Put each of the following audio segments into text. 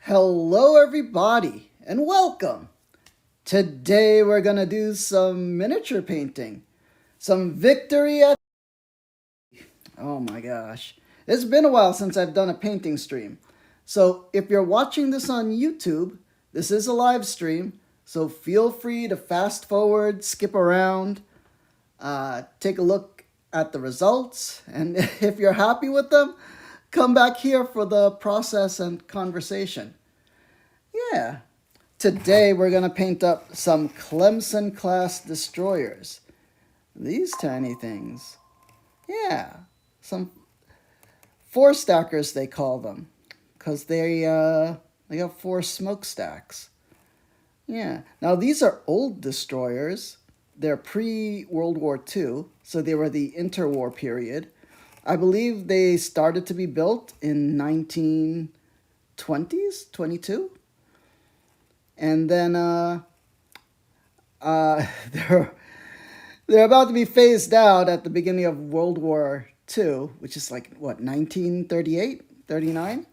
Hello everybody and welcome. Today we're gonna do some miniature painting. Some victory at... Oh my gosh. It's been a while since I've done a painting stream. So if you're watching this on YouTube, this is a live stream. So feel free to fast forward, skip around, take a look at the results. And if you're happy with them, come back here for the process and conversation. Yeah. Today we're going to paint up some Clemson-class destroyers. These tiny things. Yeah. Some four stackers they call them. Because they have four smokestacks. Yeah. Now these are old destroyers. They're pre-World War II. So they were the interwar period. I believe they started to be built in 1920s, 22. And then they're about to be phased out at the beginning of World War II, which is like, what, 1938, 39?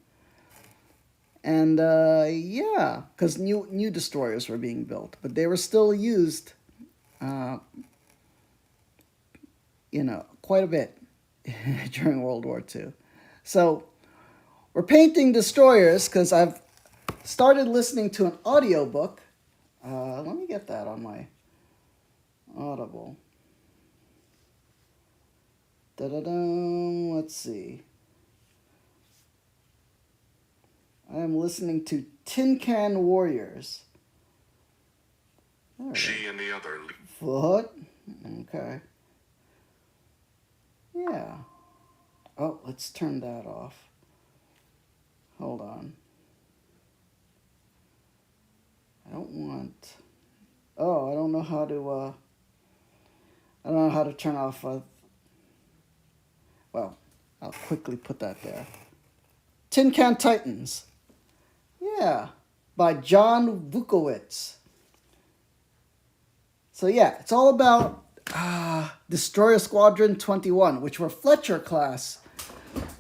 And yeah, because new destroyers were being built, but they were still used, quite a bit during World War II. So we're painting destroyers because I've started listening to an audiobook. Let me get that on my Audible. Let's see. I am listening to Tin Can Warriors. She and the other. What? Okay. Yeah. Oh, let's turn that off. Hold on. I don't want... Oh, I don't know how to, I don't know how to turn off, well, I'll quickly put that there. Tin Can Titans. Yeah, by John Wukowitz. So yeah, it's all about Destroyer Squadron 21, which were Fletcher-class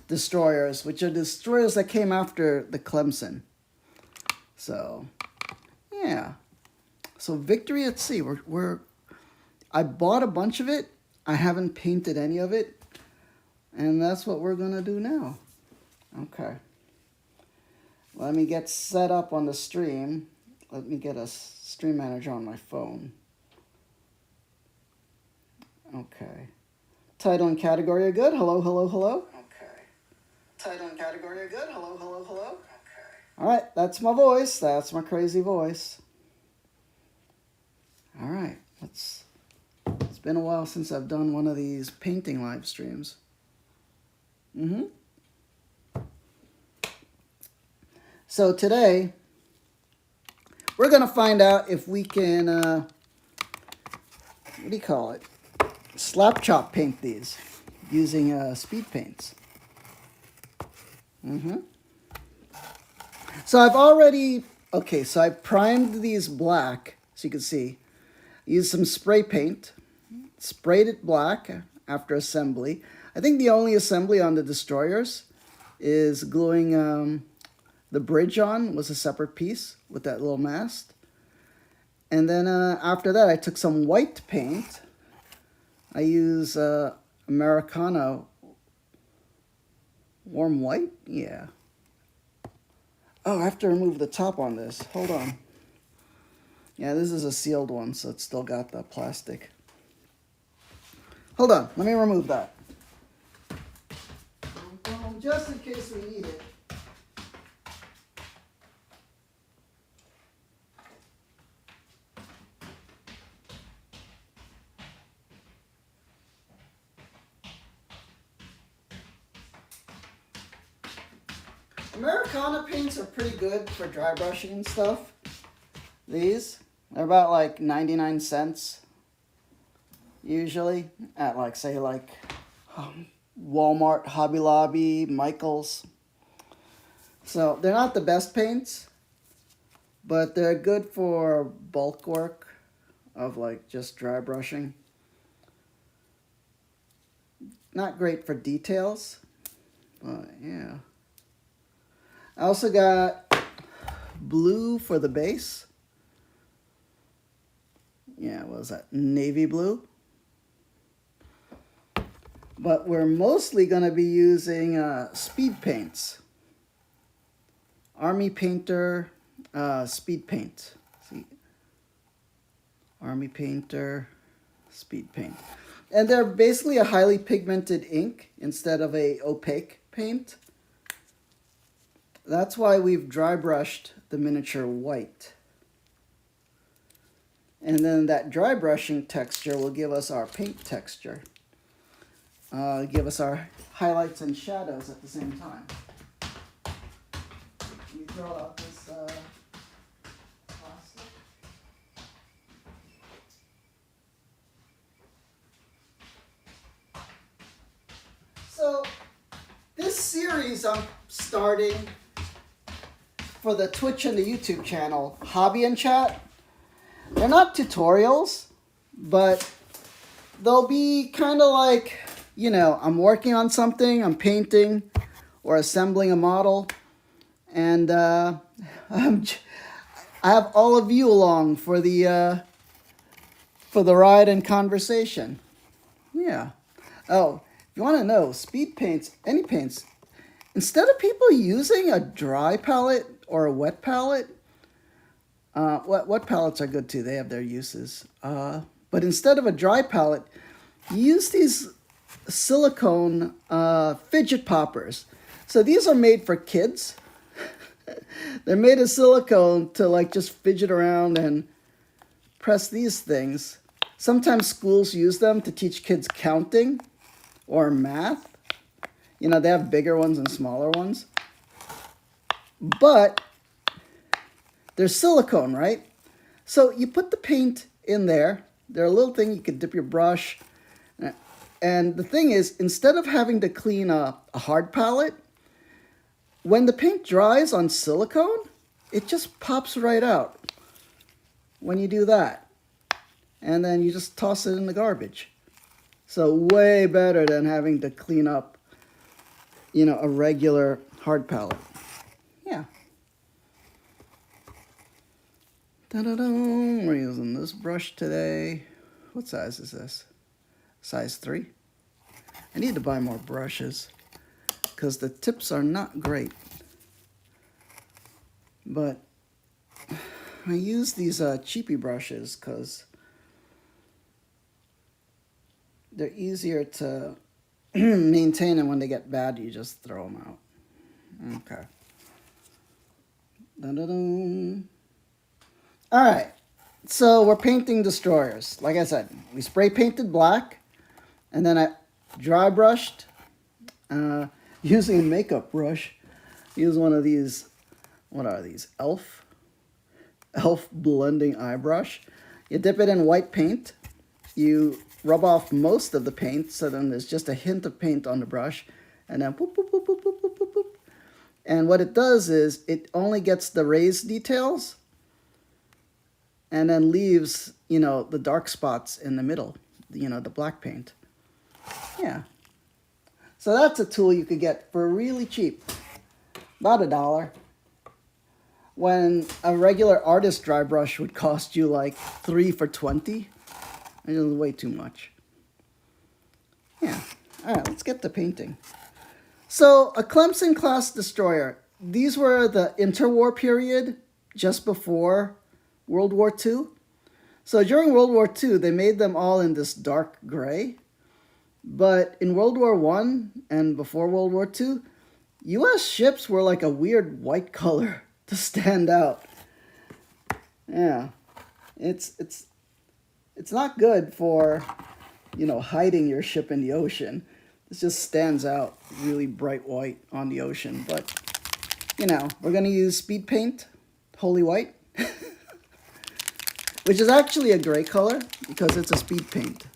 destroyers, which are destroyers that came after the Clemson. So... yeah. So Victory at Sea. I bought a bunch of it. I haven't painted any of it. And that's what we're going to do now. Okay. Let me get set up on the stream. Let me get a stream manager on my phone. Okay. Title and category are good. Hello, hello, hello. Okay. Title and category are good. Hello, hello, hello. Okay. All right. That's my voice. That's my crazy voice. All right, it's been a while since I've done one of these painting live streams. So today, we're going to find out if we can, what do you call it? Slap chop paint these using speed paints. So I've already, so I primed these black, so you can see. Used some spray paint, sprayed it black after assembly. I think the only assembly on the destroyers is gluing the bridge on was a separate piece with that little mast. And then after that, I took some white paint. I use Americana warm white. Yeah. Oh, I have to remove the top on this. Hold on. Yeah, this is a sealed one, so it's still got the plastic. Hold on, let me remove that. Just in case we need it. Americana paints are pretty good for dry brushing and stuff. These, they're about like 99 cents usually at like, say, like Walmart, Hobby Lobby, Michael's. So they're not the best paints, but they're good for bulk work of like just dry brushing. Not great for details, but yeah. I also got blue for the base. Yeah, what was that? Navy blue. But we're mostly going to be using speed paints. Army Painter speed paint. See? Army Painter speed paint. And they're basically a highly pigmented ink instead of a opaque paint. That's why we've dry brushed the miniature white. And then that dry brushing texture will give us our paint texture. Give us our highlights and shadows at the same time. Let me throw out this plastic. So, this series I'm starting for the Twitch and the YouTube channel, Hobby and Chat. They're not tutorials, but they'll be kind of like, you know, I'm working on something, I'm painting or assembling a model, and I have all of you along for the ride and conversation. Yeah. Oh, if you want to know, speed paints, any paints, instead of people using a dry palette or a wet palette, wet palettes are good too, they have their uses. But instead of a dry palette, use these silicone fidget poppers. So these are made for kids. They're made of silicone to like just fidget around and press these things. Sometimes schools use them to teach kids counting or math. You know, they have bigger ones and smaller ones. But they're silicone, right? So you put the paint in there. They're a little thing you could dip your brush. And the thing is, instead of having to clean a hard palette, when the paint dries on silicone, it just pops right out when you do that. And then you just toss it in the garbage. So way better than having to clean up, you know, a regular hard palette. Yeah. Da-da-da. We're using this brush today. What size is this? Size 3. I need to buy more brushes because the tips are not great. But I use these cheapy brushes because they're easier to maintain, and when they get bad, you just throw them out. Okay. Da-da-da. All right. So we're painting destroyers. Like I said, we spray painted black, and then I dry brushed using a makeup brush. Use one of these. What are these? Elf blending eye brush. You dip it in white paint. You rub off most of the paint, so then there's just a hint of paint on the brush, and then boop, boop, boop, boop, boop, boop, boop, boop. And what it does is it only gets the raised details and then leaves, you know, the dark spots in the middle, you know, the black paint. Yeah. So that's a tool you could get for really cheap, about $1. When a regular artist dry brush would cost you like 3 for $20. It was way too much. Yeah. All right, let's get to painting. So a Clemson-class destroyer. These were the interwar period, just before World War II. So during World War II, they made them all in this dark gray. But in World War I and before World War II, U.S. ships were like a weird white color to stand out. Yeah. It's not good for, you know, hiding your ship in the ocean. This just stands out really bright white on the ocean. But, you know, we're going to use speed paint, Holy White, which is actually a gray color because it's a speed paint.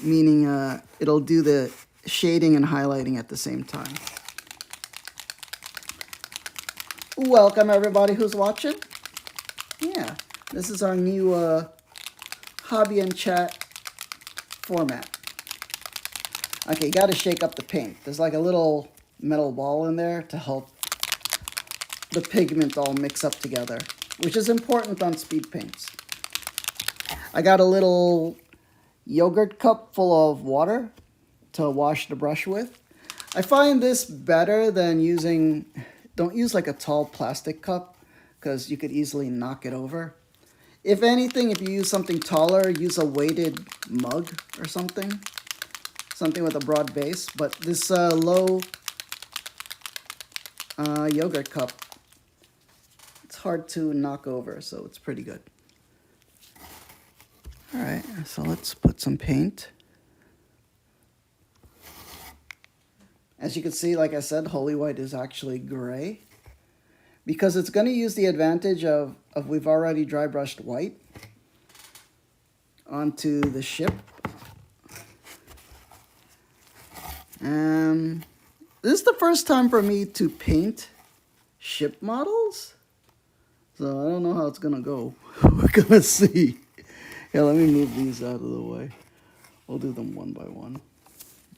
Meaning it'll do the shading and highlighting at the same time. Welcome everybody who's watching. Yeah, this is our new hobby and chat format. Okay, you got to shake up the paint. There's like a little metal ball in there to help the pigment all mix up together, which is important on speed paints. I got a little yogurt cup full of water to wash the brush with. I find this better than using, don't use like a tall plastic cup because you could easily knock it over. If anything, if you use something taller, use a weighted mug or something. Something with a broad base. But this low yogurt cup, it's hard to knock over, so it's pretty good. Alright, so let's put some paint. As you can see, like I said, Holy White is actually gray. Because it's going to use the advantage of we've already dry brushed white onto the ship. This is the first time for me to paint ship models. So I don't know how it's going to go. We're going to see. Yeah, let me move these out of the way. We'll do them one by one.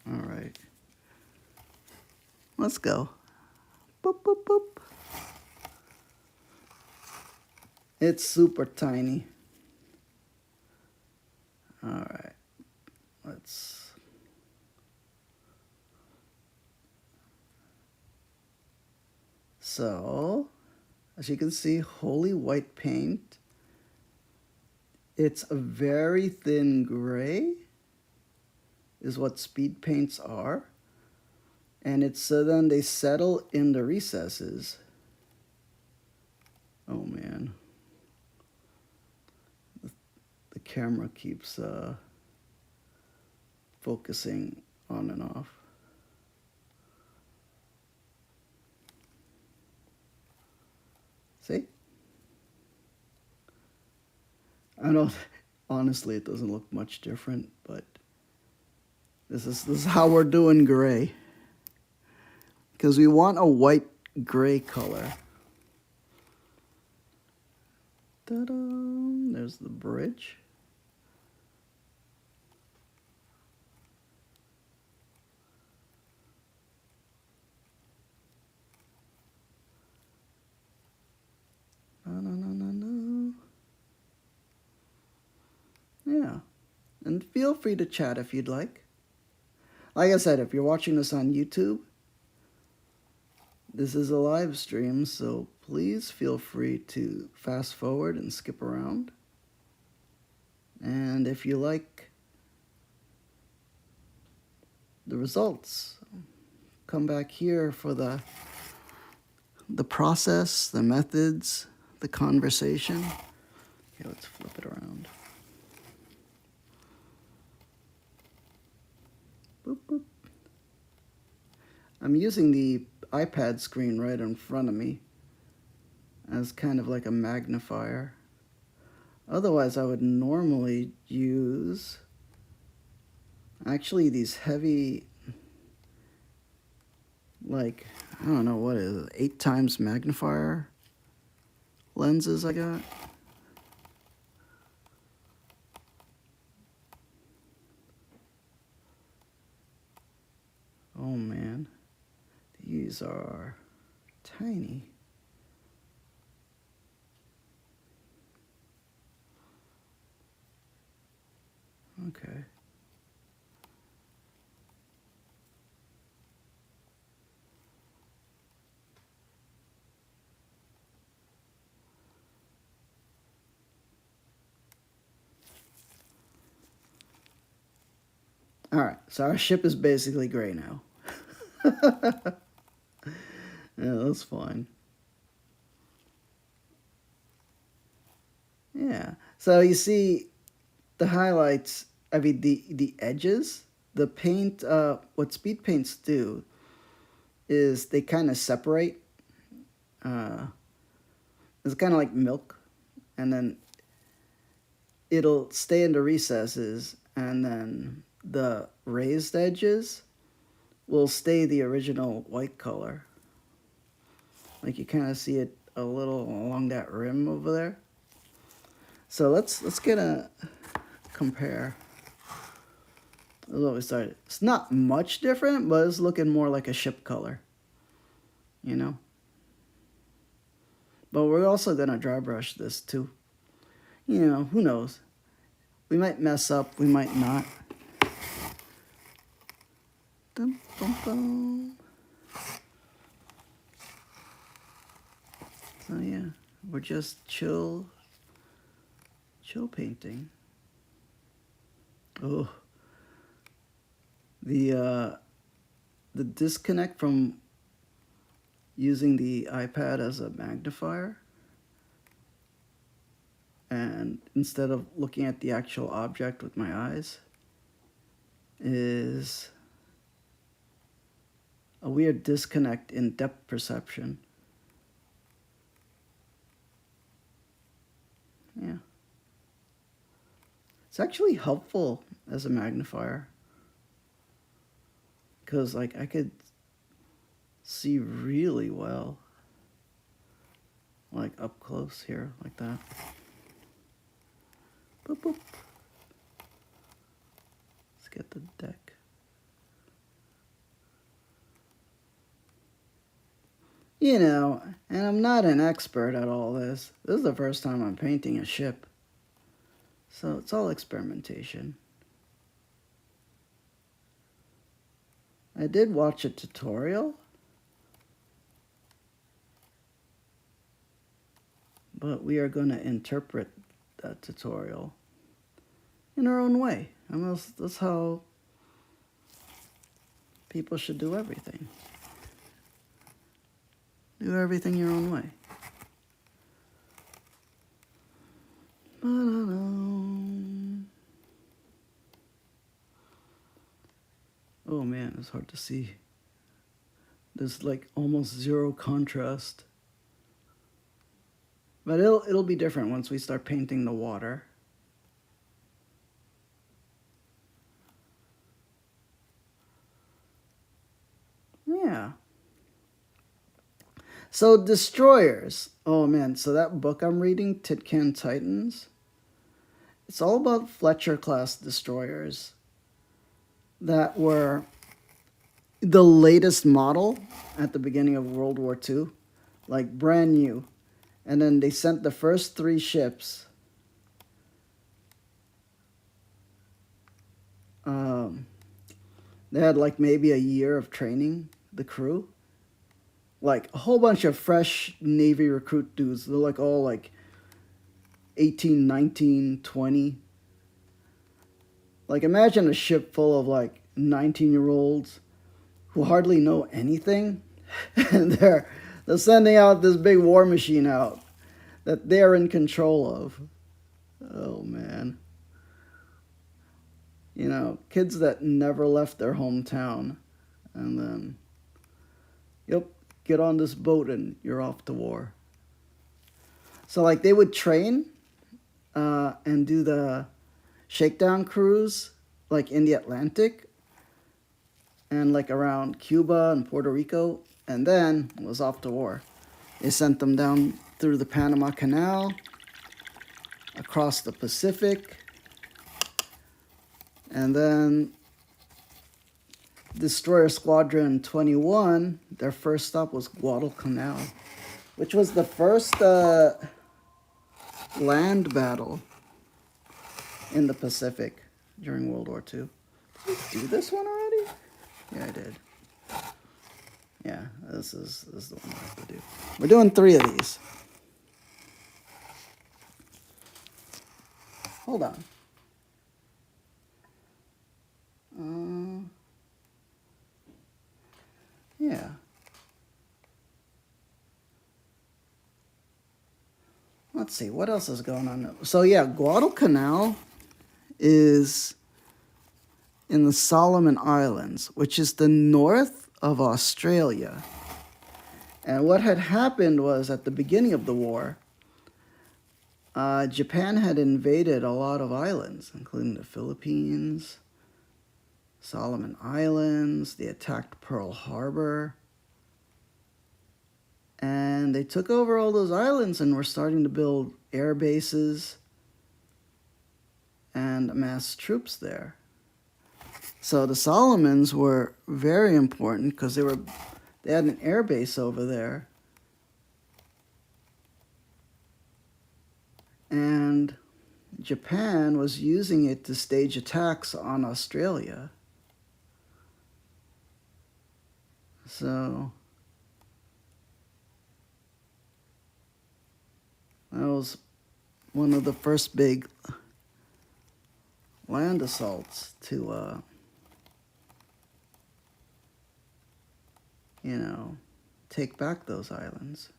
All right. Let's go. Boop, boop, boop. It's super tiny. All right. Let's... So, as you can see, Holy White paint. It's a very thin gray, is what speed paints are. And it's so then they settle in the recesses. Oh man. The camera keeps focusing on and off. See? I know, honestly, it doesn't look much different, but this is how we're doing gray. Because we want a white gray color. Ta-da! There's the bridge. No. Yeah. And feel free to chat if you'd like. Like I said, if you're watching this on YouTube, this is a live stream, so please feel free to fast forward and skip around. And if you like the results, come back here for the process, the methods, the conversation. Okay, let's flip it around. Boop, boop. I'm using the iPad screen right in front of me as kind of like a magnifier. Otherwise, I would normally use actually these heavy, like, I don't know, what is it, 8 times magnifier lenses I got. Oh man, these are tiny. Okay. All right, so our ship is basically gray now. Yeah, that's fine. Yeah, so you see the highlights, I mean the edges, the paint, what speed paints do is they kind of separate. It's kind of like milk, and then it'll stay in the recesses, and then the raised edges will stay the original white color. Like you kind of see it a little along that rim over there. So let's get a compare. That's what we started. It's not much different, but it's looking more like a ship color. You know? But we're also going to dry brush this too. You know, who knows? We might mess up, we might not. Dum, bum, bum. So yeah, we're just chill painting. Oh, the disconnect from using the iPad as a magnifier, and instead of looking at the actual object with my eyes, is a weird disconnect in depth perception. Yeah. It's actually helpful as a magnifier, because like I could see really well, like up close here, like that. Boop, boop. Let's get the deck. You know, and I'm not an expert at all this. This is the first time I'm painting a ship. So it's all experimentation. I did watch a tutorial, but we are going to interpret that tutorial in our own way. And that's how people should do everything. Do everything your own way. Oh man, it's hard to see. There's like almost zero contrast. But it'll be different once we start painting the water. Yeah. So destroyers. Oh man, so that book I'm reading, Tin Can Titans, it's all about Fletcher-class destroyers that were the latest model at the beginning of World War II, like brand new. And then they sent the first 3 ships. They had like maybe a year of training, the crew. Like a whole bunch of fresh Navy recruit dudes. They're like all like 18, 19, 20. Like imagine a ship full of like 19-year-olds who hardly know anything. And they're sending out this big war machine out that they're in control of. Oh man. You know, kids that never left their hometown. And then, yep, get on this boat and you're off to war. So like they would train and do the shakedown cruise like in the Atlantic and like around Cuba and Puerto Rico, and then it was off to war. They sent them down through the Panama Canal, across the Pacific, and then Destroyer Squadron 21, their first stop was Guadalcanal, which was the first land battle in the Pacific during World War II. Did we do this one already? Yeah, I did. Yeah, this is the one I have to do. We're doing 3 of these. Hold on. Yeah. Let's see, what else is going on? So yeah, Guadalcanal is in the Solomon Islands, which is the north of Australia. And what had happened was at the beginning of the war, Japan had invaded a lot of islands, including the Philippines, Solomon Islands. They attacked Pearl Harbor. And they took over all those islands and were starting to build air bases and amass troops there. So the Solomons were very important because they had an air base over there. And Japan was using it to stage attacks on Australia. So that was one of the first big land assaults to, take back those islands.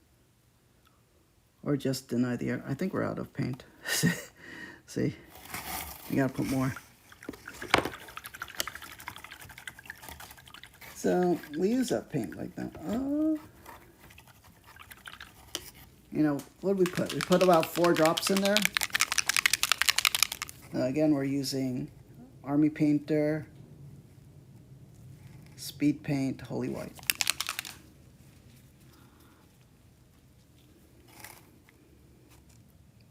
Or just deny the air. I think we're out of paint. See? You gotta put more. So we use that paint like that. What did we put? We put about 4 drops in there. Again, we're using Army Painter, Speed Paint, Holy White.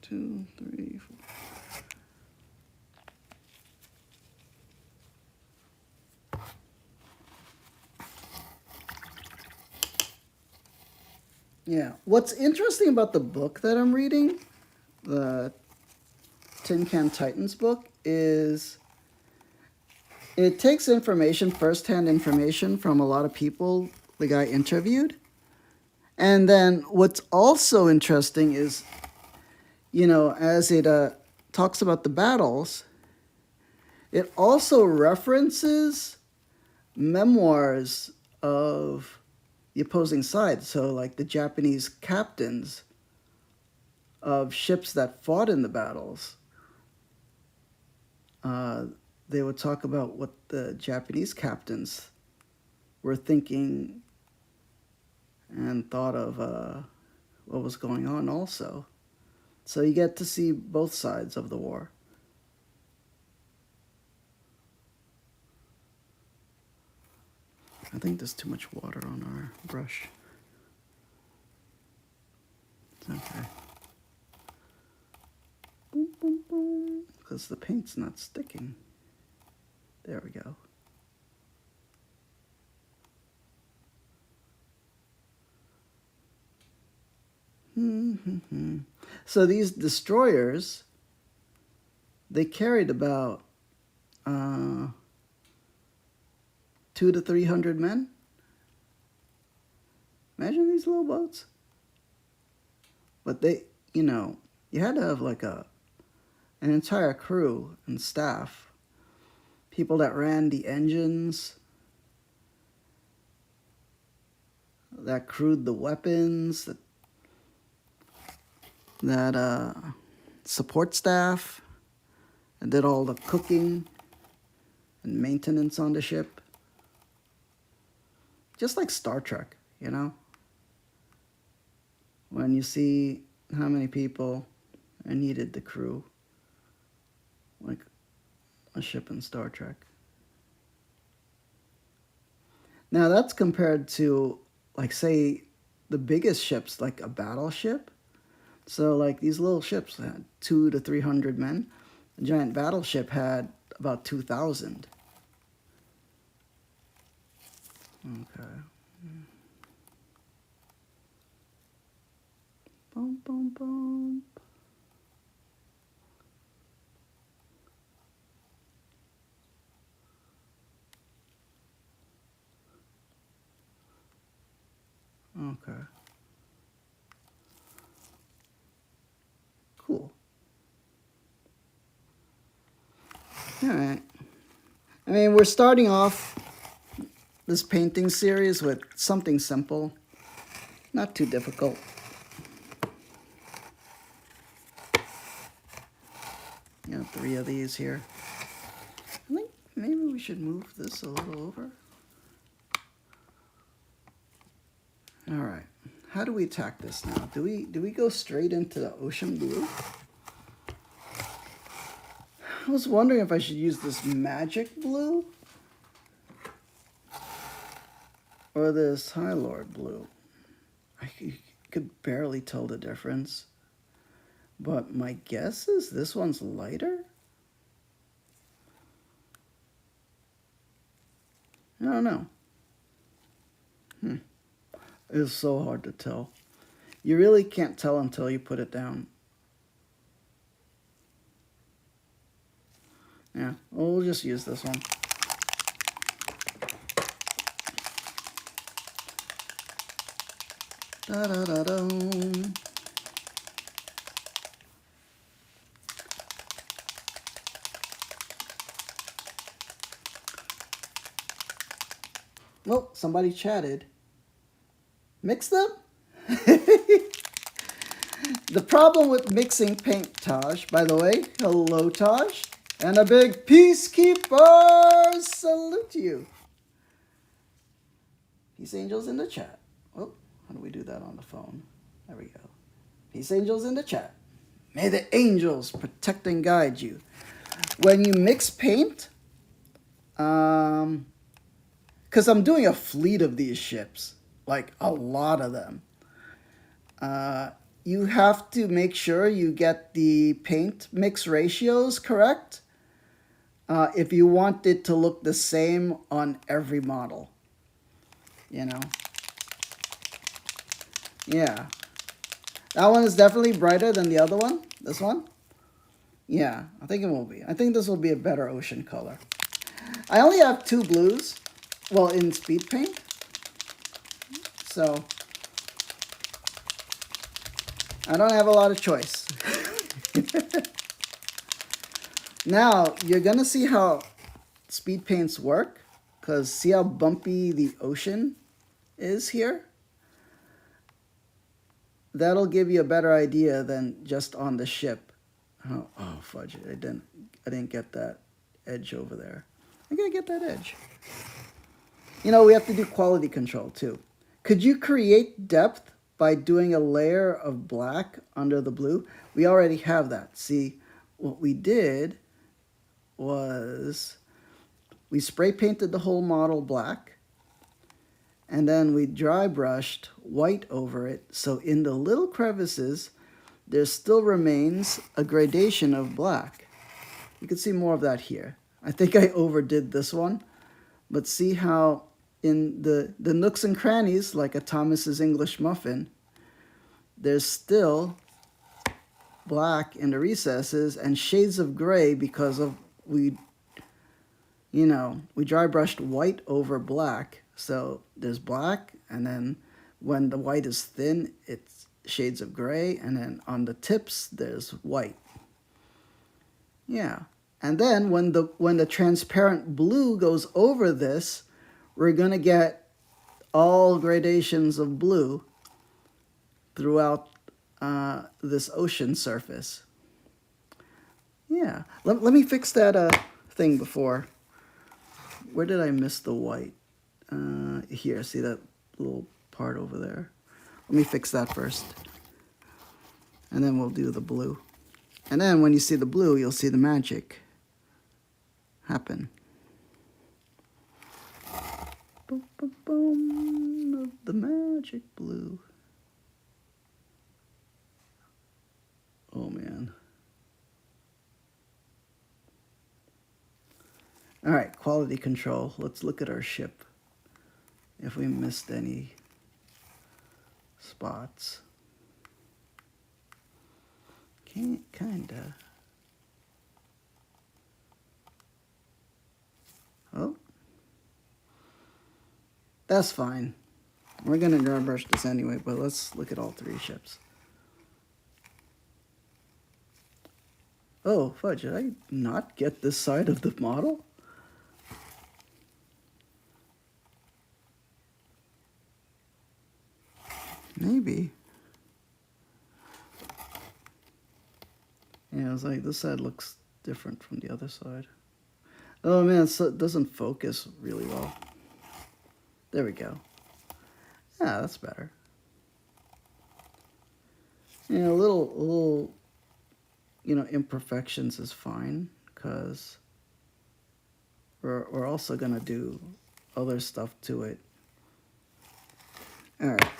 Two, three, four. Yeah. What's interesting about the book that I'm reading, the Tin Can Titans book, is it takes information, first-hand information from a lot of people the guy interviewed. And then what's also interesting is, as it talks about the battles, it also references memoirs of the opposing side. So, like the Japanese captains of ships that fought in the battles, they would talk about what the Japanese captains were thinking and thought of what was going on also. So you get to see both sides of the war. I think there's too much water on our brush. It's okay. Boom, boom, boom. Because the paint's not sticking. There we go. So these destroyers, they carried about 200 to 300 men. Imagine these little boats. But they, you had to have like an entire crew and staff. People that ran the engines, that crewed the weapons, that support staff, and did all the cooking and maintenance on the ship. Just like Star Trek, when you see how many people are needed to crew like a ship in Star Trek. Now that's compared to, like, say, the biggest ships, like a battleship. So like these little ships had 200 to 300 men. A giant battleship had about 2,000. Okay. Boom, boom, boom. Okay. Cool. All right. I mean, we're starting off this painting series with something simple, not too difficult. You know, 3 of these here. I think maybe we should move this a little over. All right. How do we attack this now? Do we go straight into the ocean blue? I was wondering if I should use this magic blue or this High Lord blue. I could barely tell the difference, but my guess is this one's lighter. I don't know. It's so hard to tell. You really can't tell until you put it down. Yeah, we'll just use this one. Da-da-da-da. Well, somebody chatted. Mix them? The problem with mixing paint, Taj, by the way, hello, Taj, and a big peacekeeper salute to you. Peace angels in the chat. Oh, how do we do that on the phone? There we go. Peace angels in the chat. May the angels protect and guide you. When you mix paint, because I'm doing a fleet of these ships, like a lot of them, you have to make sure you get the paint mix ratios correct if you want it to look the same on every model. You know? Yeah. That one is definitely brighter than the other one. This one? Yeah, I think it will be. I think this will be a better ocean color. I only have 2 blues, well, in speed paint. So, I don't have a lot of choice. Now, you're going to see how speed paints work. Because see how bumpy the ocean is here? That'll give you a better idea than just on the ship. Oh fudge! I didn't get that edge over there. I gotta get that edge. You know, we have to do quality control too. Could you create depth by doing a layer of black under the blue? We already have that. See, what we did was we spray painted the whole model black, and then we dry brushed white over it, so in the little crevices there still remains a gradation of black. You can see more of that here. I think I overdid this one, but see how in the nooks and crannies, like a Thomas's English muffin, there's still black in the recesses and shades of gray because of we dry brushed white over black. So there's black, and then when the white is thin, it's shades of gray, and then on the tips, there's white. Yeah. And then when the transparent blue goes over this, we're going to get all gradations of blue throughout this ocean surface. Yeah. Let me fix that thing before. Where did I miss the white? Here, see that little part over there? Let me fix that first. And then we'll do the blue. And then when you see the blue, you'll see the magic happen. Boom, boom, boom, the magic blue. Oh, man. All right, quality control. Let's look at our ship. If we missed any spots. Kinda. Oh. That's fine. We're gonna dry brush this anyway, but let's look at all 3 ships. Oh, fudge, did I not get this side of the model? Maybe. Yeah, I was like, this side looks different from the other side. Oh man, so it doesn't focus really well. There we go. Yeah, that's better. Yeah, a little, imperfections is fine, because we're also gonna do other stuff to it. All right.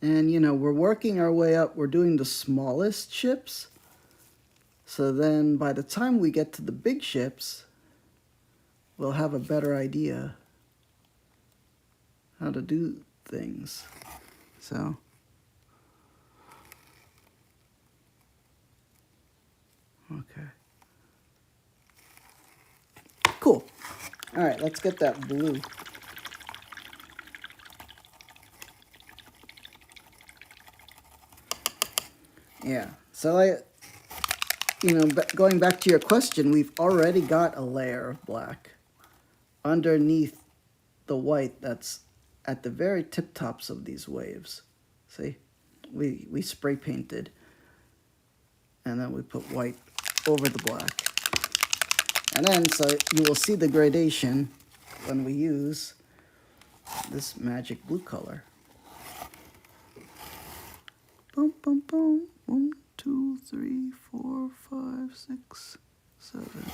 And, we're working our way up. We're doing the smallest ships. So then by the time we get to the big ships, we'll have a better idea how to do things. So okay. Cool. All right, let's get that blue. Yeah, so going back to your question, we've already got a layer of black underneath the white that's at the very tip tops of these waves. See, we spray painted, and then we put white over the black. And then, so you will see the gradation when we use this magic blue color. Boom, boom, boom. 1, 2, 3, 4, 5, 6, 7.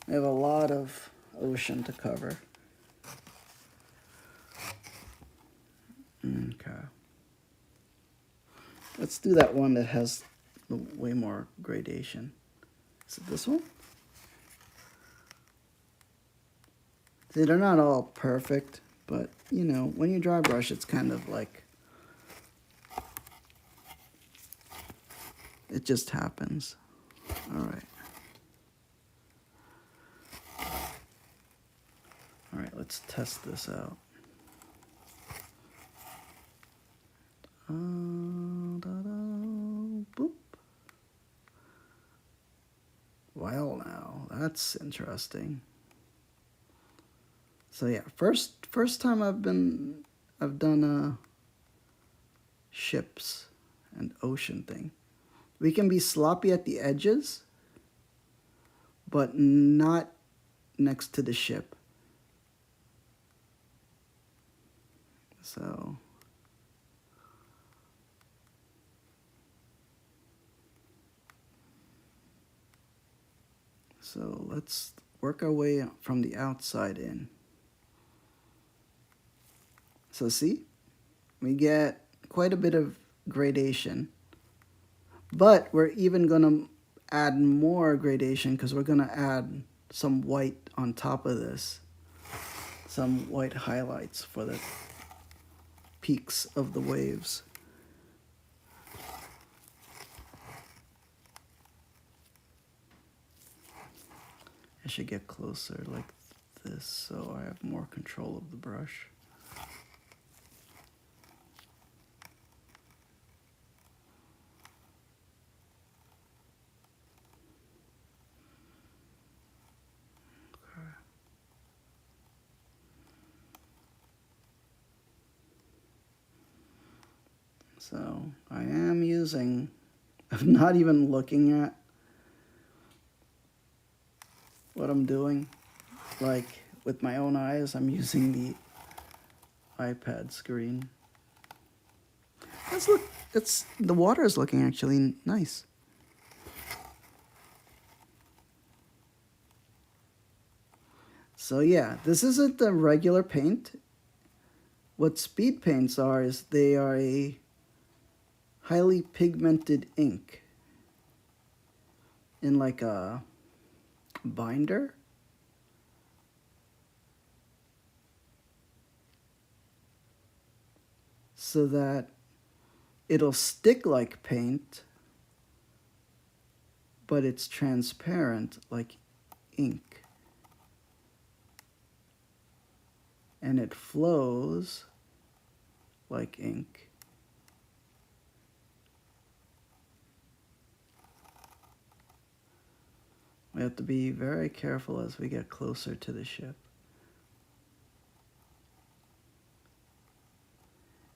We have a lot of ocean to cover. Okay. Let's do that one that has way more gradation. Is it this one? See, they're not all perfect, but you know, when you dry brush, it's kind of like it just happens. All right. All right, let's test this out. Boop. Well, now that's interesting. So yeah, first time I've done ships and ocean thing. We can be sloppy at the edges, but not next to the ship. So let's work our way from the outside in. So see, we get quite a bit of gradation, but we're even gonna add more gradation because we're gonna add some white on top of this, some white highlights for the peaks of the waves. I should get closer like this so I have more control of the brush. Okay. So I am using, I'm not even looking at what I'm doing. Like with my own eyes, I'm using the iPad screen. Let's look, the water is looking actually nice. So yeah, this isn't a regular paint. What speed paints are is they are a highly pigmented ink in like a binder. So that it'll stick like paint, but it's transparent like ink. And it flows like ink. We have to be very careful as we get closer to the ship.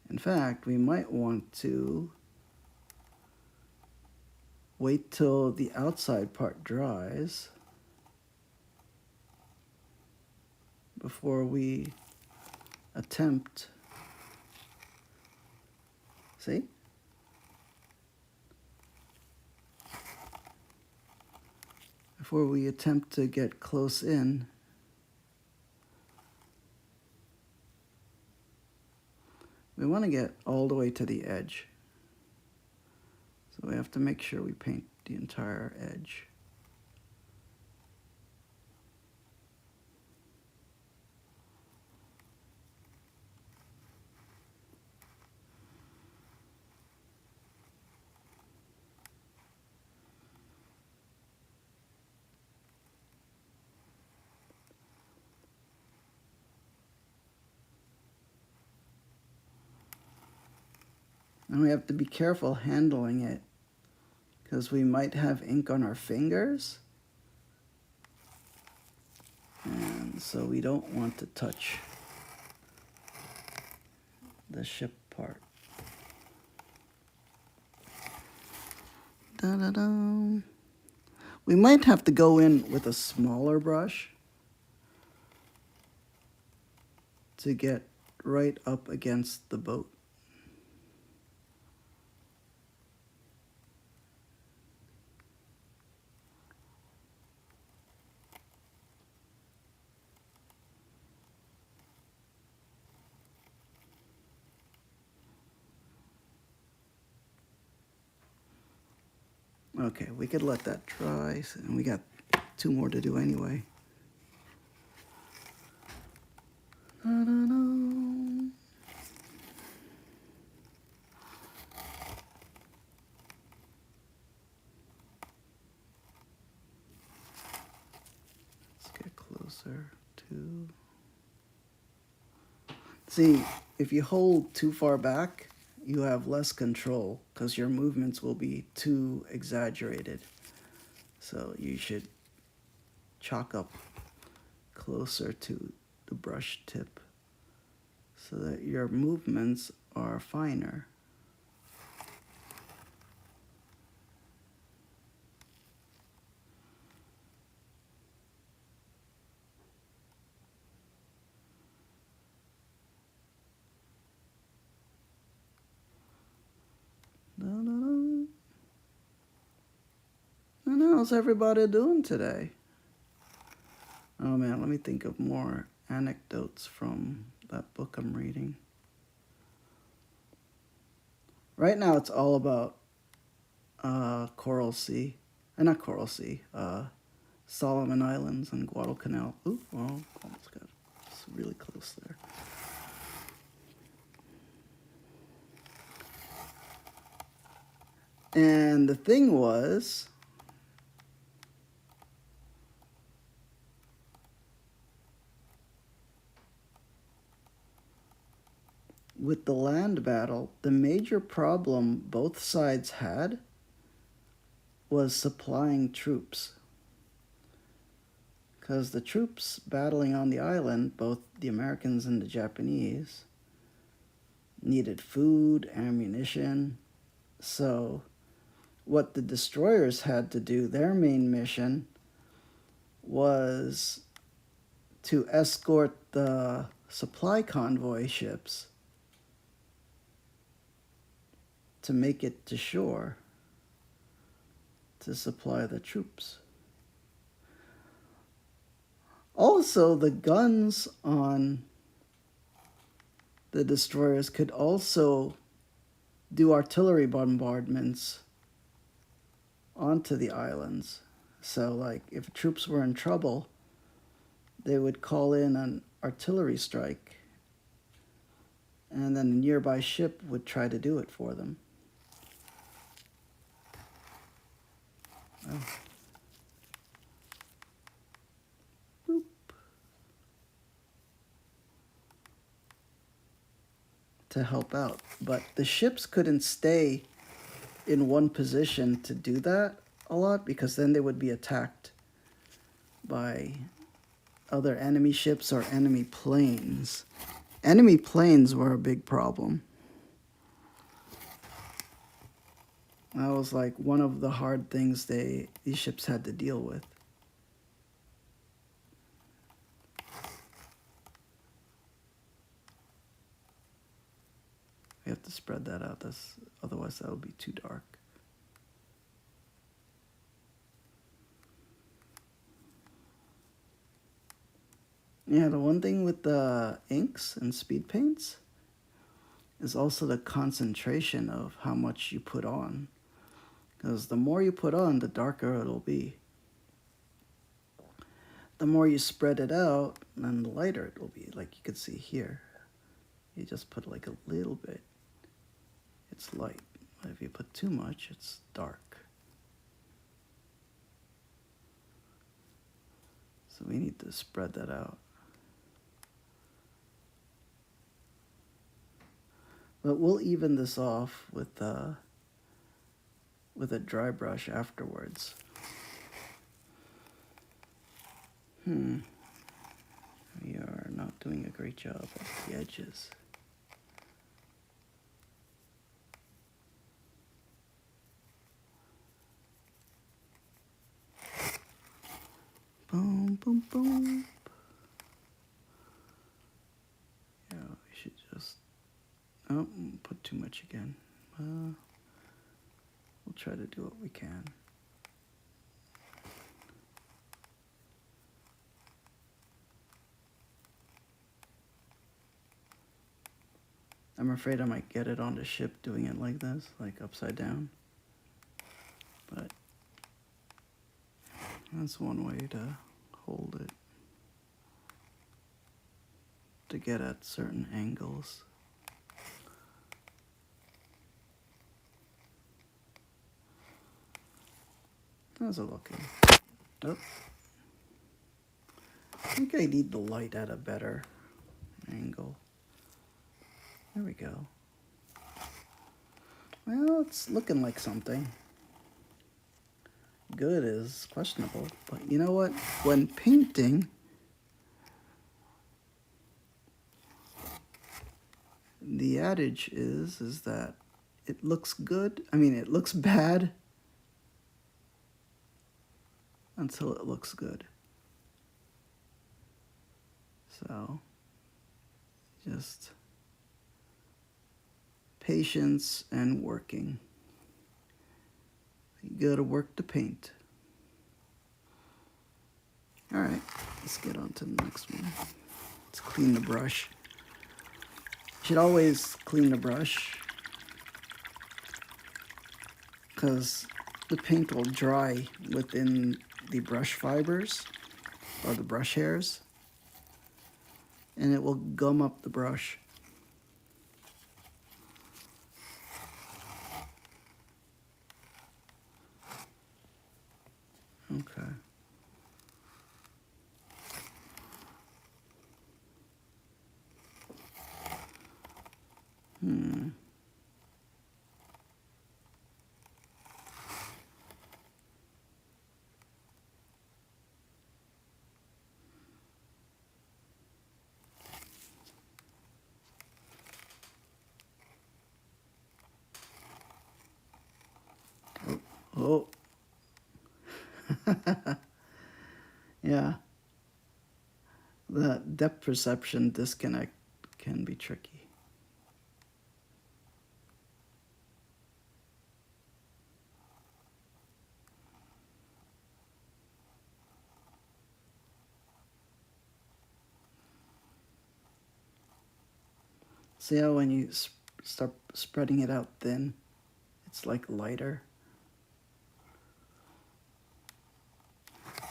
In fact, we might want to wait till the outside part dries before we attempt, see? Before we attempt to get close in. We want to get all the way to the edge. So we have to make sure we paint the entire edge. And we have to be careful handling it because we might have ink on our fingers. And so we don't want to touch the ship part. Da-da-da. We might have to go in with a smaller brush to get right up against the boat. Okay, we could let that dry, and we got 2 more to do anyway. Da-da-da. Let's get closer to... See, if you hold too far back, you have less control because your movements will be too exaggerated. So you should chalk up closer to the brush tip so that your movements are finer. And how's everybody doing today? Oh man, let me think of more anecdotes from that book I'm reading. Right now it's all about Coral Sea. Not Coral Sea. Solomon Islands and Guadalcanal. Ooh, well, almost got it. It's really close there. And the thing was, with the land battle, the major problem both sides had was supplying troops. Because the troops battling on the island, both the Americans and the Japanese, needed food, ammunition. So what the destroyers had to do, their main mission, was to escort the supply convoy ships to make it to shore to supply the troops. Also, the guns on the destroyers could also do artillery bombardments onto the islands. So, like, if troops were in trouble, they would call in an artillery strike, and then a nearby ship would try to do it for them. Oh. Boop. To help out. But the ships couldn't stay in one position to do that a lot because then they would be attacked by other enemy ships or enemy planes. Enemy planes were a big problem. That was like one of the hard things these ships had to deal with. We have to spread that out. Otherwise that would be too dark. Yeah, the one thing with the inks and speed paints is also the concentration of how much you put on. Because the more you put on, the darker it'll be. The more you spread it out, then the lighter it will be. Like you can see here. You just put like a little bit, it's light. But if you put too much, it's dark. So we need to spread that out. But we'll even this off with a dry brush afterwards. We are not doing a great job of the edges. Boom, boom, boom. Yeah, we should just, oh, put too much again. We'll try to do what we can. I'm afraid I might get it on the ship doing it like this, like upside down. But that's one way to hold it, to get at certain angles. How's it looking? Oh. I think I need the light at a better angle. There we go. Well, it's looking like something. Good is questionable, but you know what? When painting, the adage is that it looks good. I mean, it looks bad until it looks good. So, just patience and working. You gotta work to paint. All right, let's get on to the next one. Let's clean the brush. You should always clean the brush because the paint will dry within the brush fibers or the brush hairs, and it will gum up the brush. Okay. Oh. Yeah. The depth perception disconnect can be tricky. See how when you start spreading it out thin, it's like lighter?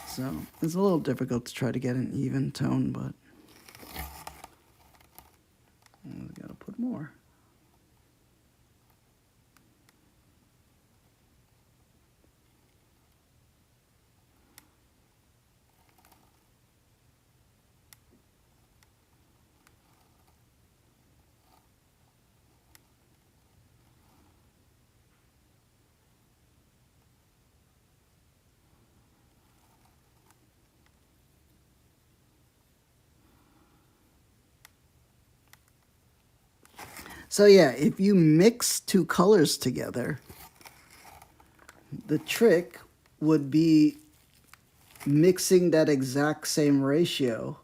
So it's a little difficult to try to get an even tone, but we gotta put more. So yeah, if you mix two colors together, the trick would be mixing that exact same ratio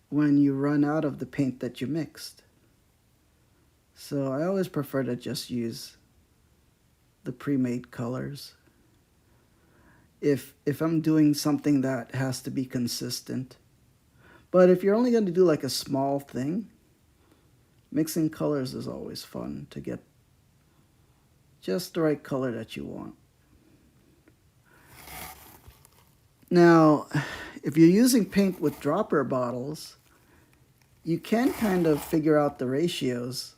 when you run out of the paint that you mixed. So I always prefer to just use the pre-made colors. If I'm doing something that has to be consistent. But if you're only going to do like a small thing, mixing colors is always fun to get just the right color that you want. Now, if you're using paint with dropper bottles, you can kind of figure out the ratios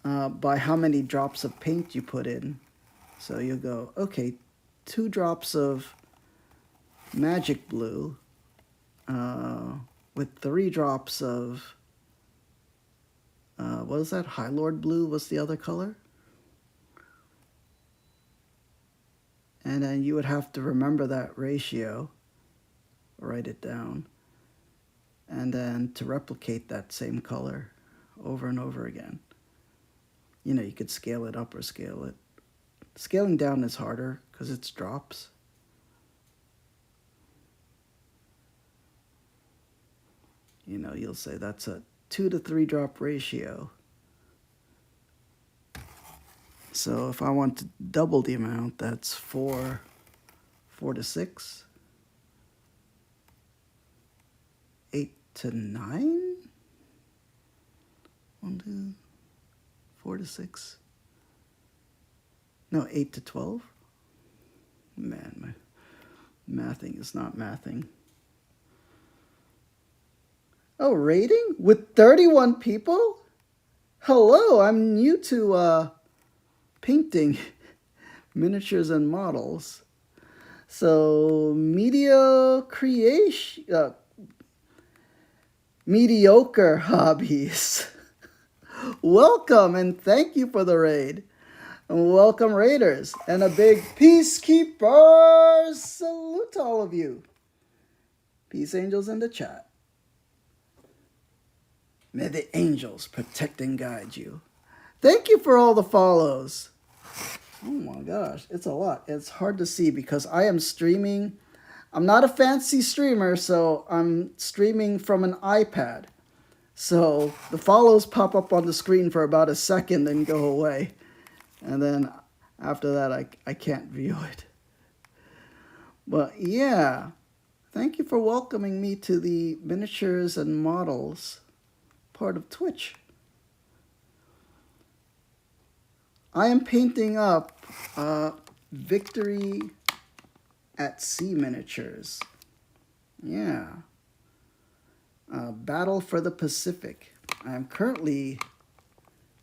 by how many drops of paint you put in. So you'll go, okay, 2 drops of magic blue with 3 drops of, what was that? High Lord blue was the other color. And then you would have to remember that ratio, write it down, and then to replicate that same color over and over again. You know, you could scale it up or scale it. Scaling down is harder because it's drops. You know, you'll say that's a 2 to 3 drop ratio. So if I want to double the amount, that's 4 to 6, 8 to 9, 1, 2, 4 to 6, no, 8 to 12. Man, my mathing is not mathing. Oh, rating with 31 people? Hello, I'm new to painting miniatures and models. So mediocre hobbies. Welcome and thank you for the raid. And welcome raiders. And a big peacekeepers salute to all of you. Peace angels in the chat. May the angels protect and guide you. Thank you for all the follows. Oh my gosh, it's a lot. It's hard to see because I am streaming. I'm not a fancy streamer, so I'm streaming from an iPad. So the follows pop up on the screen for about a second and go away. And then after that, I can't view it. But yeah, thank you for welcoming me to the miniatures and models part of Twitch. I am painting up Victory at Sea miniatures. Yeah. Battle for the Pacific. I am currently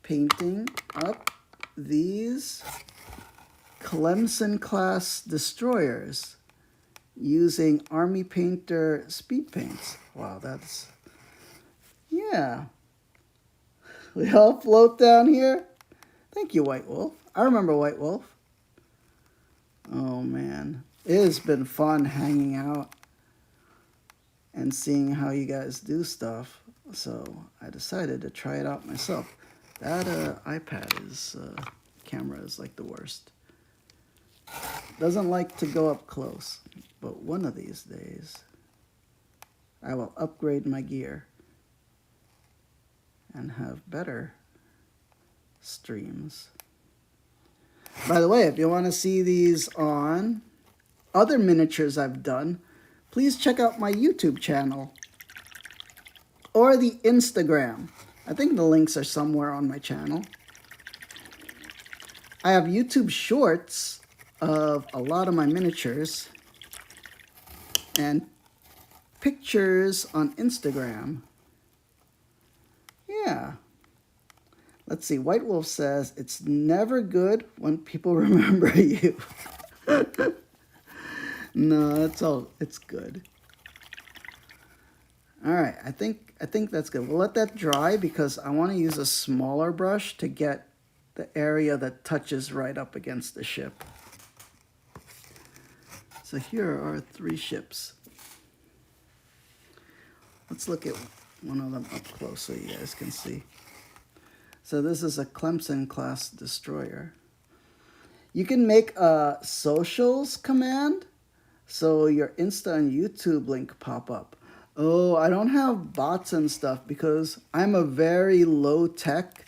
painting up these Clemson-class destroyers using Army Painter speed paints. Wow, that's... Yeah. We all float down here. Thank you, White Wolf. I remember White Wolf. Oh, man. It has been fun hanging out and seeing how you guys do stuff. So I decided to try it out myself. That iPad is, camera is like the worst. Doesn't like to go up close. But one of these days, I will upgrade my gear and have better streams. By the way, if you want to see these on other miniatures I've done, please check out my YouTube channel or the Instagram. I think the links are somewhere on my channel. I have YouTube shorts of a lot of my miniatures and pictures on Instagram. Yeah. Let's see. White Wolf says, it's never good when people remember you. No, it's good. All right. I think that's good. We'll let that dry because I want to use a smaller brush to get the area that touches right up against the ship. So here are 3 ships. Let's look at one of them up close so you guys can see. So this is a Clemson-class destroyer. You can make a socials command so your Insta and YouTube link pop up. Oh, I don't have bots and stuff because I'm a very low-tech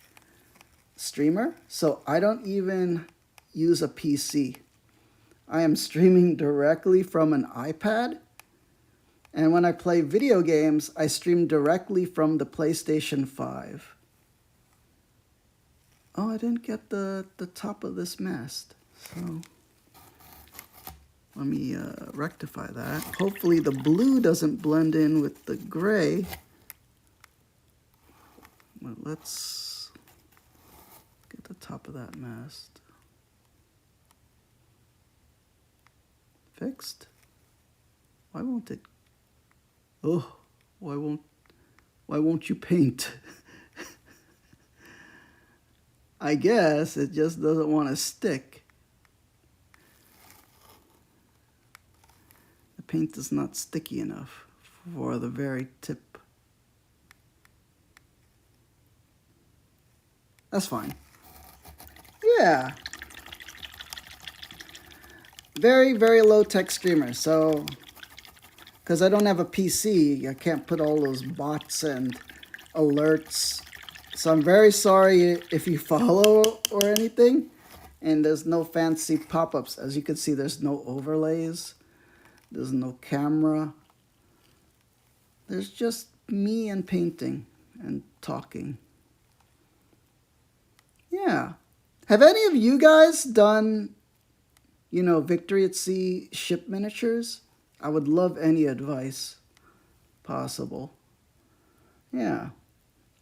streamer, so I don't even use a PC. I am streaming directly from an iPad, and when I play video games, I stream directly from the PlayStation 5. Oh, I didn't get the top of this mast. So let me rectify that. Hopefully the blue doesn't blend in with the gray. Well, let's get the top of that mast fixed. Why won't it? Oh, why won't you paint? I guess it just doesn't want to stick. The paint is not sticky enough for the very tip. That's fine. Yeah. Very, very low-tech streamer. So, because I don't have a PC, I can't put all those bots and alerts. So I'm very sorry if you follow or anything. And there's no fancy pop-ups. As you can see, there's no overlays. There's no camera. There's just me and painting and talking. Yeah. Have any of you guys done, you know, Victory at Sea ship miniatures? I would love any advice possible. Yeah.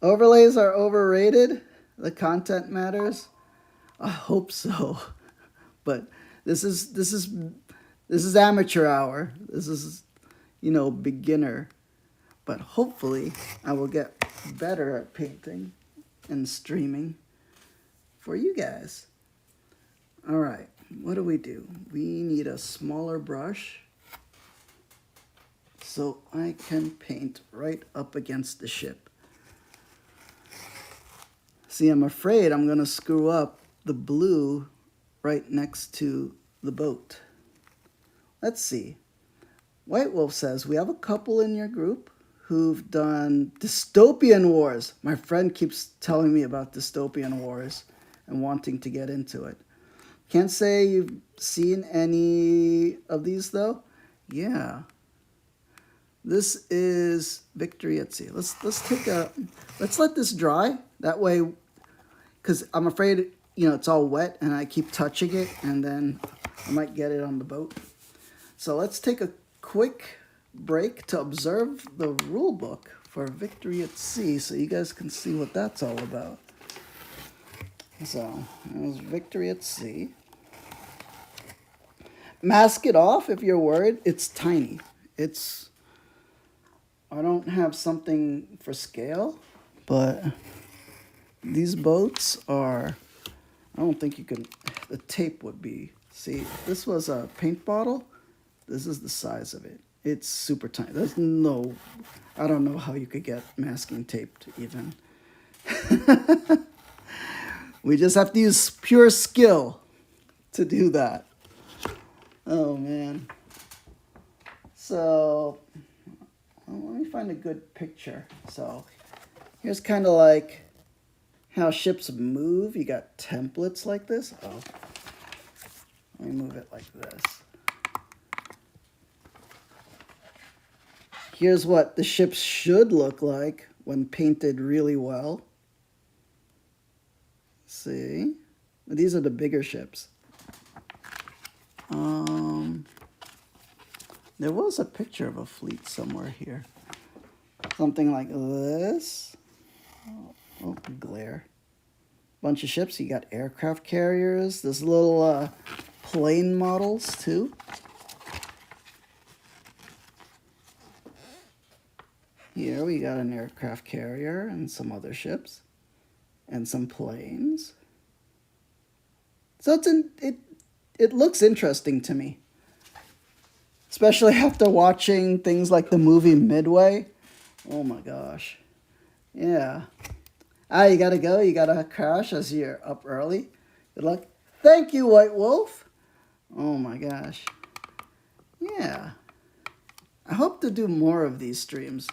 Overlays are overrated. The content matters. I hope so. But this is amateur hour. This is, you know, beginner. But hopefully I will get better at painting and streaming for you guys. All right, what do? We need a smaller brush so I can paint right up against the ship. See, I'm afraid I'm gonna screw up the blue right next to the boat. Let's see. White Wolf says, we have a couple in your group who've done Dystopian Wars. My friend keeps telling me about Dystopian Wars and wanting to get into it. Can't say you've seen any of these though. Yeah. This is Victory at Sea. Let's let this dry. That way, because I'm afraid, you know, it's all wet and I keep touching it and then I might get it on the boat. So let's take a quick break to observe the rule book for Victory at Sea so you guys can see what that's all about. So, there's Victory at Sea. Mask it off if you're worried. It's tiny. I don't have something for scale, but these boats are, I don't think you can, the tape would be, see, if this was a paint bottle, this is the size of it. It's super tiny. There's no, I don't know how you could get masking tape to even. We just have to use pure skill to do that. Oh, man. So, let me find a good picture. So, here's kind of like how ships move. You got templates like this. Oh, let me move it like this. Here's what the ships should look like when painted really well. See? These are the bigger ships. There was a picture of a fleet somewhere here. Something like this. Oh, glare. Bunch of ships. You got aircraft carriers. There's little plane models too. Here we got an aircraft carrier and some other ships. And some planes. So it looks interesting to me. Especially after watching things like the movie Midway. Oh my gosh. Yeah. You gotta go. You gotta crash as you're up early. Good luck. Thank you, White Wolf. Oh my gosh. Yeah. I hope to do more of these streams.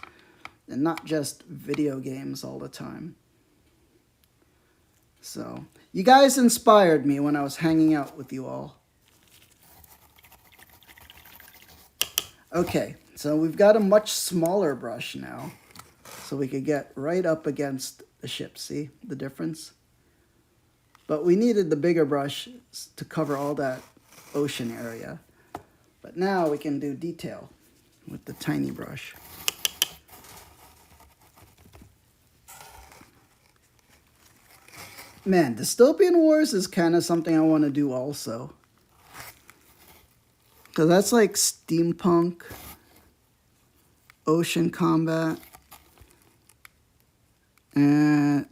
And not just video games all the time. So, you guys inspired me when I was hanging out with you all. Okay, so we've got a much smaller brush now. So we could get right up against the ship. See the difference? But we needed the bigger brush to cover all that ocean area. But now we can do detail with the tiny brush. Man, Dystopian Wars is kind of something I want to do also. Because that's like steampunk, ocean combat. And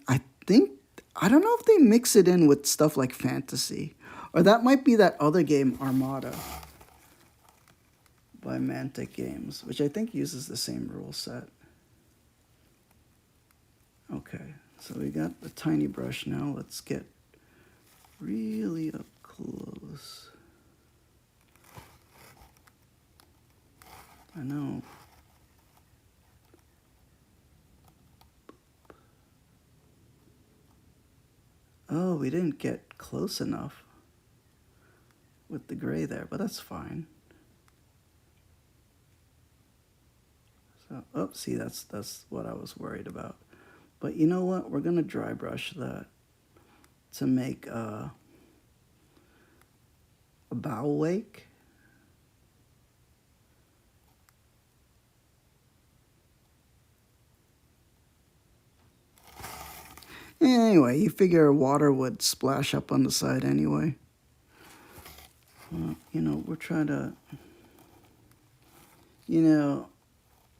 I don't know if they mix it in with stuff like fantasy. Or that might be that other game, Armada, by Mantic Games, which I think uses the same rule set. Okay, so we got the tiny brush now. Let's get really up close. I know. Oh, we didn't get close enough with the gray there, but that's fine. So, oh, see, that's what I was worried about. But you know what? We're going to dry brush that to make a bow wake. Anyway, you figure water would splash up on the side anyway. You know, we're trying to, you know,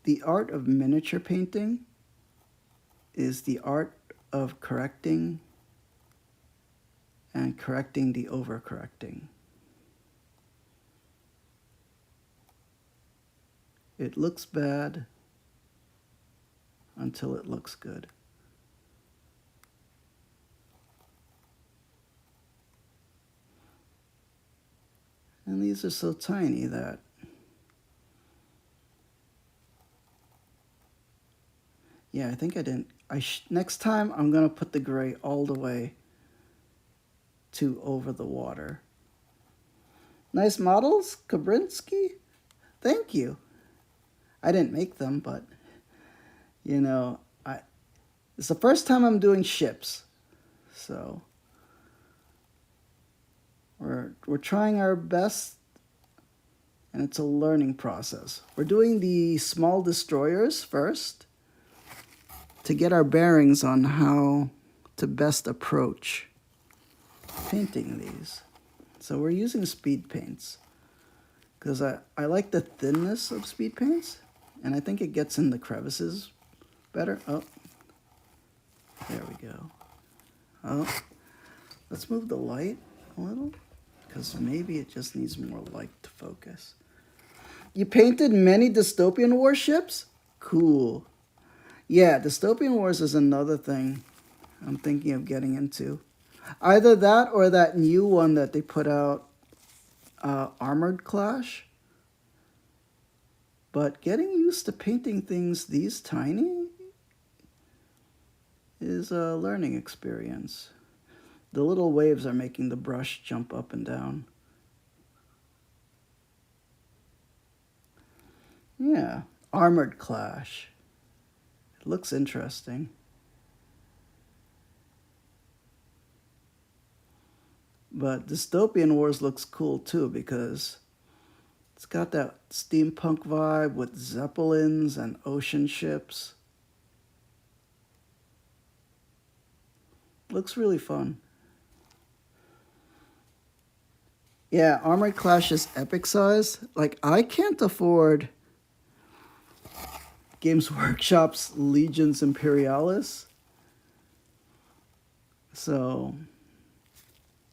the art of miniature painting is the art of correcting and correcting the overcorrecting. It looks bad until it looks good. And these are so tiny that yeah, I think I didn't. Next time I'm gonna put the gray all the way to over the water. Nice models, Kabrinsky. Thank you. I didn't make them, but you know, it's the first time I'm doing ships, so we're trying our best, and it's a learning process. We're doing the small destroyers first to get our bearings on how to best approach painting these. So we're using speed paints because I like the thinness of speed paints, and I think it gets in the crevices better. Oh, there we go. Oh, let's move the light a little because maybe it just needs more light to focus. You painted many Dystopian warships? Cool. Yeah, Dystopian Wars is another thing I'm thinking of getting into. Either that or that new one that they put out, Armored Clash. But getting used to painting things these tiny is a learning experience. The little waves are making the brush jump up and down. Yeah, Armored Clash. It looks interesting. But Dystopian Wars looks cool too because it's got that steampunk vibe with zeppelins and ocean ships. Looks really fun. Yeah, Armored Clash is epic size. Like, I can't afford Games Workshop's Legions Imperialis. So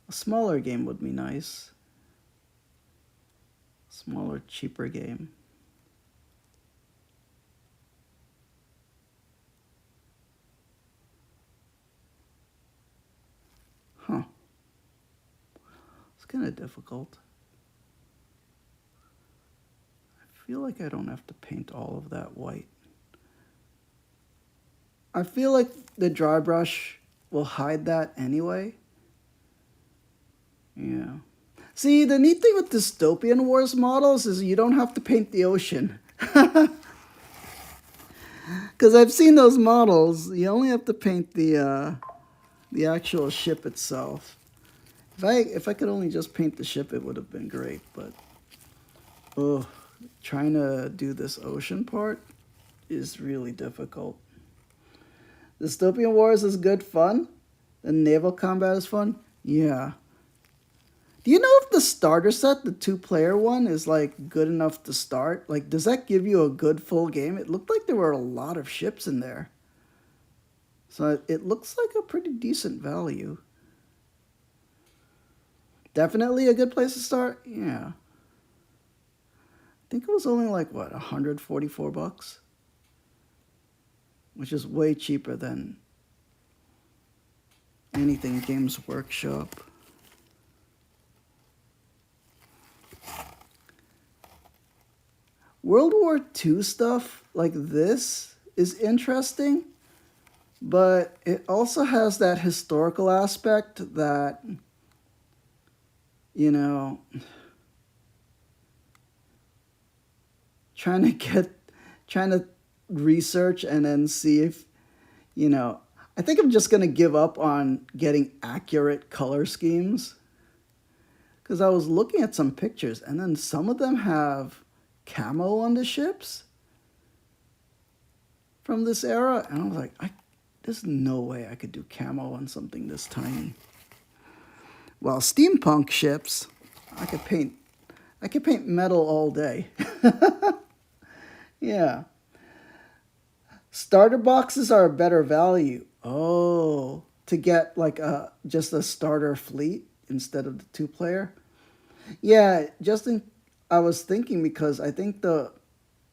a smaller game would be nice. Smaller, cheaper game. Huh. It's kind of difficult. I feel like I don't have to paint all of that white. I feel like the dry brush will hide that anyway. Yeah. See, the neat thing with Dystopian Wars models is you don't have to paint the ocean. Because I've seen those models, you only have to paint the the actual ship itself. If I could only just paint the ship, it would have been great. But oh, trying to do this ocean part is really difficult. Dystopian Wars is good fun. The naval combat is fun. Yeah. Do you know if the starter set, the 2-player one, is like good enough to start? Like, does that give you a good full game? It looked like there were a lot of ships in there. So it looks like a pretty decent value. Definitely a good place to start. Yeah. I think it was only like, what, 144 bucks? Which is way cheaper than anything Games Workshop. World War II stuff like this is interesting, but it also has that historical aspect that, you know, trying to research and then see if, you know, I think I'm just going to give up on getting accurate color schemes. Because I was looking at some pictures, and then some of them have camo on the ships from this era. And I was like, there's no way I could do camo on something this tiny. Well, steampunk ships, I could paint metal all day. Yeah. Starter boxes are a better value. Oh, to get like just a starter fleet instead of the 2-player. Yeah, I was thinking because I think the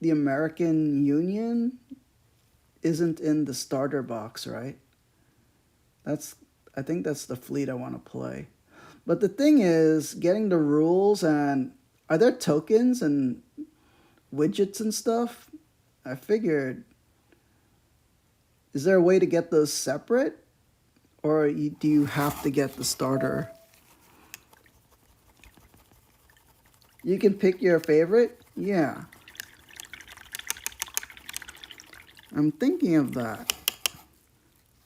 American Union isn't in the starter box, right? I think that's the fleet I want to play. But the thing is, getting the rules, and are there tokens and widgets and stuff? I figured, is there a way to get those separate? Or do you have to get the starter? You can pick your favorite? Yeah. I'm thinking of that.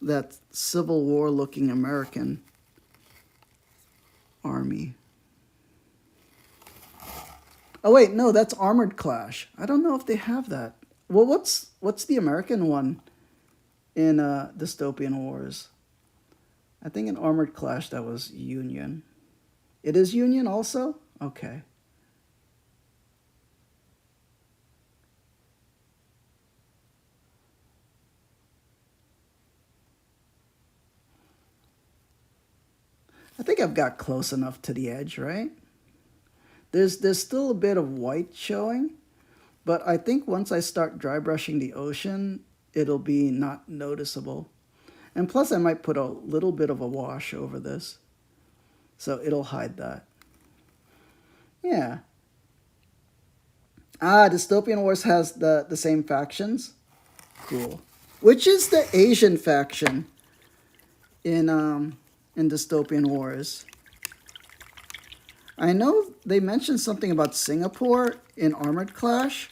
That Civil War looking American army. Oh wait, no, that's Armored Clash. I don't know if they have that. Well, what's the American one in Dystopian Wars? I think in Armored Clash that was Union. It is Union also? Okay. I think I've got close enough to the edge, right? There's still a bit of white showing, but I think once I start dry brushing the ocean, it'll be not noticeable. And plus I might put a little bit of a wash over this, so it'll hide that. Yeah. Ah, Dystopian Wars has the same factions? Cool. Which is the Asian faction in Dystopian Wars? I know they mentioned something about Singapore in Armored Clash.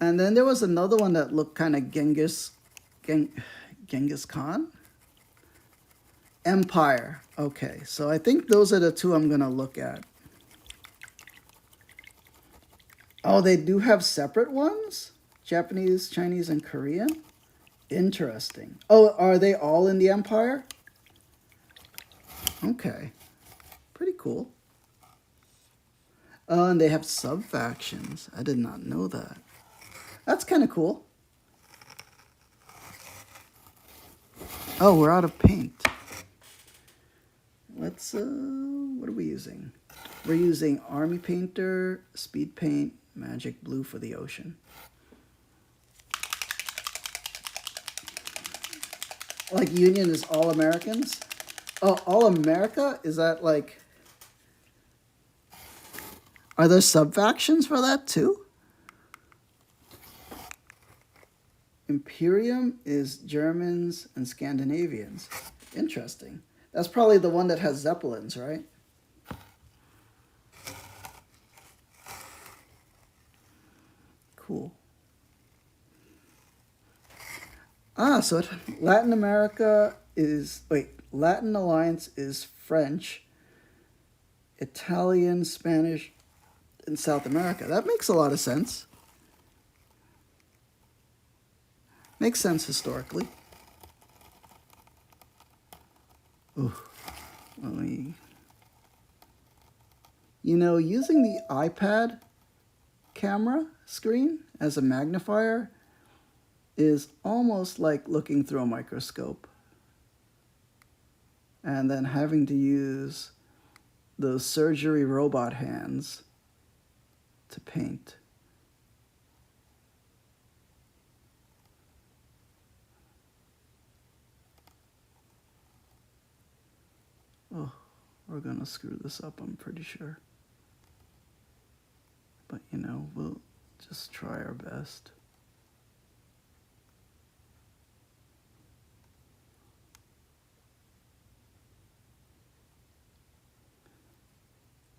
And then there was another one that looked kind of Genghis Khan? Empire. Okay, so I think those are the two I'm going to look at. Oh, they do have separate ones? Japanese, Chinese, and Korean? Interesting. Oh, are they all in the Empire? Okay. Pretty cool. Oh, and they have sub-factions. I did not know that. That's kind of cool. Oh, we're out of paint. Let's, what are we using? We're using Army Painter, Speed Paint, Magic Blue for the ocean. Like Union is all Americans? Oh, all America? Is that like... Are there sub-factions for that too? Imperium is Germans and Scandinavians. Interesting. That's probably the one that has Zeppelins, right? Cool. Ah, so Latin America Latin Alliance is French, Italian, Spanish, and South America. That makes a lot of sense. Makes sense historically. Ooh, let me. You know, using the iPad camera screen as a magnifier is almost like looking through a microscope. And then having to use those surgery robot hands to paint. Oh, we're gonna screw this up, I'm pretty sure. But you know, we'll just try our best.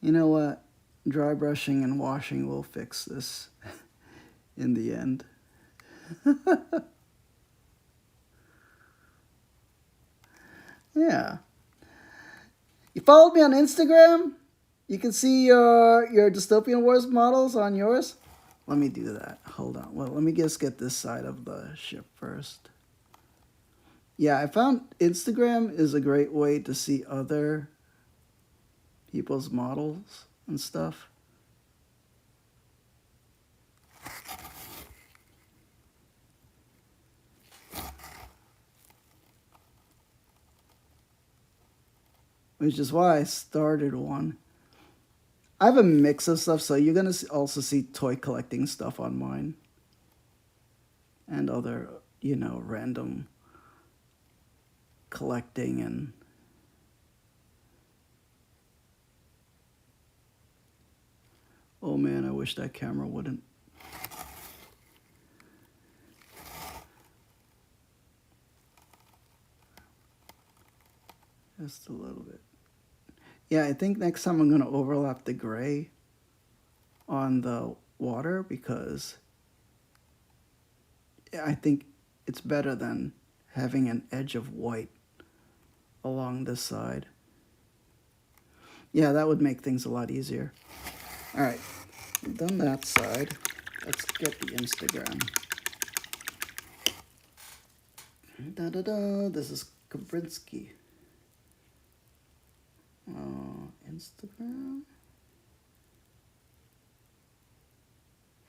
You know what? Dry brushing and washing will fix this in the end. Yeah. You followed me on Instagram? You can see your Dystopian Wars models on yours? Let me do that. Hold on. Well, let me just get this side of the ship first. Yeah, I found Instagram is a great way to see other people's models and stuff. Which is why I started one. I have a mix of stuff, so you're going to also see toy collecting stuff on mine. And other, you know, random collecting and... Oh man, I wish that camera wouldn't. Just a little bit. Yeah, I think next time I'm going to overlap the gray on the water because I think it's better than having an edge of white along this side. Yeah, that would make things a lot easier. All right, we've done that side. Let's get the Instagram. Da-da-da, this is Kabrinsky. Instagram.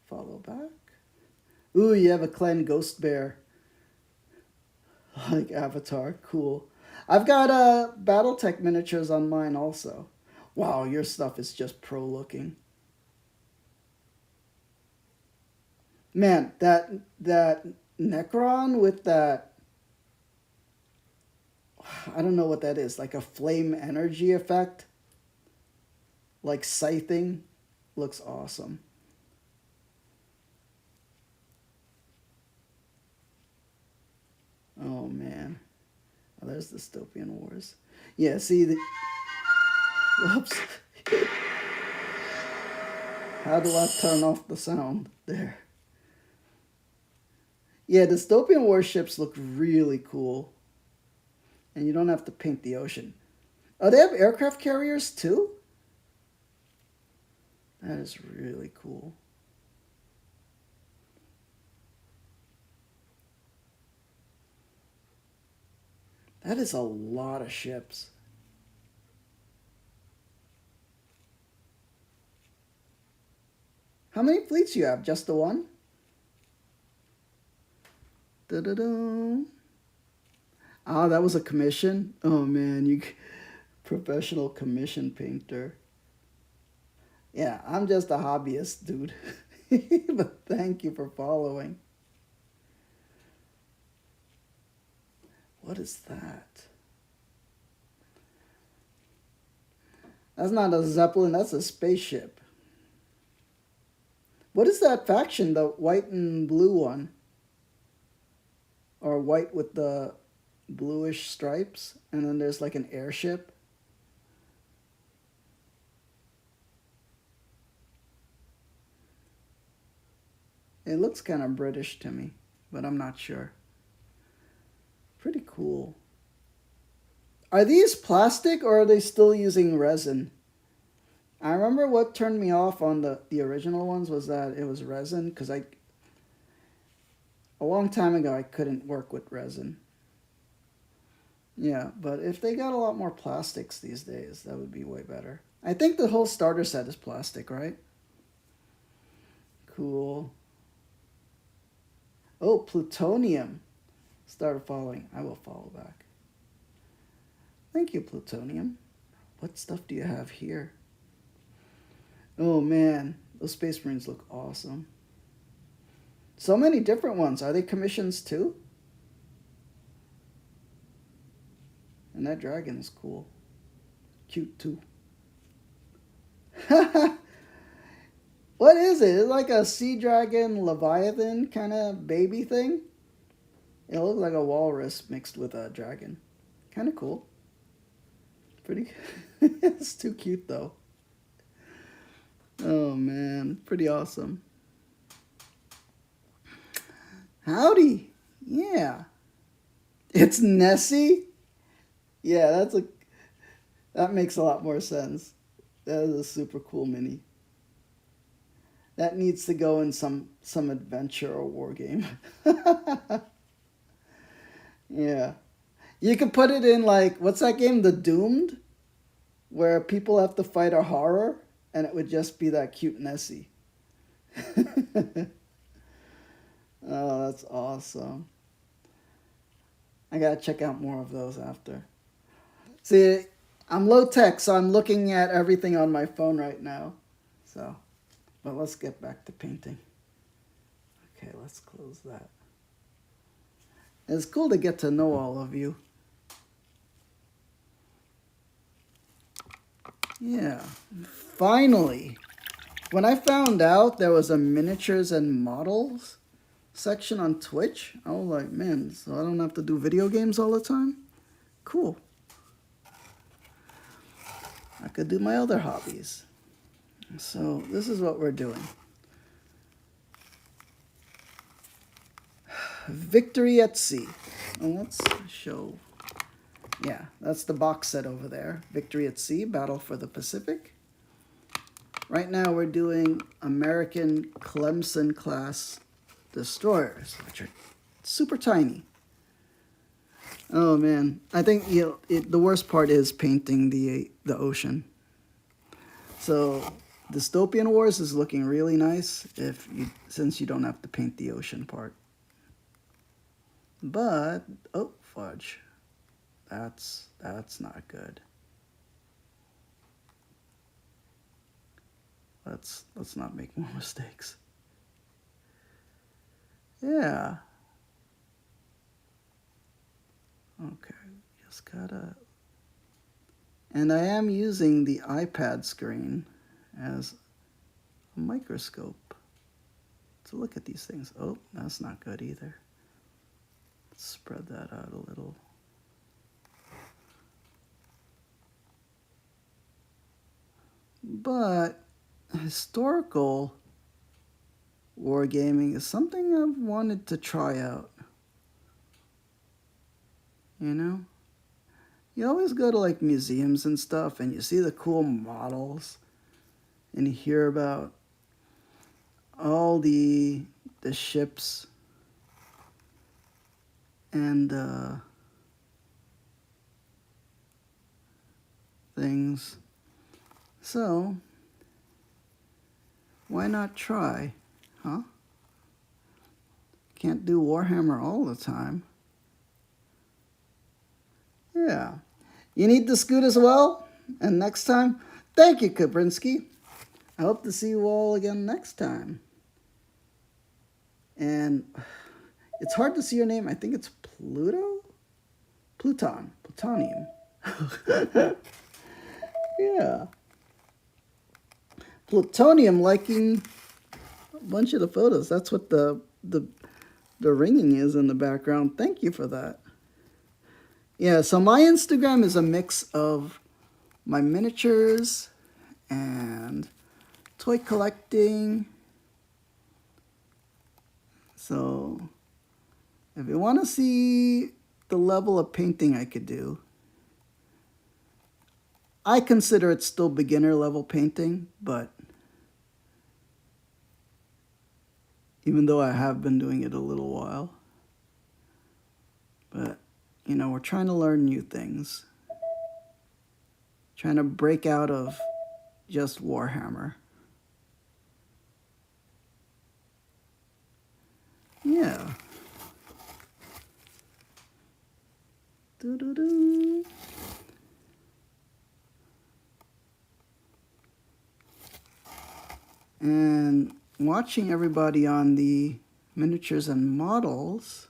Follow back. Ooh, you have a clan ghost bear. Like avatar, cool. I've got Battletech miniatures on mine also. Wow, your stuff is just pro looking. Man, that Necron with that, I don't know what that is, like a flame energy effect, like scything, looks awesome. Oh man, oh, there's Dystopian Wars. Yeah, see the, whoops. How do I turn off the sound? There. Yeah, Dystopian warships look really cool. And you don't have to paint the ocean. Oh, they have aircraft carriers too? That is really cool. That is a lot of ships. How many fleets do you have? Just the one? Da-da-da. Ah, that was a commission? Oh man, you professional commission painter. Yeah, I'm just a hobbyist, dude. But thank you for following. What is that? That's not a Zeppelin, that's a spaceship. What is that faction, the white and blue one? Or white with the bluish stripes, and then there's like an airship. It looks kind of British to me, but I'm not sure. Pretty cool. Are these plastic or are they still using resin? I remember what turned me off on the original ones was that it was resin, because a long time ago I couldn't work with resin. Yeah, but if they got a lot more plastics these days, that would be way better. I think the whole starter set is plastic, right? Cool. Oh, plutonium. Started following. I will follow back. Thank you, plutonium. What stuff do you have here? Oh man, those Space Marines look awesome. So many different ones. Are they commissions too? And that dragon is cool. Cute too. What is it? It's like a sea dragon leviathan kind of baby thing. It looks like a walrus mixed with a dragon. Kind of cool. Pretty. It's too cute though. Oh man, pretty awesome. Howdy. Yeah. It's Nessie? Yeah, that makes a lot more sense. That is a super cool mini. That needs to go in some adventure or war game. Yeah. You could put it in like, what's that game? The Doomed? Where people have to fight a horror and it would just be that cute Nessie. Oh, that's awesome. I gotta check out more of those after. See, I'm low tech, so I'm looking at everything on my phone right now. So, but let's get back to painting. Okay, let's close that. It's cool to get to know all of you. Yeah, finally. When I found out there was a miniatures and models section on Twitch, I was like, man, so I don't have to do video games all the time? Cool. I could do my other hobbies. So this is what we're doing. Victory at Sea. And let's show. Yeah, that's the box set over there. Victory at Sea, Battle for the Pacific. Right now we're doing American Clemson-class destroyers, which are super tiny. Oh man, I think the worst part is painting the ocean. So Dystopian Wars is looking really nice since you don't have to paint the ocean part. But oh fudge, that's not good. Let's not make more mistakes. Yeah. Okay, just gotta. And I am using the iPad screen as a microscope to look at these things. Oh, that's not good either. Let's spread that out a little. But historical wargaming is something I've wanted to try out. You know? You always go to like museums and stuff and you see the cool models and you hear about all the ships and things. So, why not try, huh? Can't do Warhammer all the time. Yeah. You need the scoot as well? And next time, thank you, Kabrinsky. I hope to see you all again next time. And it's hard to see your name. I think it's Pluto? Pluton. Plutonium. Yeah. Plutonium liking a bunch of the photos. That's what the ringing is in the background. Thank you for that. Yeah, so my Instagram is a mix of my miniatures and toy collecting. So if you want to see the level of painting I could do, I consider it still beginner level painting, but even though I have been doing it a little while. But, you know, we're trying to learn new things. Trying to break out of just Warhammer. Yeah. Doo-doo-doo. And watching everybody on the miniatures and models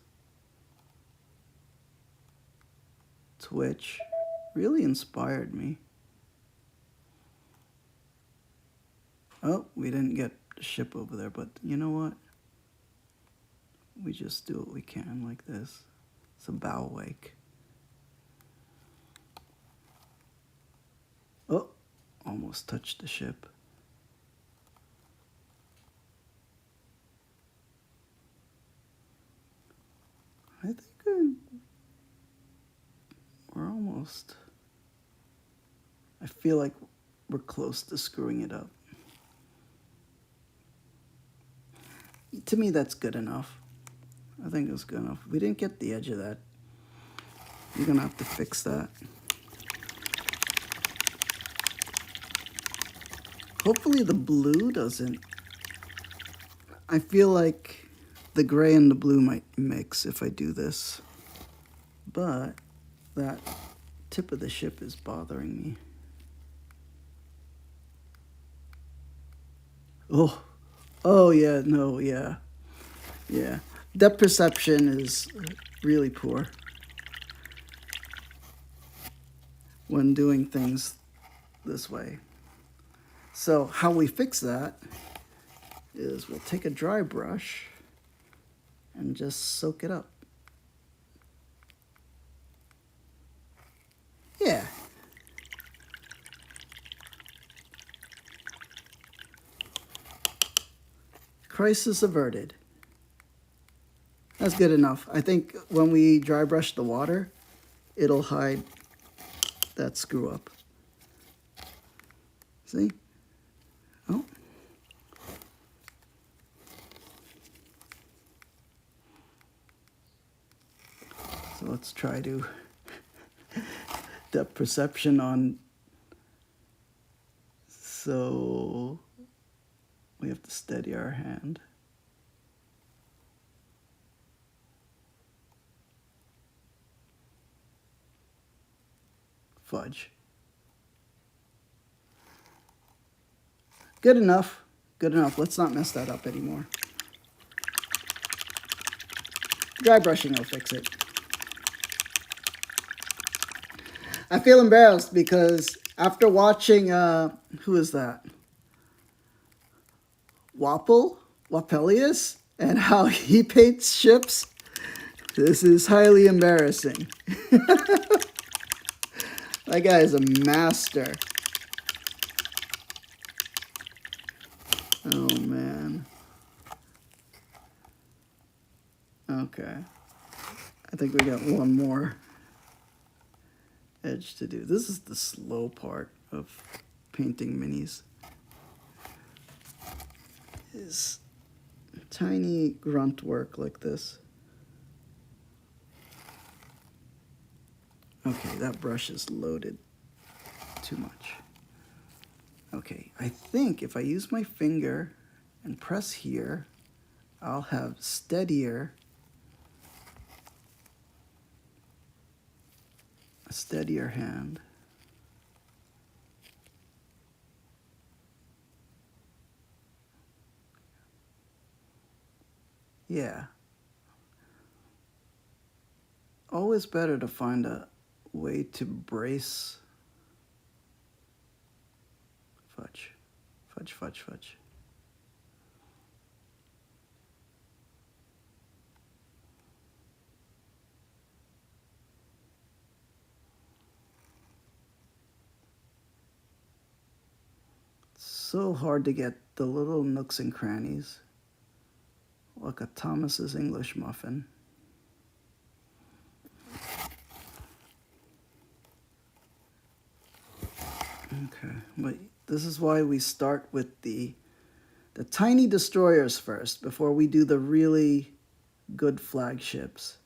Twitch really inspired me. Oh, we didn't get the ship over there, but you know what? We just do what we can like this. It's a bow wake. Oh, almost touched the ship. I think we're almost... I feel like we're close to screwing it up. To me, that's good enough. I think it's good enough. We didn't get the edge of that. You're gonna have to fix that. Hopefully the blue doesn't... I feel like the gray and the blue might mix if I do this. But that tip of the ship is bothering me. Oh yeah, no, yeah. Yeah. Depth perception is really poor when doing things this way. So how we fix that is we'll take a dry brush and just soak it up. Yeah. Crisis averted. That's good enough. I think when we dry brush the water, it'll hide that screw up. See? Oh. So let's try to depth perception on. So we have to steady our hand. Fudge. Good enough. Good enough. Let's not mess that up anymore. Dry brushing will fix it. I feel embarrassed because after watching, who is that? Wapelius, and how he paints ships, this is highly embarrassing. That guy is a master. Oh, man. Okay. I think we got one more edge to do. This is the slow part of painting minis. Is tiny grunt work like this. Okay, that brush is loaded too much. Okay, I think if I use my finger and press here, I'll have a steadier hand. Yeah. Always better to find a way to brace. Fudge. Fudge, fudge, fudge. So hard to get the little nooks and crannies, like a Thomas's English muffin. Okay, but this is why we start with the tiny destroyers first before we do the really good flagships.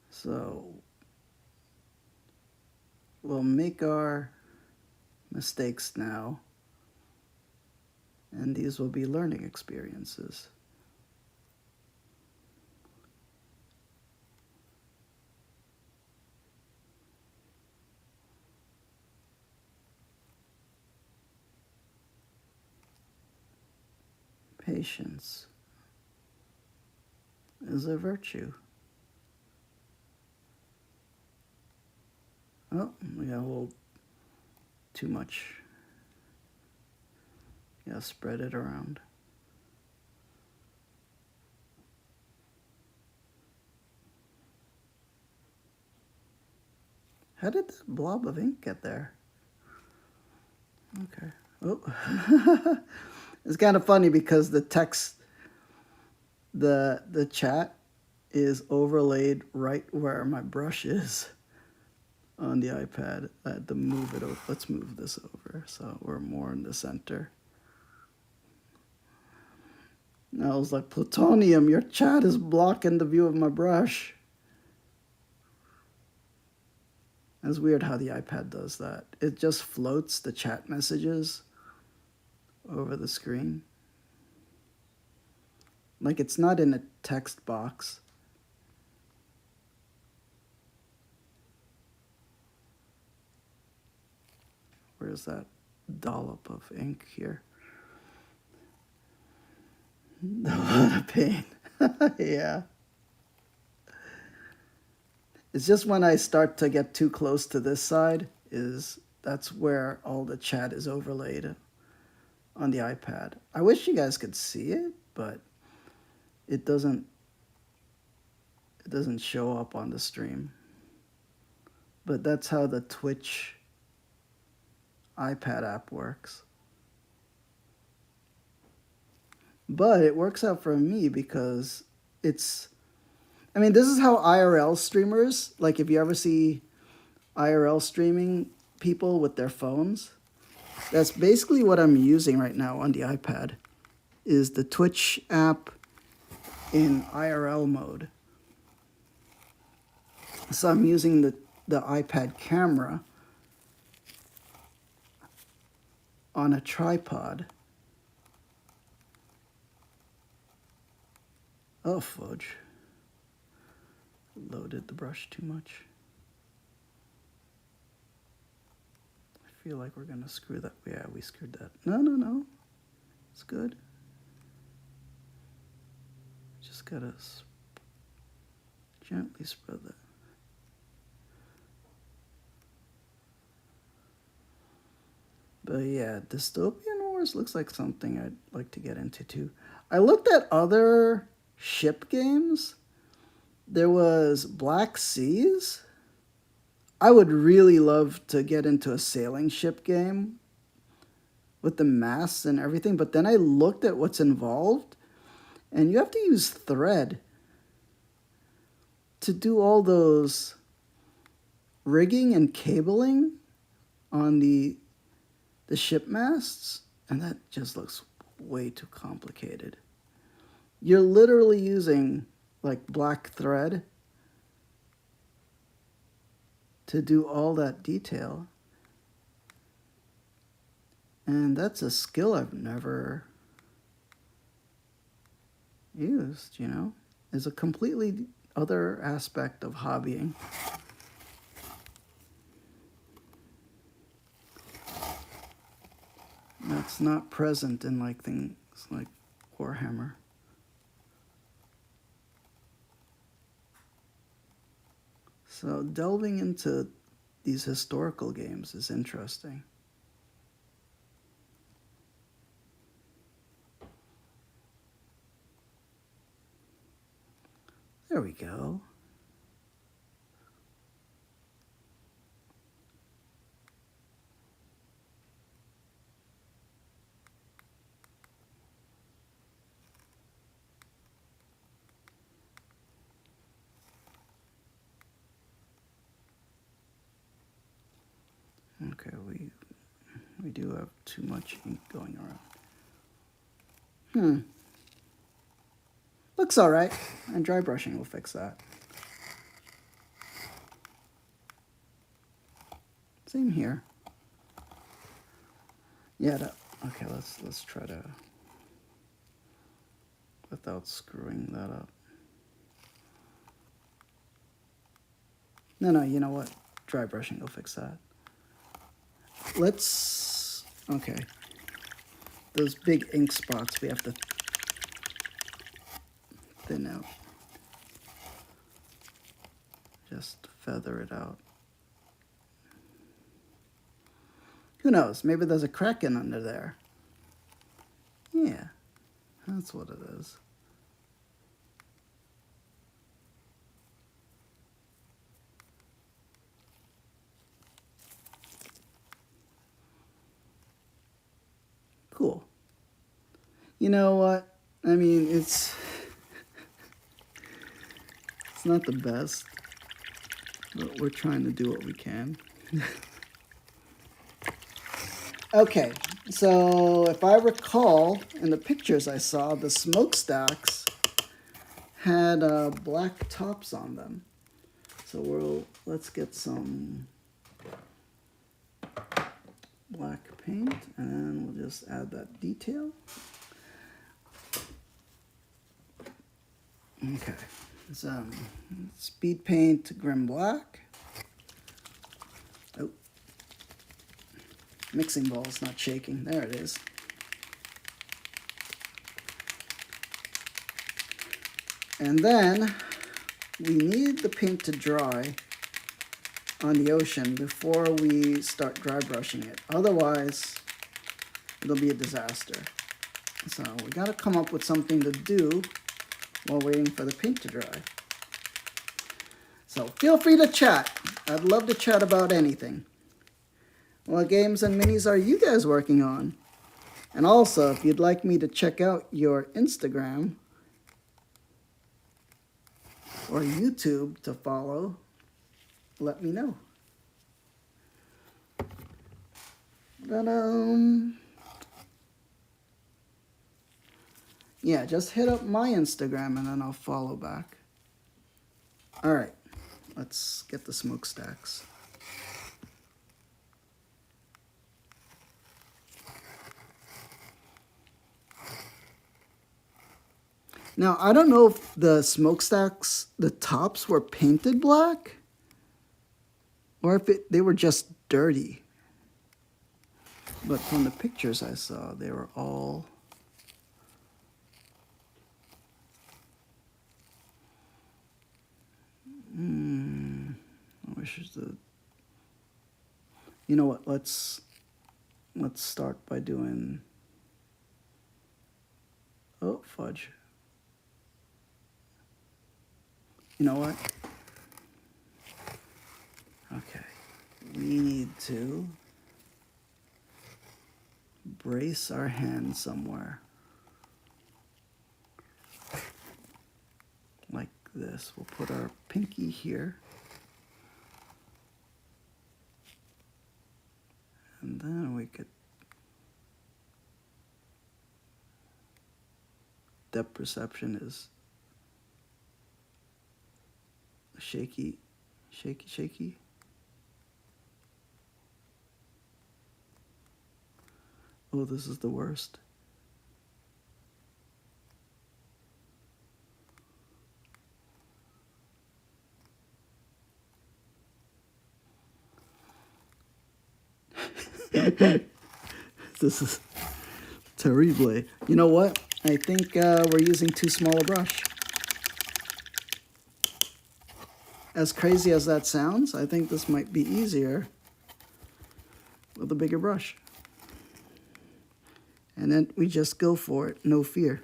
So we'll make our mistakes now, and these will be learning experiences. Patience is a virtue. Oh, we got a little too much. Yeah, spread it around. How did that blob of ink get there? Okay. Oh. It's kind of funny because the text, the chat is overlaid right where my brush is on the iPad. I had to move it over. Let's move this over so we're more in the center. Now I was like, Plutonium, your chat is blocking the view of my brush. It's weird how the iPad does that. It just floats the chat messages over the screen. Like it's not in a text box. Where's that dollop of ink here? A lot of pain. Yeah. It's just when I start to get too close to this side, that's where all the chat is overlaid on the iPad. I wish you guys could see it, but it doesn't show up on the stream. But that's how the Twitch iPad app works. But it works out for me because this is how IRL streamers, like if you ever see IRL streaming people with their phones, that's basically what I'm using right now on the iPad, is the Twitch app in IRL mode. So I'm using the iPad camera on a tripod. Oh, fudge. Loaded the brush too much. I feel like we're gonna screw that. Yeah, we screwed that. No. It's good. Just gotta gently spread that. But yeah, Dystopian Wars looks like something I'd like to get into too. I looked at other ship games. There was Black Seas. I would really love to get into a sailing ship game with the masts and everything, but then I looked at what's involved, and you have to use thread to do all those rigging and cabling on the ship masts, and that just looks way too complicated. You're literally using like black thread to do all that detail. And that's a skill I've never used, you know? It's a completely other aspect of hobbying. That's not present in like things like Warhammer. So delving into these historical games is interesting. There we go. Okay, we do have too much ink going around. Looks all right, and dry brushing will fix that. Same here. Yeah, okay, let's try to, without screwing that up. No, you know what? Dry brushing will fix that. Okay. Those big ink spots we have to thin out. Just feather it out. Who knows? Maybe there's a crack in under there. Yeah, that's what it is. Cool. You know what? I mean, it's not the best, but we're trying to do what we can. Okay, so if I recall, in the pictures I saw, the smokestacks had black tops on them. So let's get some black paint, and we'll just add that detail. Okay, some speed paint Grim Black. Oh, mixing ball's not shaking. There it is. And then we need the paint to dry on the ocean before we start dry brushing it. Otherwise, it'll be a disaster. So we gotta come up with something to do while waiting for the paint to dry. So feel free to chat. I'd love to chat about anything. What games and minis are you guys working on? And also, if you'd like me to check out your Instagram or YouTube to follow, let me know. But yeah, just hit up my Instagram and then I'll follow back. All right, let's get the smokestacks. Now, I don't know if the smokestacks, the tops were painted black or if they were just dirty. But from the pictures I saw, they were all I wish the. You know what? Let's start by doing. Oh, fudge. You know what? Okay, we need to brace our hand somewhere. Like this. We'll put our pinky here. And then we could depth perception is shaky. Oh, this is the worst. This is terrible. You know what? I think we're using too small a brush. As crazy as that sounds, I think this might be easier with a bigger brush. And then we just go for it, no fear.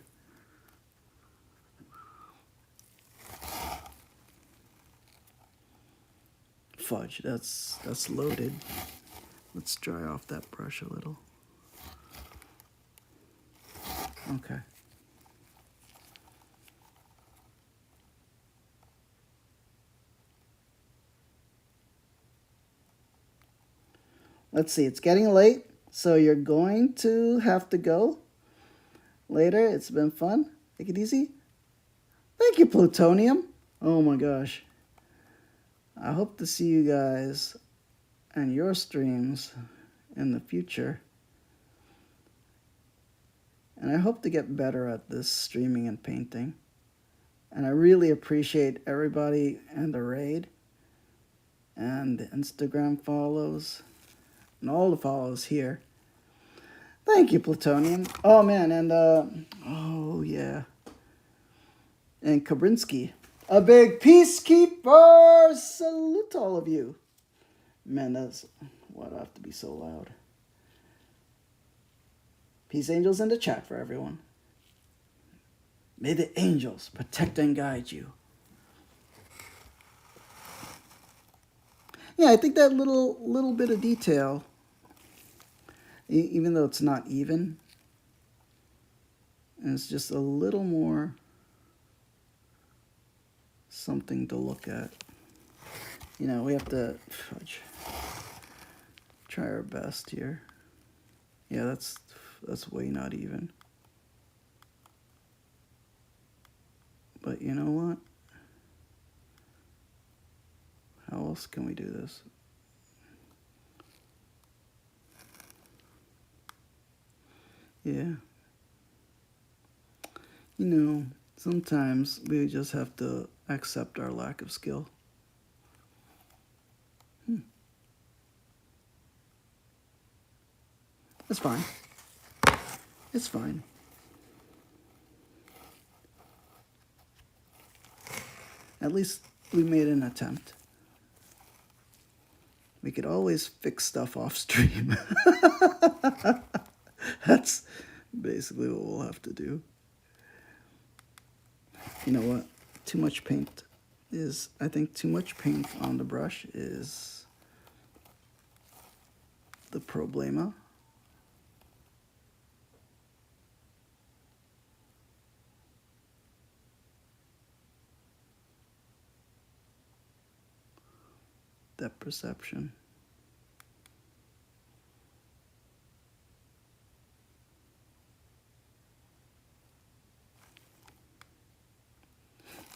Fudge, that's loaded. Let's dry off that brush a little. Okay. Let's see, it's getting late, so you're going to have to go later. It's been fun. Take it easy. Thank you, Plutonium. Oh my gosh. I hope to see you guys and your streams in the future. And I hope to get better at this streaming and painting. And I really appreciate everybody and the raid and the Instagram follows and all the follows here. Thank you, Plutonium. Oh man, and oh yeah. And Kabrinsky. A big peacekeeper! Salute to all of you. Man, that's why do I have to be so loud? Peace angels in the chat for everyone. May the angels protect and guide you. Yeah, I think that little bit of detail, even though it's not even, it's just a little more something to look at. You know, we have to try our best here. Yeah, that's way not even. But you know what? How else can we do this? Yeah. You know, sometimes we just have to accept our lack of skill. It's fine. It's fine. At least we made an attempt. We could always fix stuff off stream. That's basically what we'll have to do. You know what? Too much paint is, I think too much paint on the brush is the problema. Depth perception.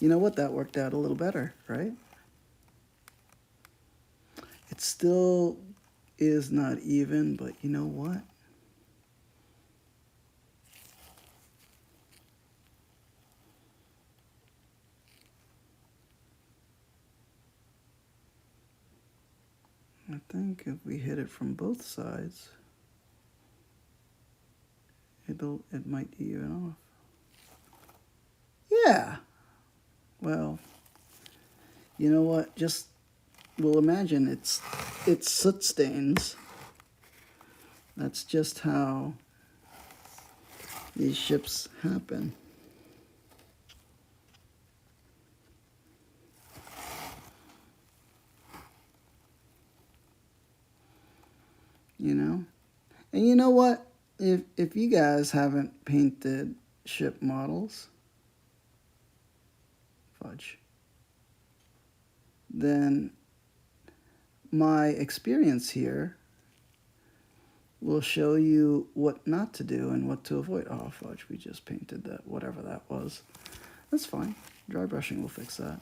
You know what? That worked out a little better, right? It still is not even, but you know what? I think if we hit it from both sides, it might even off. Yeah. Well, you know what? Just, we'll imagine it's soot stains. That's just how these ships happen. You know? And you know what? If you guys haven't painted ship models, then my experience here will show you what not to do and what to avoid. Oh, fudge, we just painted that, whatever that was. That's fine. Dry brushing will fix that.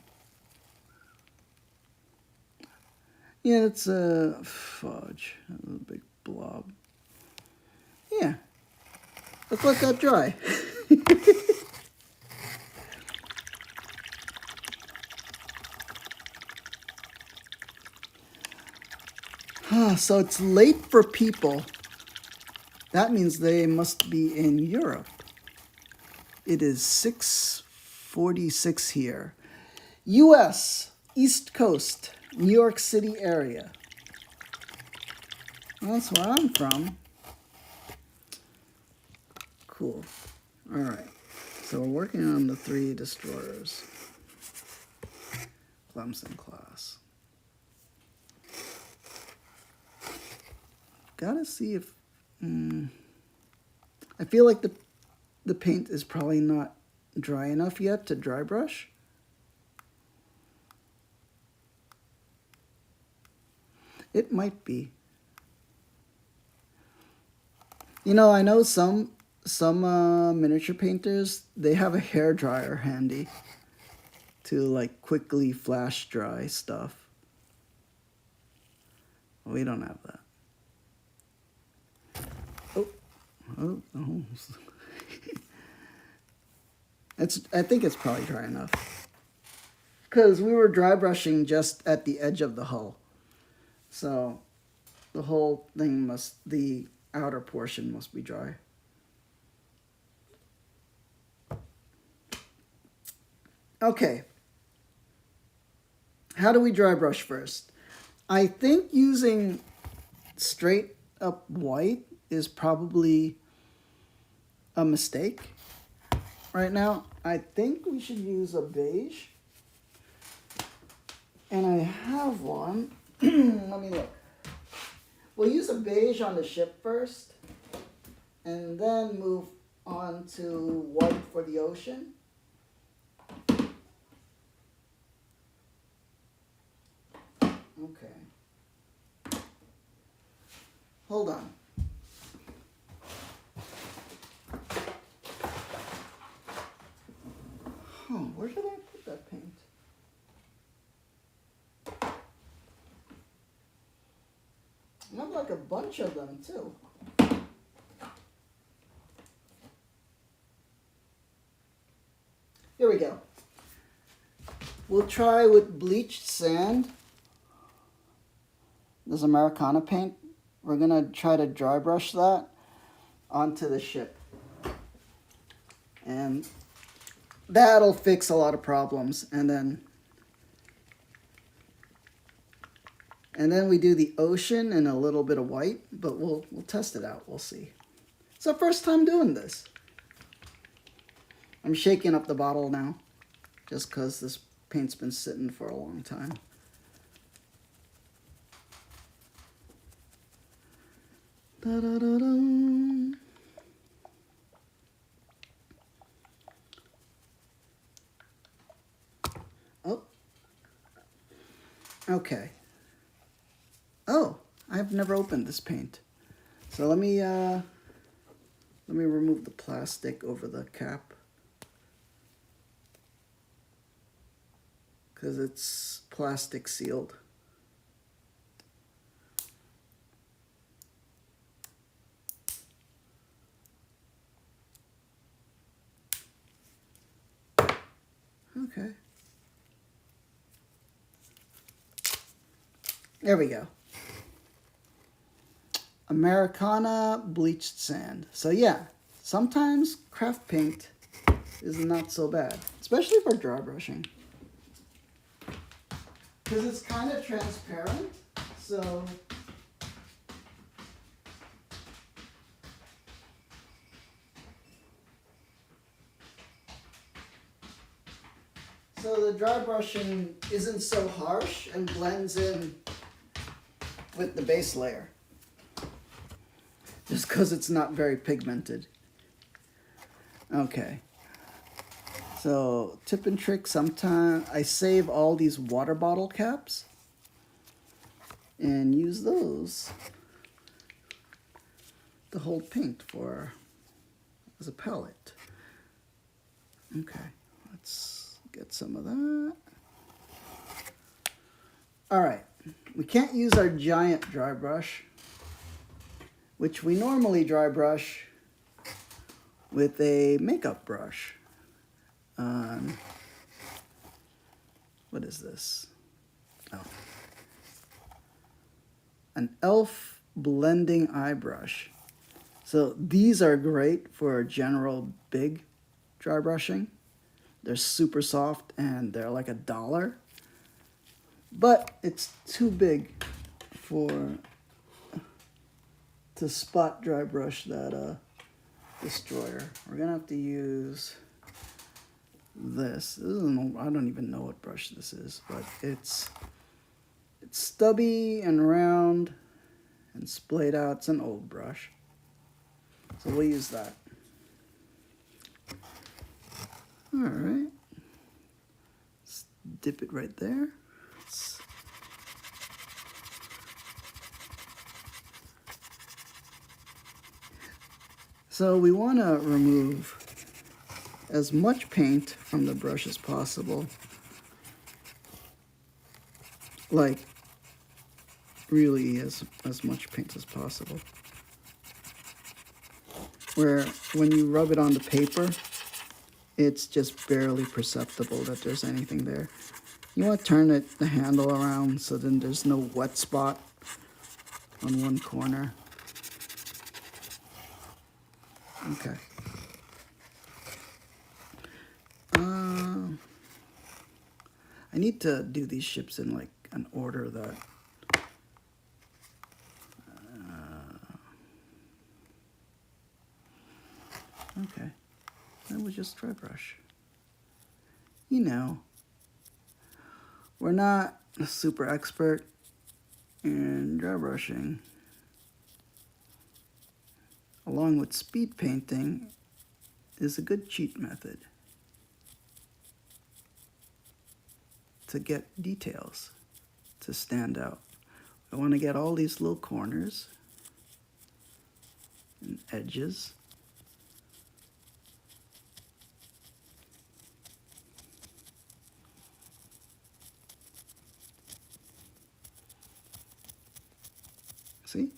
Yeah, it's a fudge, a big blob. Yeah, let's let that dry. So it's late for people. That means they must be in Europe. It is 6:46 here. U.S. East Coast, New York City area. Well, that's where I'm from. Cool. All right. So we're working on the 3 destroyers. Clemson-class. Gotta see if... I feel like the paint is probably not dry enough yet to dry brush. It might be. You know, I know some miniature painters, they have a hair dryer handy to like quickly flash dry stuff. We don't have that. Oh. I think it's probably dry enough. Because we were dry brushing just at the edge of the hull. So the whole thing the outer portion must be dry. Okay. How do we dry brush first? I think using straight up white is probably a mistake. Right now, I think we should use a beige. And I have one. Let me look. We'll use a beige on the ship first, and then move on to white for the ocean. Okay. Hold on. Oh, where did I put that paint? I have like a bunch of them too. Here we go. We'll try with bleached sand. This Americana paint. We're gonna try to dry brush that onto the ship. And that'll fix a lot of problems. And then we do the ocean and a little bit of white, but we'll test it out. We'll see. It's our first time doing this. I'm shaking up the bottle now, just because this paint's been sitting for a long time. Da-da-da-da. Oh. Okay. Oh, I've never opened this paint. So let me remove the plastic over the cap, because it's plastic sealed. Okay. There we go. Americana bleached sand. So yeah, sometimes craft paint is not so bad, especially for dry brushing. Because it's kind of transparent, so the dry brushing isn't so harsh and blends in with the base layer. Just because it's not very pigmented. Okay. So, tip and trick, sometimes I save all these water bottle caps and use those to hold paint as a palette. Okay, let's get some of that. All right, we can't use our giant dry brush, which we normally dry brush with a makeup brush. What is this? Oh. An e.l.f. blending eye brush. So these are great for general big dry brushing. They're super soft and they're like $1. But it's too big to spot dry brush that destroyer. We're gonna have to use this. I don't even know what brush this is, but it's stubby and round and splayed out. It's an old brush, so we'll use that. All right, let's dip it right there. So we want to remove as much paint from the brush as possible. Like, really as much paint as possible. Where when you rub it on the paper, it's just barely perceptible that there's anything there. You want to turn the handle around so then there's no wet spot on one corner. Okay. I need to do these ships in like an order that okay. Then we'll just dry brush. You know, we're not a super expert in dry brushing. Along with speed painting is a good cheat method to get details to stand out. I want to get all these little corners and edges. See?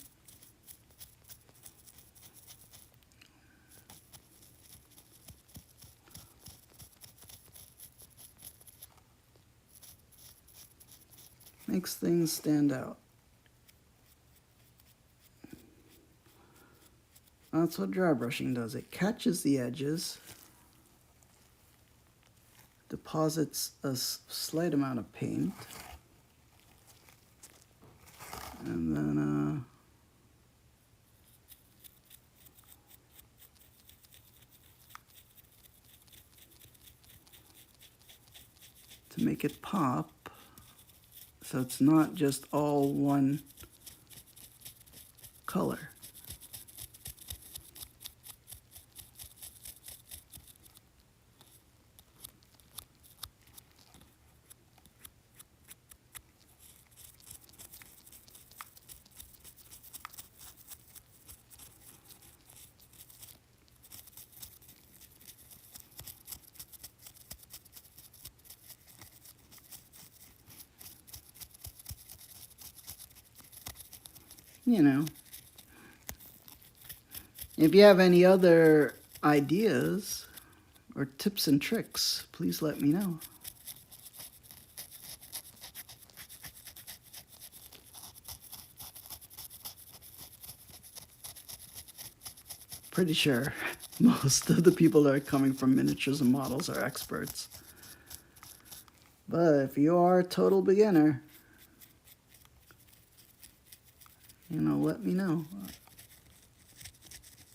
Makes things stand out. That's what dry brushing does. It catches the edges, deposits a slight amount of paint, and then to make it pop, so it's not just all one color. You know, if you have any other ideas or tips and tricks, please let me know. Pretty sure most of the people that are coming from miniatures and models are experts. But if you are a total beginner, you know, let me know.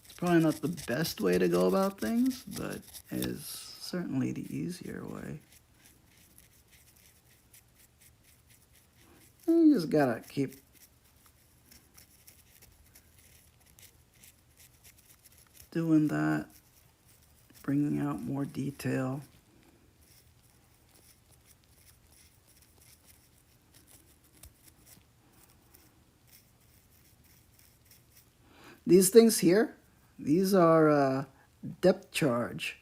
It's probably not the best way to go about things, but it is certainly the easier way. And you just gotta keep doing that, bringing out more detail. These things here, these are depth charge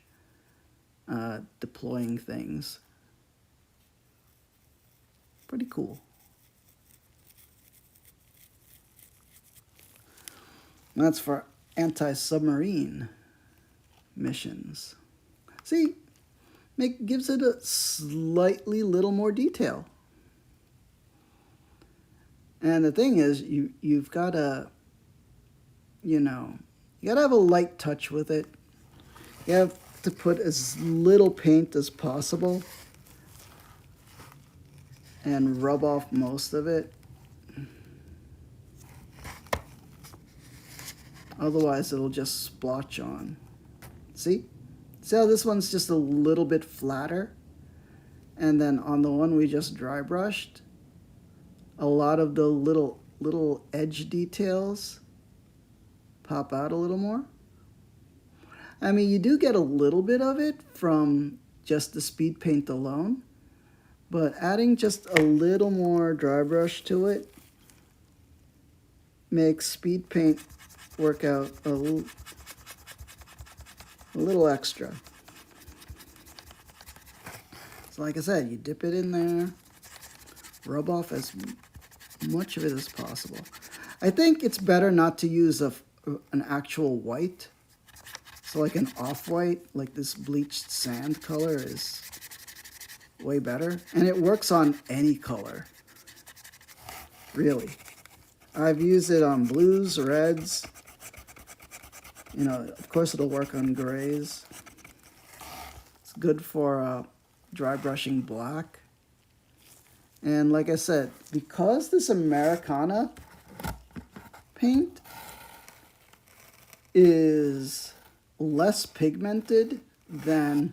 deploying things. Pretty cool. That's for anti-submarine missions. See, gives it a slightly little more detail. And the thing is, you've got to, you know, you got to have a light touch with it. You have to put as little paint as possible and rub off most of it. Otherwise, it'll just splotch on. See? See how this one's just a little bit flatter? And then on the one we just dry brushed, a lot of the little edge details pop out a little more. I mean, you do get a little bit of it from just the speed paint alone, but adding just a little more dry brush to it makes speed paint work out a little extra. So like I said, you dip it in there, rub off as much of it as possible. I think it's better not to use an actual white. So like an off-white, like this bleached sand color is way better. And it works on any color, really. I've used it on blues, reds. You know, of course it'll work on grays. It's good for dry brushing black. And like I said, because this Americana paint is less pigmented than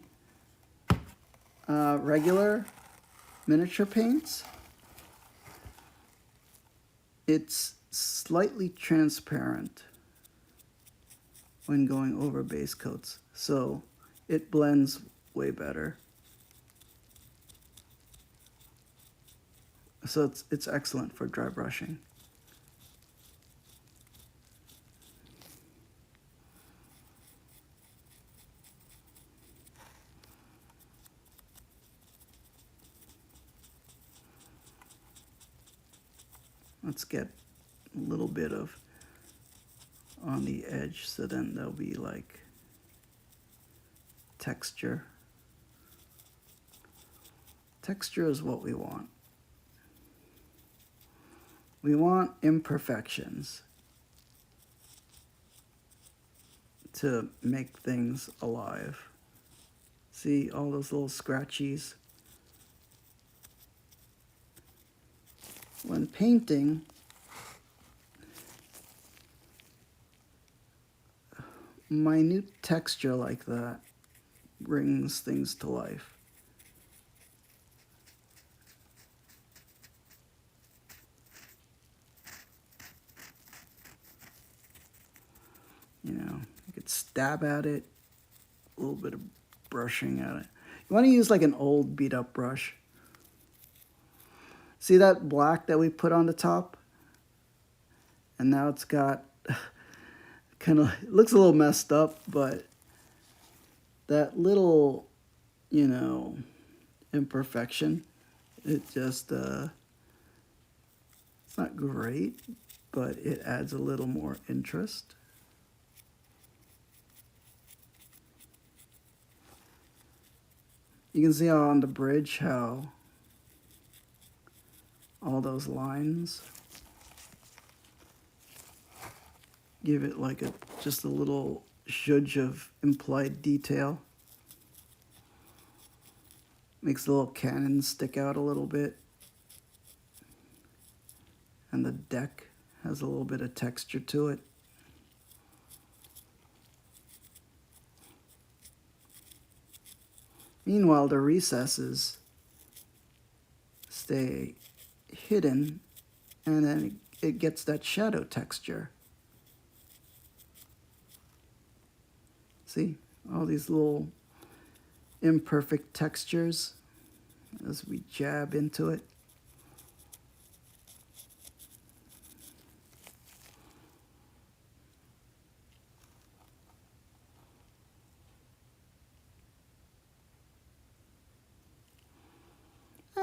regular miniature paints, it's slightly transparent when going over base coats, so it blends way better. So it's excellent for dry brushing. Let's get a little bit of on the edge, so then there'll be like texture. Texture is what we want. We want imperfections to make things alive. See all those little scratchies? When painting, minute texture like that brings things to life. You know, you could stab at it, a little bit of brushing at it. You want to use like an old beat up brush. See that black that we put on the top? And now it's got kind of, it looks a little messed up, but that little, you know, imperfection, it just, it's not great, but it adds a little more interest. You can see how on the bridge how all those lines give it like just a little shudge of implied detail. Makes the little cannon stick out a little bit. And the deck has a little bit of texture to it. Meanwhile, the recesses stay hidden, and then it gets that shadow texture. See, all these little imperfect textures as we jab into it.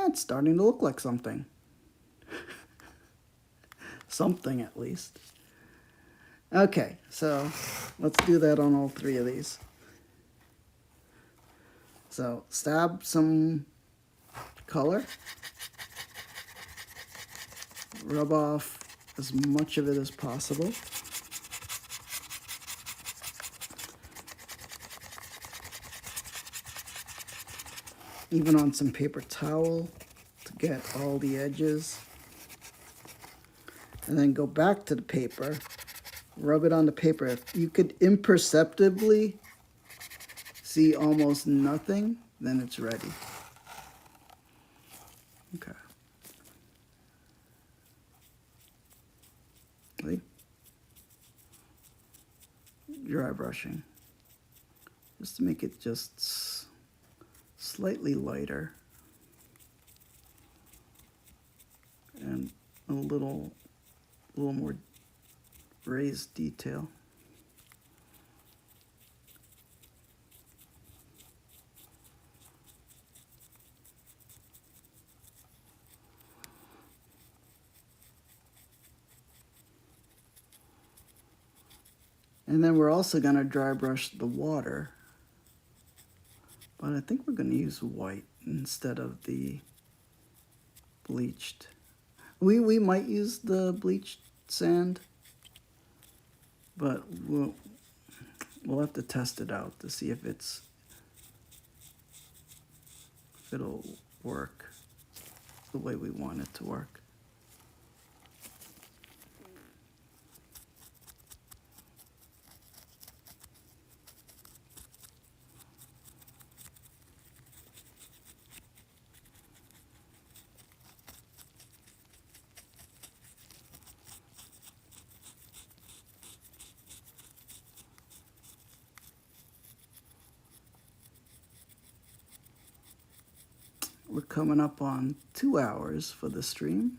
It's starting to look like something. Something, at least. Okay, so let's do that on all three of these. So stab some color. Rub off as much of it as possible. Even on some paper towel to get all the edges. And then go back to the paper, rub it on the paper. If you could imperceptibly see almost nothing, then it's ready. Okay. See? Dry brushing. Just to make it just slightly lighter. And a little more raised detail. And then we're also going to dry brush the water. But I think we're going to use white instead of the bleached. We might use the bleached sand, but we'll have to test it out to see if it'll work the way we want it to work. We're coming up on 2 hours for the stream.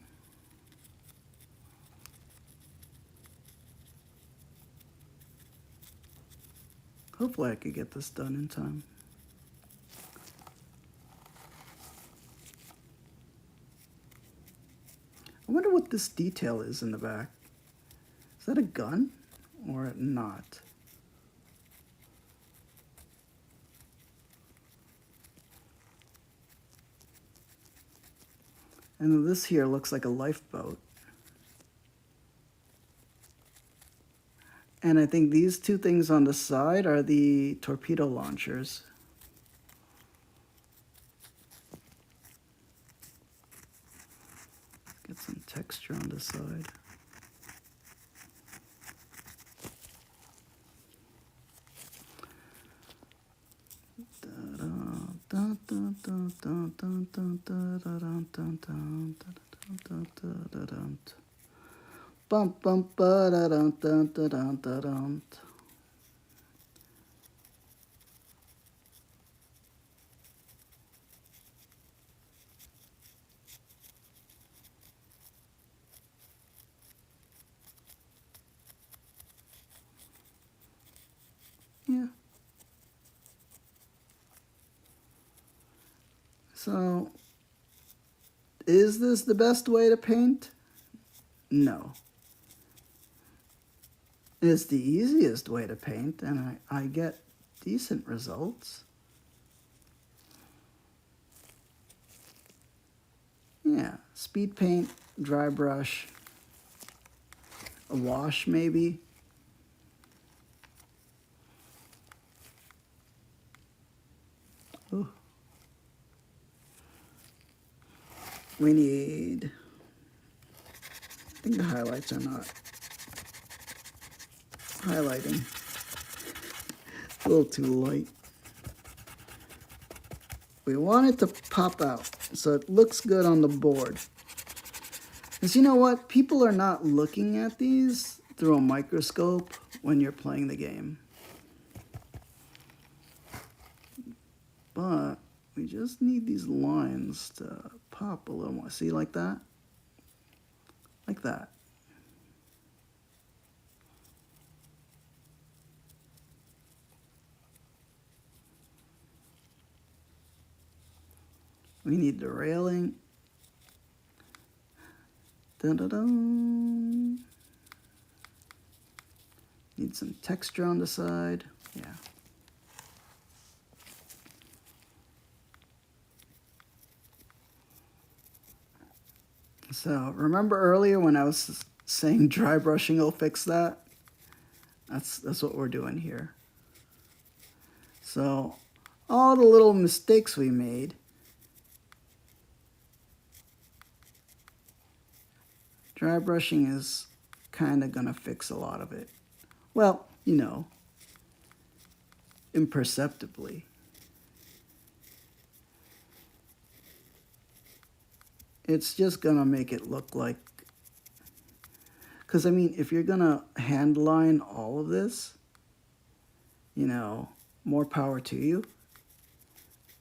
Hopefully I could get this done in time. I wonder what this detail is in the back. Is that a gun or not? And this here looks like a lifeboat. And I think these two things on the side are the torpedo launchers. Get some texture on the side. Bum bum ba da dum dum dum dum dum. Yeah. So, is this the best way to paint? No. It's the easiest way to paint, and I get decent results. Yeah, speed paint, dry brush, a wash maybe. Ooh. We need, I think the highlights are not highlighting. It's a little too light. We want it to pop out so it looks good on the board. Because you know what? People are not looking at these through a microscope when you're playing the game. But we just need these lines to pop a little more. See, like that? Like that. We need the railing. Dun-dun-dun. Need some texture on the side. Yeah. So remember earlier when I was saying dry brushing will fix that? That's what we're doing here. So all the little mistakes we made, dry brushing is kind of gonna fix a lot of it. Well, you know, imperceptibly. It's just gonna make it look like, because I mean, if you're gonna hand line all of this, you know, more power to you,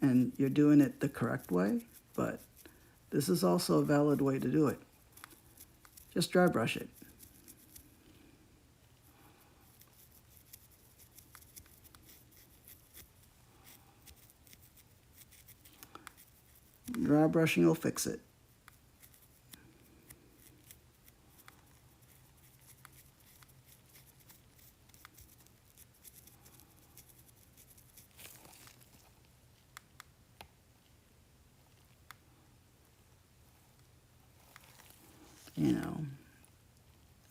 and you're doing it the correct way, but this is also a valid way to do it. Just dry brush it. Dry brushing will fix it. you know,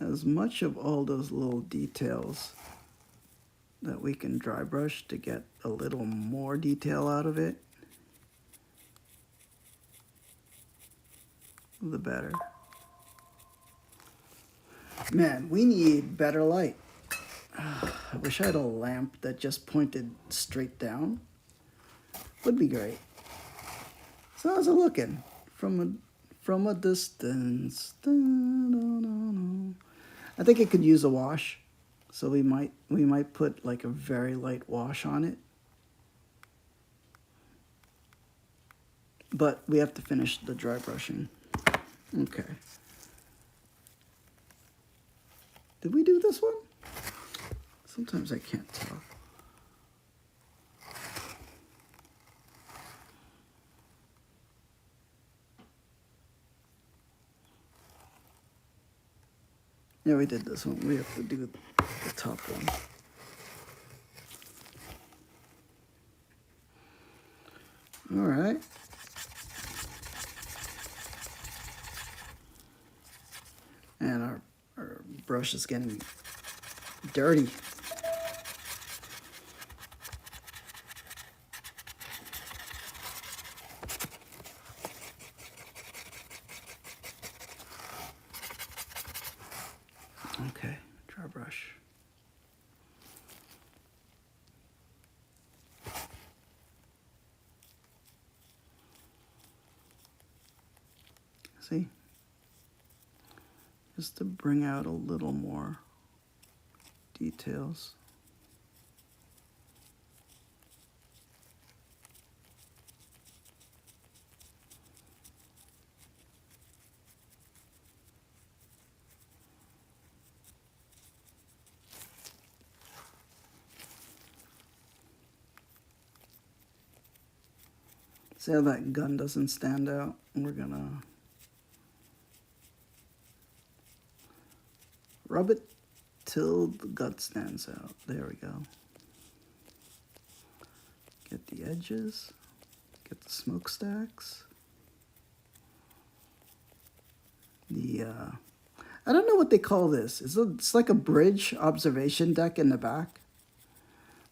as much of all those little details that we can dry brush to get a little more detail out of it, the better. Man, we need better light. I wish I had a lamp that just pointed straight down. Would be great. So how's it looking from a distance? I think it could use a wash, so we might put like a very light wash on it. But we have to finish the dry brushing. Okay. Did we do this one? Sometimes I can't tell. Yeah, we did this one. We have to do the top one. All right. And our brush is getting dirty. Okay, dry brush. See? Just to bring out a little more details. See how that gun doesn't stand out? We're gonna rub it till the gut stands out. There we go. Get the edges, get the smokestacks. I don't know what they call this. It's like a bridge observation deck in the back.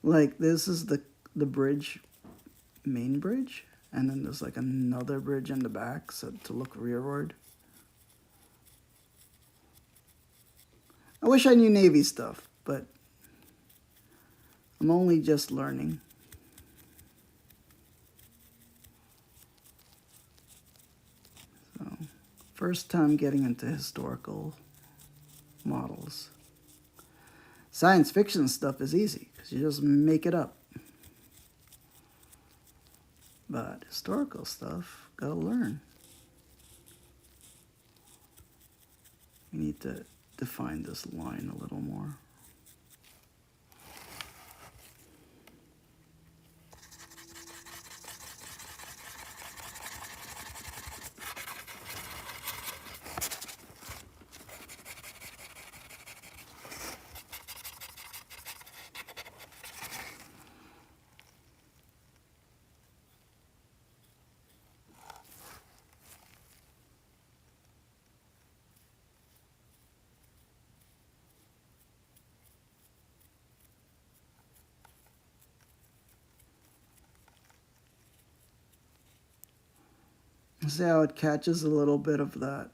Like this is the bridge, main bridge, and then there's like another bridge in the back, so to look rearward. I wish I knew Navy stuff, but I'm only just learning. So, first time getting into historical models. Science fiction stuff is easy, because you just make it up. But historical stuff, gotta learn. We need to define this line a little more. See how it catches a little bit of that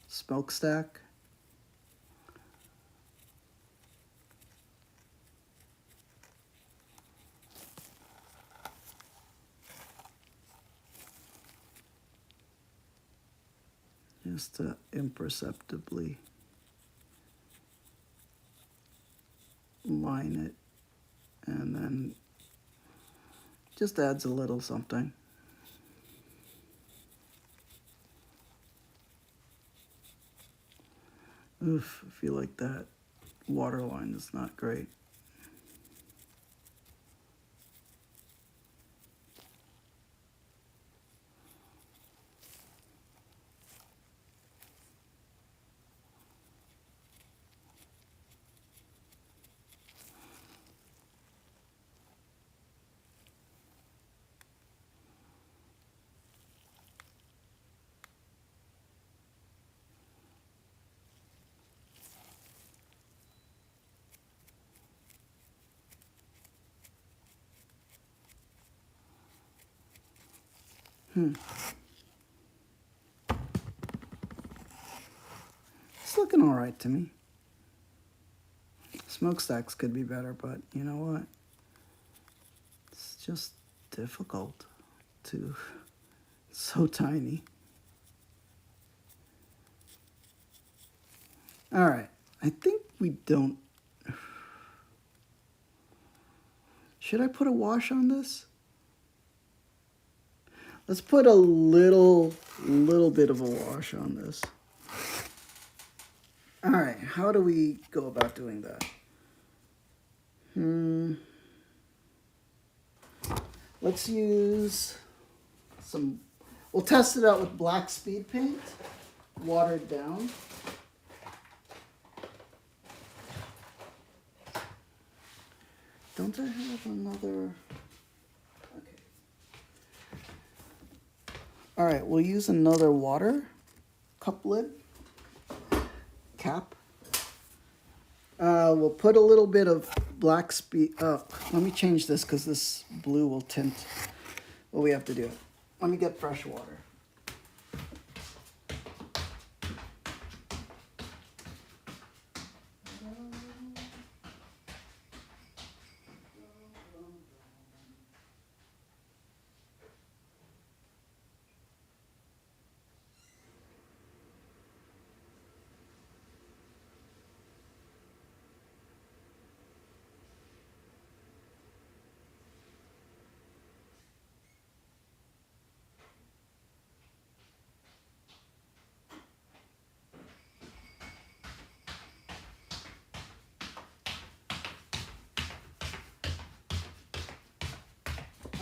smokestack? Just to imperceptibly line it, and then just adds a little something. Oof, I feel like that waterline is not great. It's looking all right to me. Smokestacks could be better, but you know what? It's just difficult to, it's so tiny. All right, I think we don't, should I put a wash on this? Let's put a little bit of a wash on this. All right, how do we go about doing that? Let's use some, we'll test it out with black speed paint, watered down. Don't I have another? Okay. All right, we'll use another water cup lid, cap. We'll put a little bit of black speed. Let me change this because this blue will tint what we have to do. Let me get fresh water.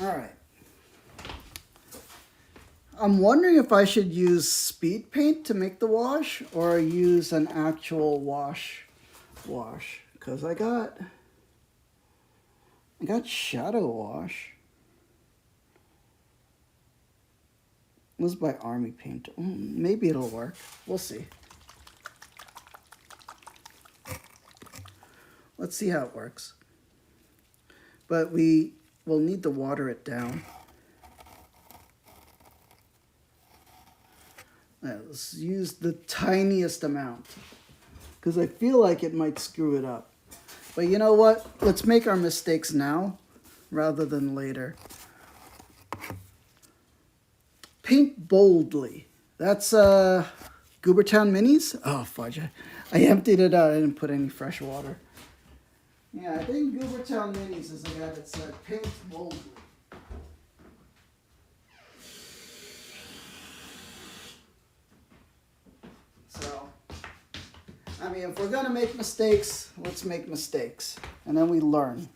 All right. I'm wondering if I should use speed paint to make the wash or use an actual wash because I got shadow wash. It was by Army Paint. Maybe it'll work. We'll see. Let's see how it works. But we will need to water it down. Let's use the tiniest amount because I feel like it might screw it up. But you know what? Let's make our mistakes now rather than later. Paint boldly. That's Goobertown Minis. Oh, fudge. I emptied it out. I didn't put any fresh water. Yeah, I think Goobertown Minis is the guy that said paint boldly. So, I mean, if we're going to make mistakes, let's make mistakes. And then we learn.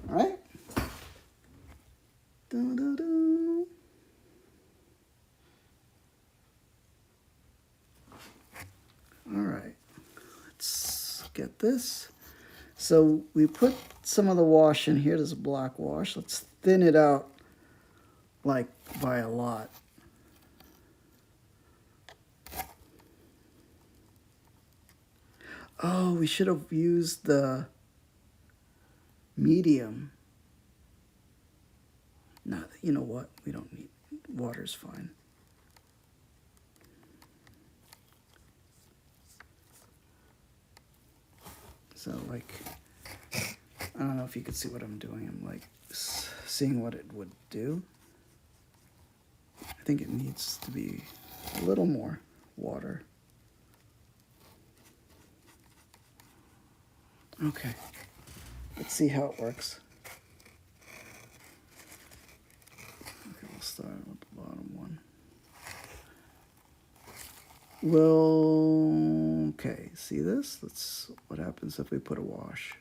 All right? Dun-dun-dun. All right. Let's get this. So we put some of the wash in here. There's a black wash. Let's thin it out like by a lot. Oh, we should have used the medium. No, you know what? We don't need, water's fine. So like, I don't know if you could see what I'm doing. I'm like seeing what it would do. I think it needs to be a little more water. Okay, let's see how it works. Okay, we'll start with the bottom one. Well, okay, see this? Let's, what happens if we put a wash?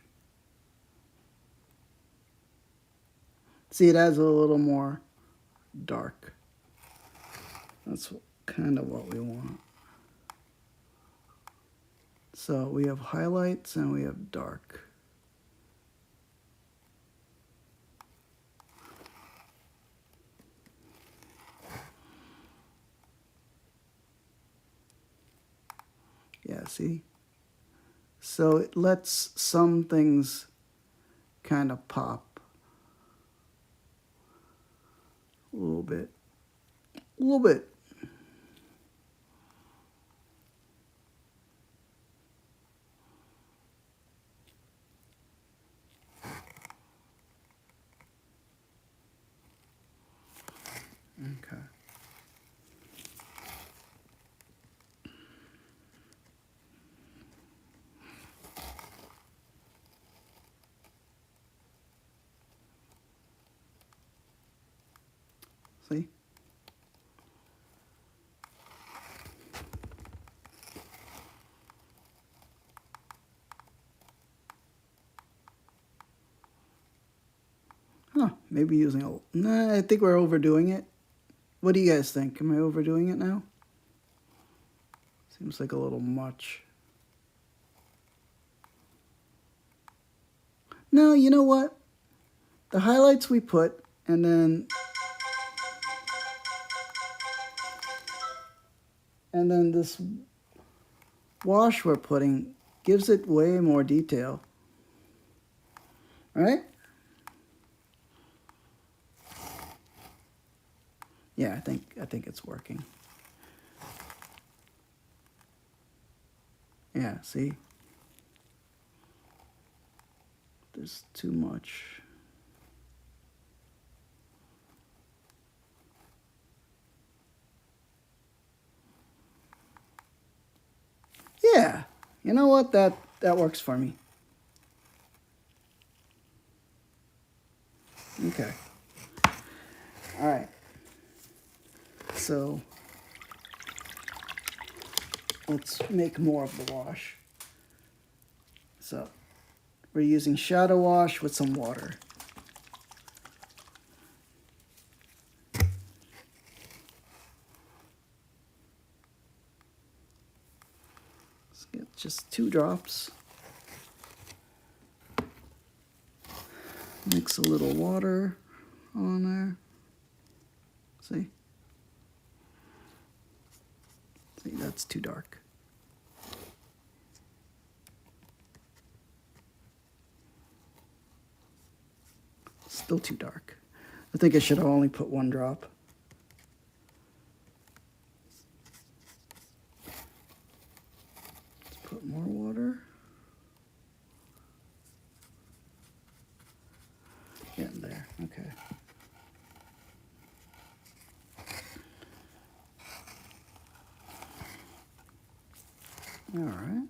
See, it adds a little more dark. That's kind of what we want. So we have highlights and we have dark. Yeah, see? So it lets some things kind of pop. A little bit. A little bit. Okay. See? Huh, maybe using a... Nah, I think we're overdoing it. What do you guys think? Am I overdoing it now? Seems like a little much. No, you know what? The highlights we put, and then this wash we're putting gives it way more detail. Right? Yeah, I think it's working. Yeah, see? There's too much. Yeah, you know what? That works for me. Okay. All right. So let's make more of the wash. So we're using shadow wash with some water. Let's get just 2 drops. Mix a little water on there. See? See, that's too dark. Still too dark. I think I should have only put 1 drop. Let's put more water. Getting there, okay. All right.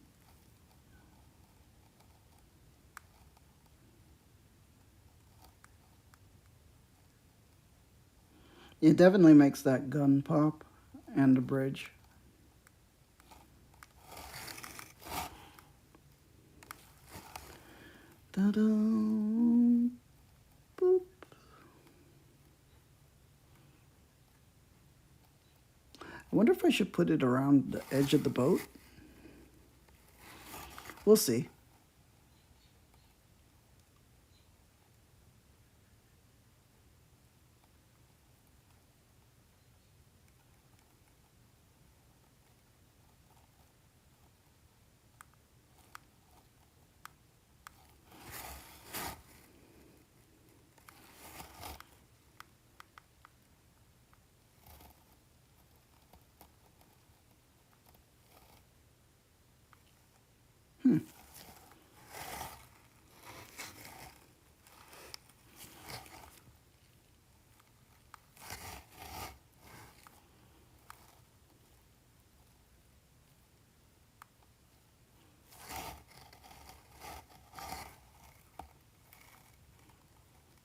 It definitely makes that gun pop and the bridge. Ta-da! Boop. I wonder if I should put it around the edge of the boat. We'll see.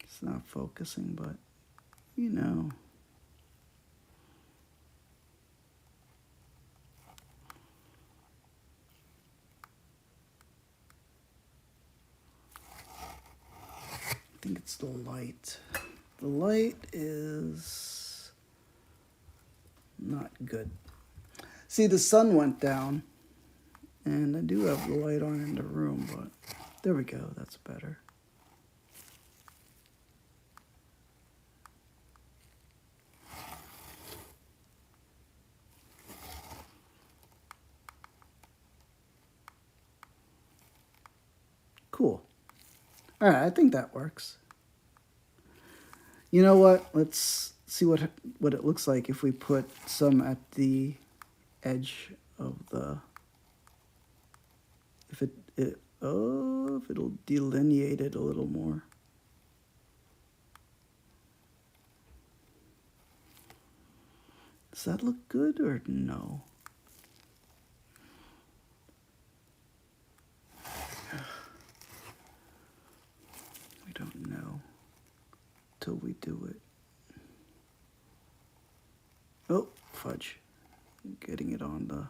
It's not focusing, but you know. I think it's the light. The light is not good. See, the sun went down, and I do have the light on in the room, but there we go, that's better. Cool. All right, I think that works. You know what? Let's see what it looks like if we put some at the edge of the, if it'll delineate it a little more. Does that look good or no? We don't know till we do it. Oh, fudge. Getting it on the...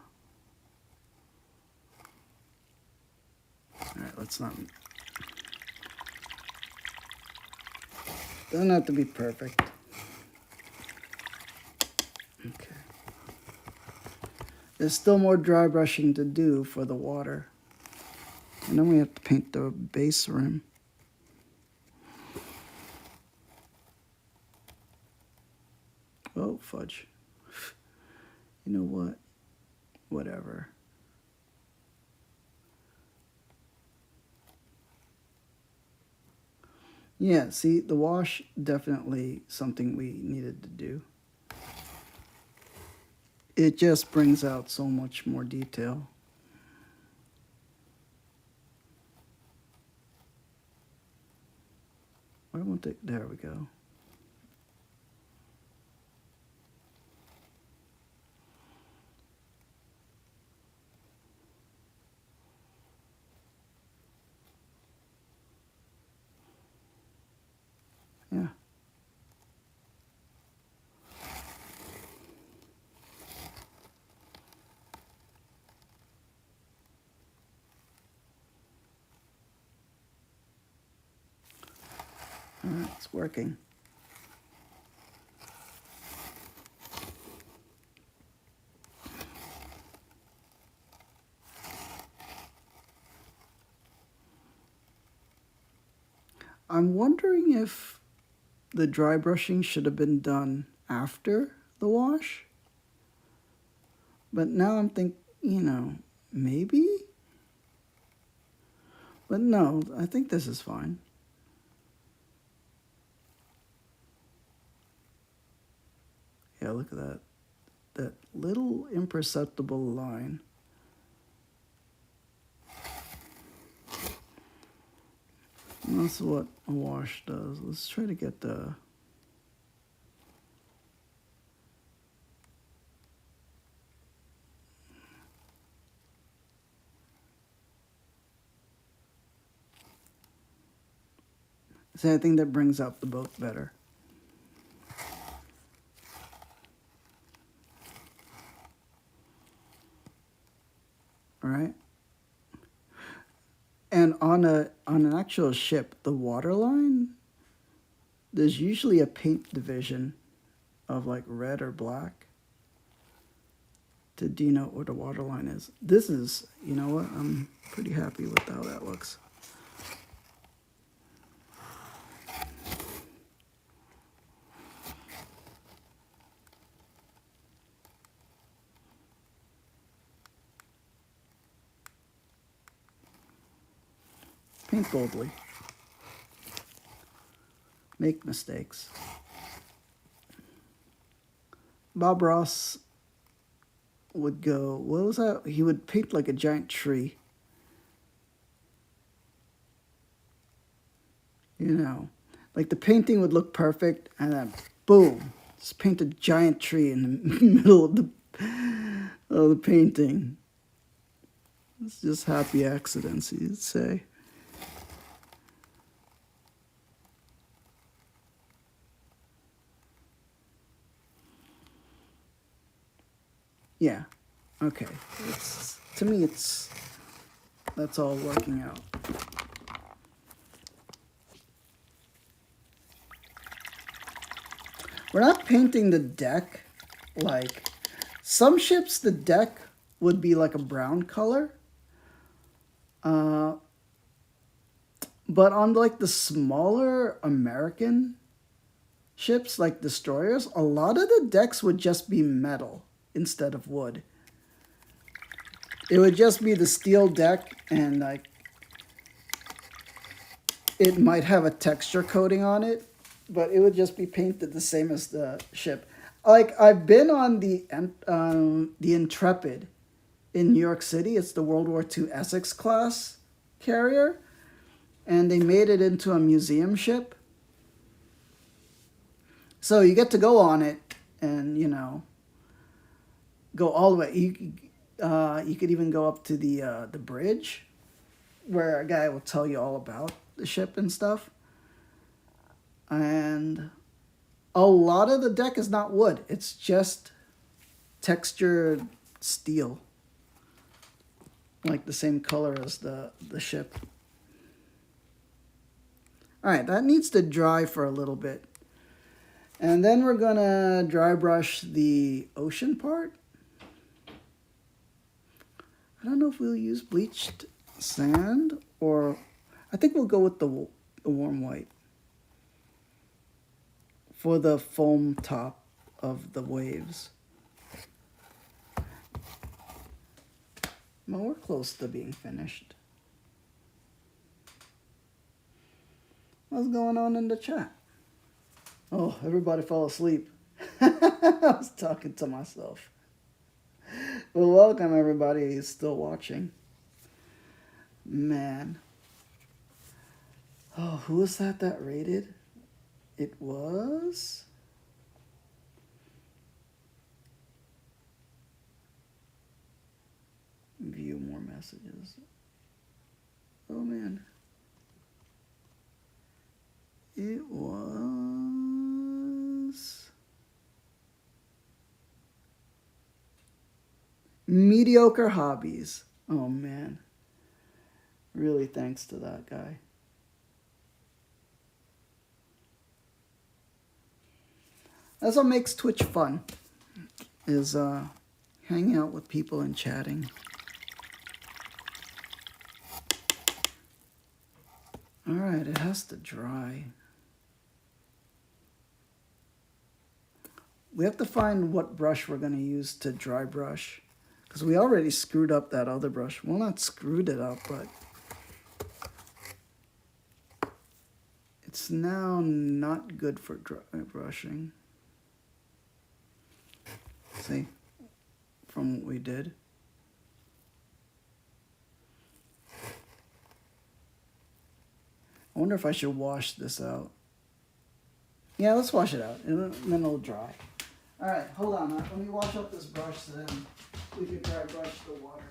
Alright, let's not... Doesn't have to be perfect. Okay. There's still more dry brushing to do for the water. And then we have to paint the base rim. Oh, fudge. You know what? Whatever. Yeah, see, the wash, definitely something we needed to do. It just brings out so much more detail. Why won't it? There we go. Yeah. All right, it's working. I'm wondering if the dry brushing should have been done after the wash. But now I'm thinking, you know, maybe? But no, I think this is fine. Yeah, look at that. That little imperceptible line. And that's what a wash does. Let's try to get the... See, I think that brings out the boat better. All right. And on an actual ship, the waterline, there's usually a paint division of like red or black to denote what a waterline is. This is, you know what, I'm pretty happy with how that looks. Paint boldly. Make mistakes. Bob Ross would go, what was that? He would paint like a giant tree. You know, like the painting would look perfect, and then boom, just paint a giant tree in the middle of the painting. It's just happy accidents, you'd say. Yeah, okay. To me, that's all working out. We're not painting the deck like some ships. The deck would be like a brown color, but on like the smaller American ships, like destroyers, a lot of the decks would just be metal instead of wood. It would just be the steel deck, and like it might have a texture coating on it, but it would just be painted the same as the ship. Like I've been on the Intrepid in New York City. It's the World War II Essex class carrier, and they made it into a museum ship. So you get to go on it, and go all the way. You could even go up to the bridge, where a guy will tell you all about the ship and stuff. And a lot of the deck is not wood. It's just textured steel. Like the same color as the ship. Alright, that needs to dry for a little bit. And then we're going to dry brush the ocean part. I don't know if we'll use bleached sand or... I think we'll go with the warm white for the foam top of the waves. Well, we're close to being finished. What's going on in the chat? Oh, everybody fell asleep. I was talking to myself. Well, welcome everybody who's still watching. Man. Oh, who was that rated? It was... View more messages. Oh, man. It was... Mediocre Hobbies. Oh, man. Really thanks to that guy. That's what makes Twitch fun, is hanging out with people and chatting. Alright, it has to dry. We have to find what brush we're going to use to dry brush. Because we already screwed up that other brush. Well, not screwed it up, but... it's now not good for dry brushing. See? From what we did. I wonder if I should wash this out. Yeah, let's wash it out, and then it'll dry. All right, hold on. Let me wash up this brush, so then we can dry brush the water.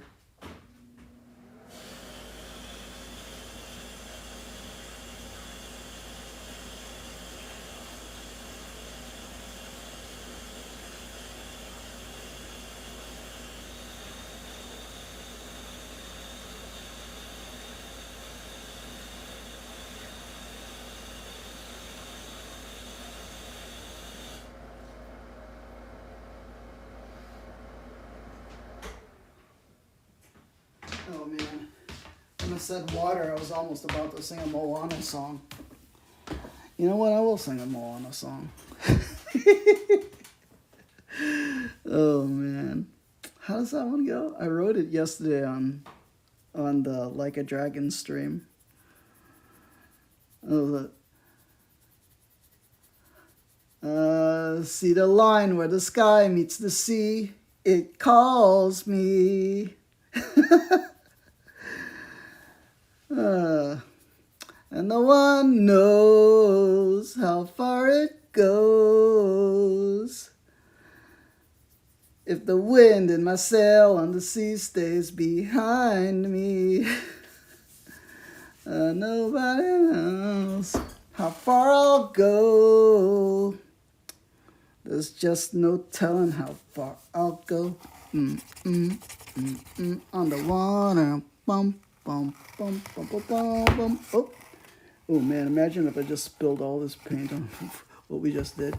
Oh man, when I said water, I was almost about to sing a Moana song. You know what? I will sing a Moana song. Oh man, how does that one go? I wrote it yesterday on the Like a Dragon stream. Oh, see the line where the sky meets the sea. It calls me. And no one knows how far it goes. If the wind in my sail on the sea stays behind me, nobody knows how far I'll go. There's just no telling how far I'll go. On the water. Bum, bum, bum, bum, bum, bum, bum. Oh man, imagine if I just spilled all this paint on what we just did.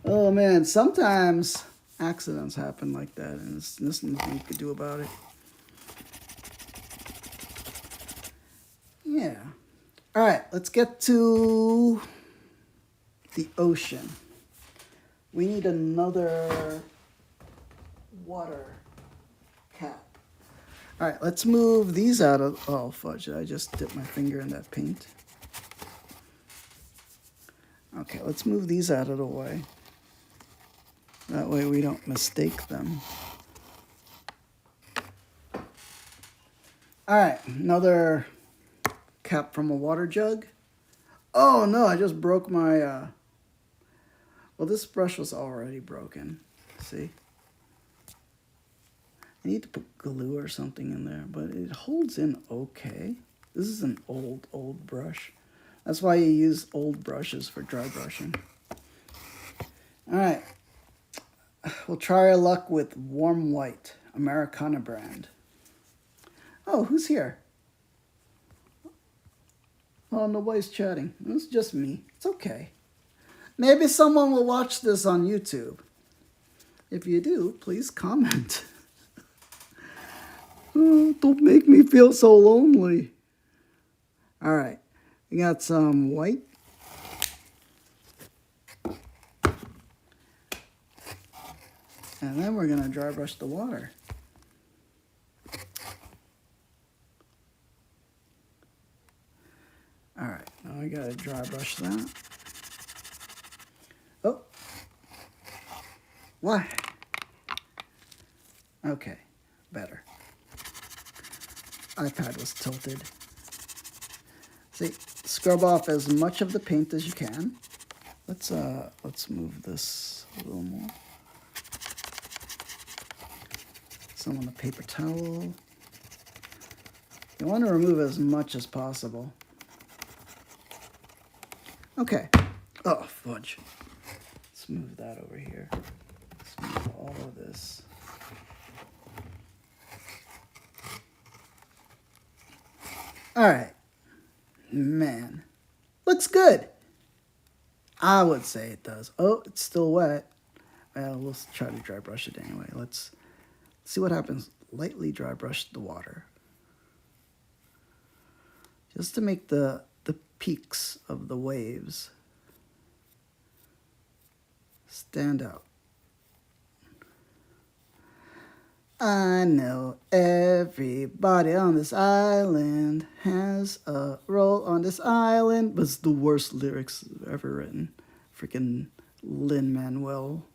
Oh man, sometimes accidents happen like that, and there's nothing you could do about it. Yeah. All right, let's get to the ocean. We need another water cap. All right, let's move these out of... oh, fudge, I just dipped my finger in that paint. Okay, let's move these out of the way. That way we don't mistake them. All right, another cap from a water jug. Oh no, I just broke my, well, this brush was already broken. See? I need to put glue or something in there, but it holds in okay. This is an old brush. That's why you use old brushes for dry brushing. All right. We'll try our luck with Warm White, Americana brand. Oh, who's here? Oh, nobody's chatting. It's just me. It's okay. Maybe someone will watch this on YouTube. If you do, please comment. Oh, don't make me feel so lonely. All right. We got some white. And then we're going to dry brush the water. All right, now I got to dry brush that. Oh. Why? Okay, better. iPad was tilted. See, scrub off as much of the paint as you can. Let's move this a little more. Some on the paper towel. You want to remove as much as possible. Okay. Oh, fudge. Let's move that over here. Let's move all of this. All right. Man. Looks good. I would say it does. Oh, it's still wet. Well, we'll try to dry brush it anyway. Let's see what happens. Lightly dry brush the water. Just to make the peaks of the waves stand out. I know everybody on this island has a role on this island, but it's the worst lyrics ever written. Freaking Lin-Manuel,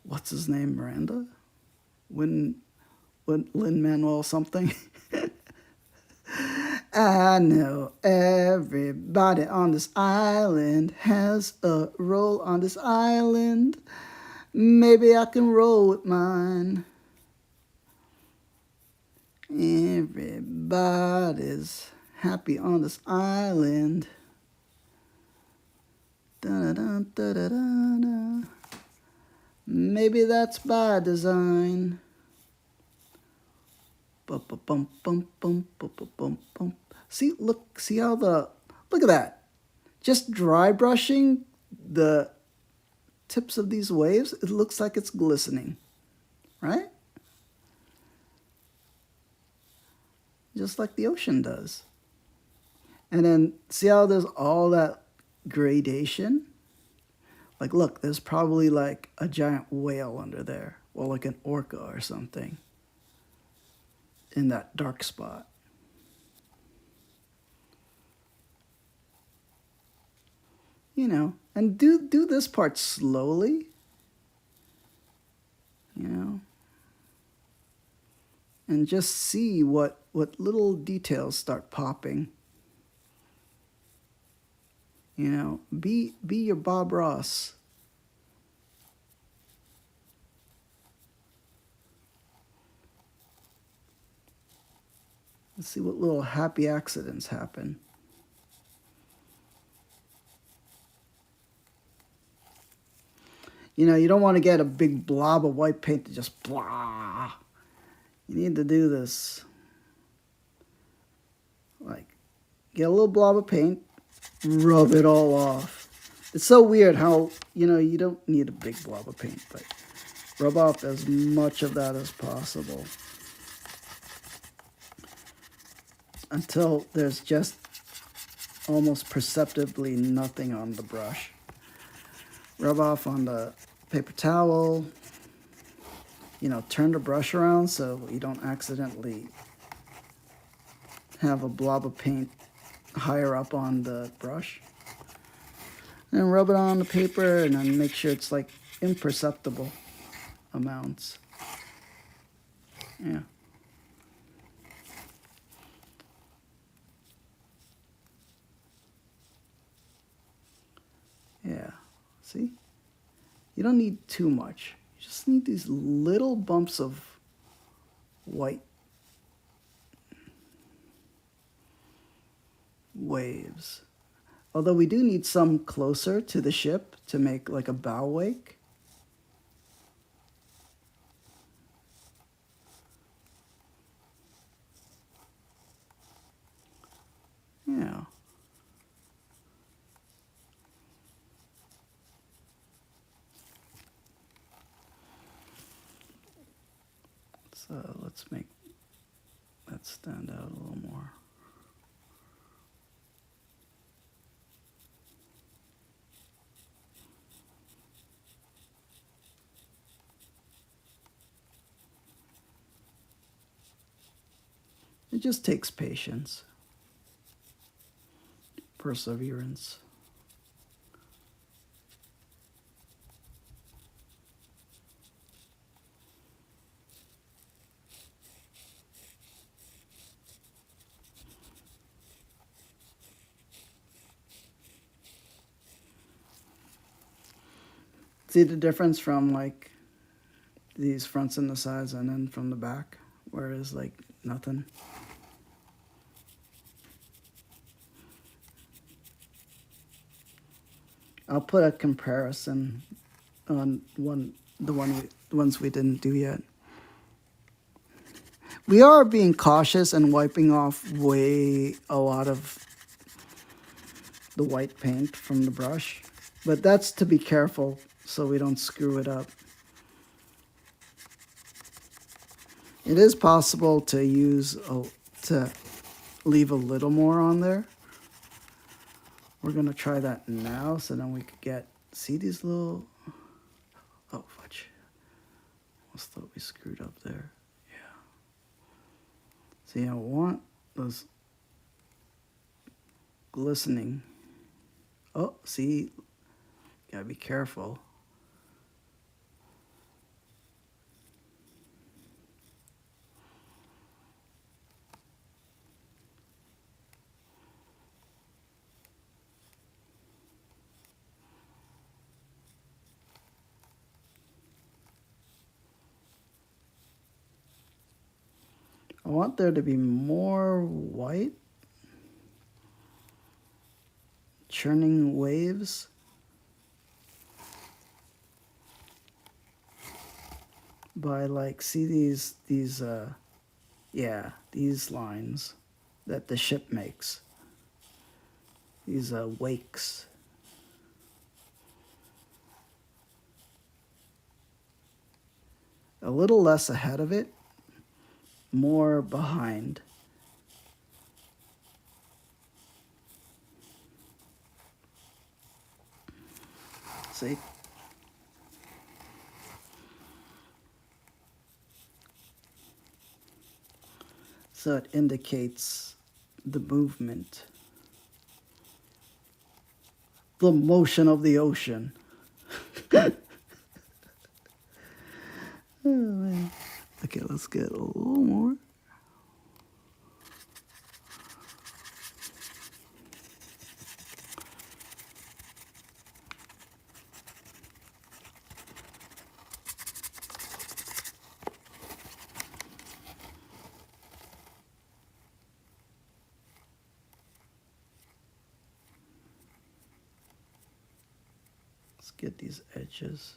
what's his name, Miranda? Lin-Manuel something? I know everybody on this island has a role on this island. Maybe I can roll with mine. Everybody's happy on this island. Da-da-da-da-da-da. Maybe that's by design. See, look, see how look at that. Just dry brushing the tips of these waves, it looks like it's glistening, right? Just like the ocean does. And then see how there's all that gradation? Like, look, there's probably like a giant whale under there, or like an orca or something in that dark spot. You know, and do this part slowly. You know, and just see what little details start popping. You know, be your Bob Ross. Let's see what little happy accidents happen. You know, you don't want to get a big blob of white paint to just blah. You need to do this. Like, get a little blob of paint, rub it all off. It's so weird how, you know, you don't need a big blob of paint, but rub off as much of that as possible. Until there's just almost perceptibly nothing on the brush. Rub off on the paper towel. You know, turn the brush around so you don't accidentally have a blob of paint higher up on the brush. And rub it on the paper and then make sure it's like imperceptible amounts. Yeah. Yeah. See? You don't need too much. You just need these little bumps of white waves. Although we do need some closer to the ship to make like a bow wake. Yeah. So let's make that stand out a little more. It just takes patience, perseverance. See the difference from like these fronts and the sides and then from the back, where it's like nothing. I'll put a comparison on the ones we didn't do yet. We are being cautious and wiping off a lot of the white paint from the brush, but that's to be careful so we don't screw it up. It is possible to to leave a little more on there. We're gonna try that now, so then we could see these little, oh fudge, almost thought we screwed up there. Yeah. See, I want those glistening. Oh, see, gotta be careful. I want there to be more white churning waves. By like, see these yeah, these lines that the ship makes. These wakes. A little less ahead of it, more behind. See? So it indicates the movement, the motion of the ocean. Oh, man. Okay, let's get a little more. Let's get these edges.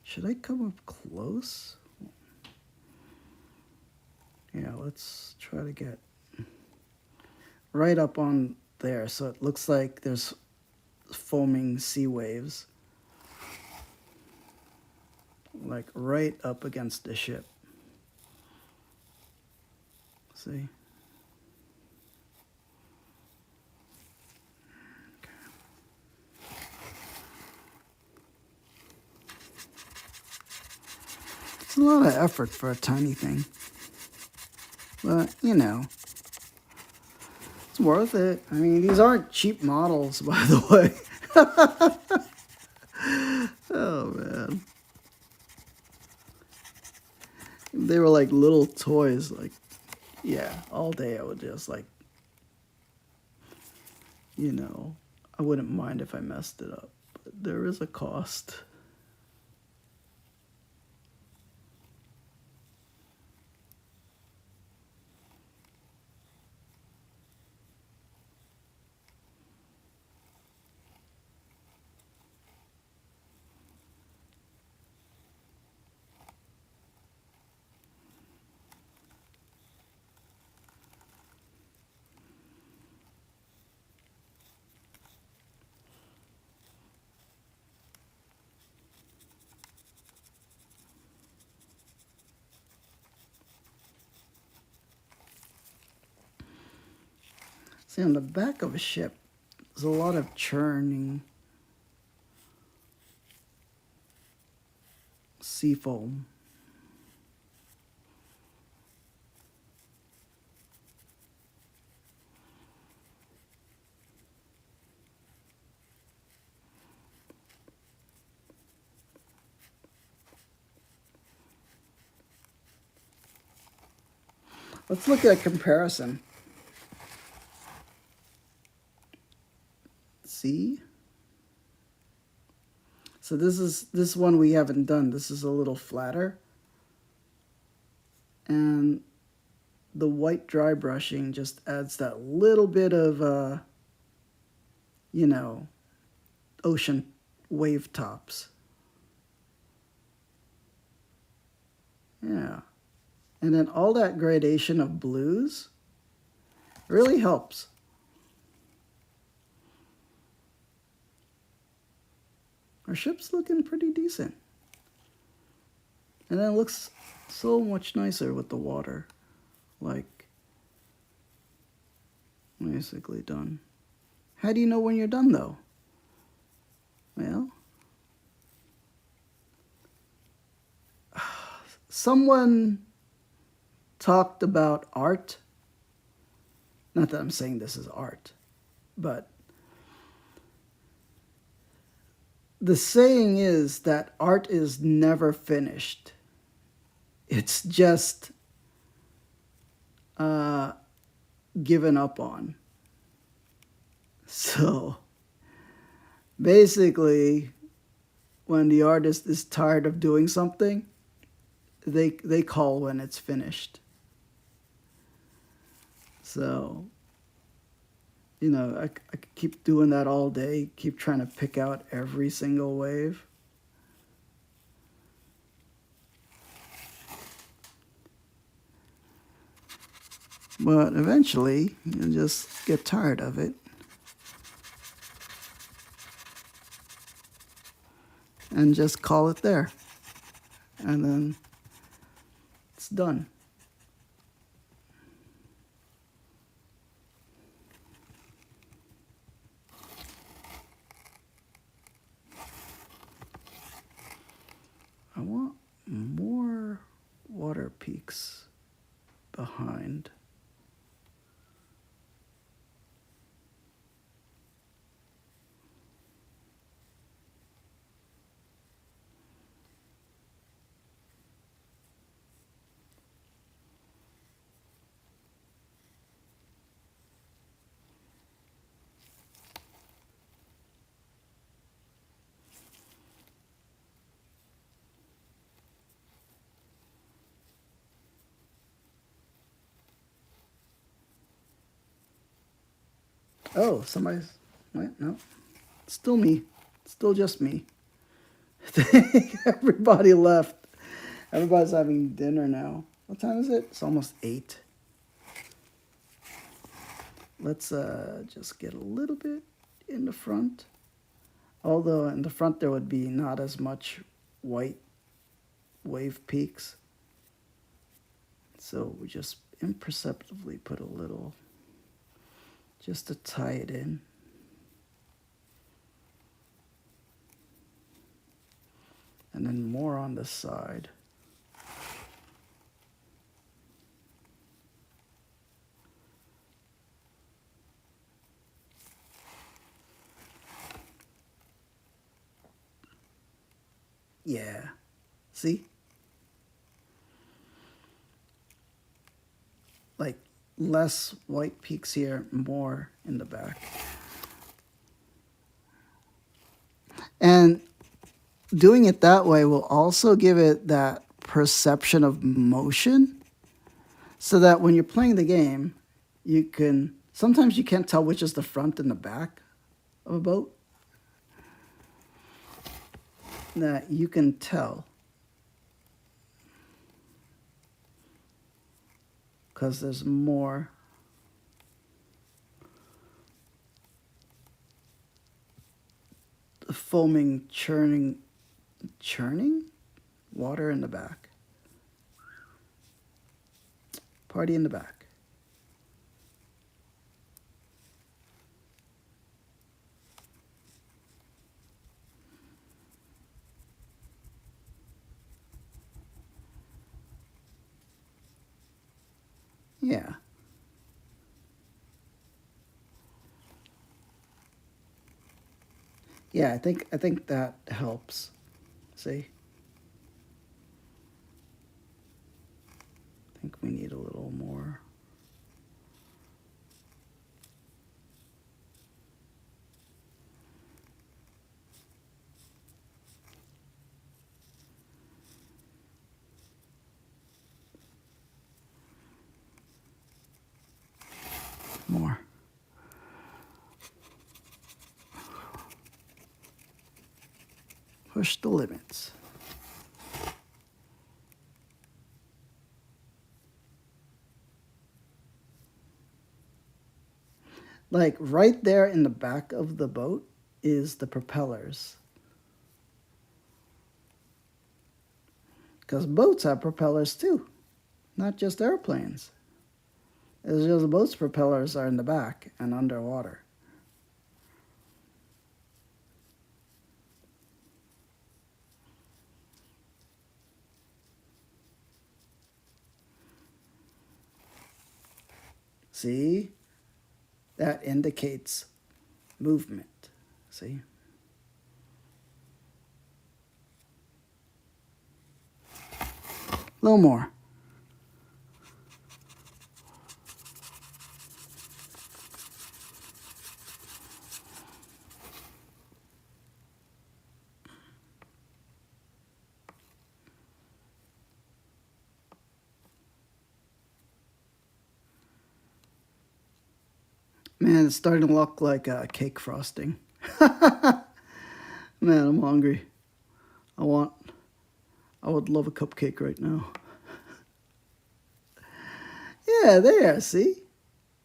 Should I come up close? Yeah, let's try to get right up on there so it looks like there's foaming sea waves. Like right up against the ship. See? lot of effort for a tiny thing. But, you know, it's worth it. I mean, these aren't cheap models, by the way. Oh, man. They were like little toys. Like, yeah, all day I would just like, you know, I wouldn't mind if I messed it up. But there is a cost. See, on the back of a ship, there's a lot of churning sea foam. Let's look at a comparison. See? So this one we haven't done. This is a little flatter. And the white dry brushing just adds that little bit of, you know, ocean wave tops. Yeah. And then all that gradation of blues really helps. Our ship's looking pretty decent. And then it looks so much nicer with the water. Like, basically done. How do you know when you're done, though? Well, someone talked about art. Not that I'm saying this is art, but the saying is that art is never finished. It's just given up on. So basically, when the artist is tired of doing something, they call when it's finished. So, you know, I could keep doing that all day, keep trying to pick out every single wave. But eventually, you'll just get tired of it. And just call it there. And then it's done. I want more water peaks behind. Oh, somebody's... Wait, no. Still me. Still just me. Everybody left. Everybody's having dinner now. What time is it? It's almost 8. Let's just get a little bit in the front. Although in the front there would be not as much white wave peaks. So we just imperceptibly put a little, just to tie it in. And then more on the side. Yeah. See? Like less white peaks here, more in the back. And doing it that way will also give it that perception of motion, so that when you're playing the game, you can, sometimes you can't tell which is the front and the back of a boat. That you can tell because there's more foaming, churning water in the back. Party in the back. Yeah. Yeah, I think that helps. See? I think we need a little more. More. Push the limits. Like right there in the back of the boat is the propellers. Because boats have propellers too, not just airplanes. It's just the boat's propellers are in the back and underwater. See? That indicates movement. See? A little more. Man, it's starting to look like cake frosting. Man, I'm hungry. I would love a cupcake right now. Yeah, there, see?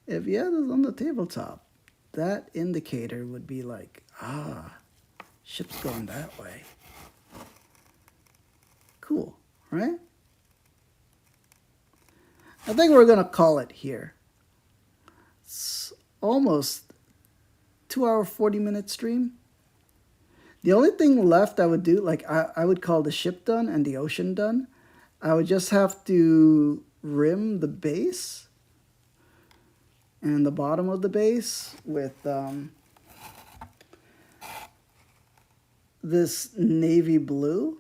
If you had it on the tabletop, that indicator would be like, ship's going that way. Cool, right? I think we're gonna call it here. It's almost 2 hour, 40-minute stream. The only thing left I would do, like I would call the ship done and the ocean done. I would just have to rim the base and the bottom of the base with this navy blue,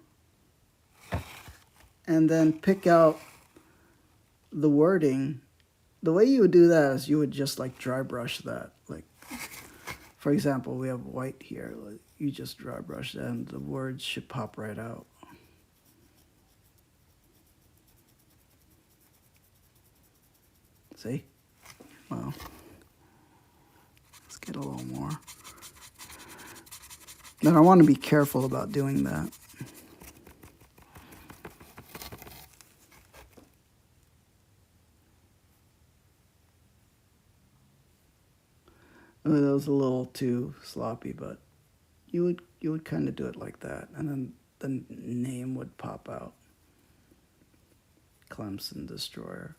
and then pick out the wording. The way you would do that is you would just like dry brush that. Like, for example, we have white here. You just dry brush that and the words should pop right out. See? Well, let's get a little more. Then I want to be careful about doing that. That was a little too sloppy, but you would kind of do it like that, and then the name would pop out. Clemson Destroyer.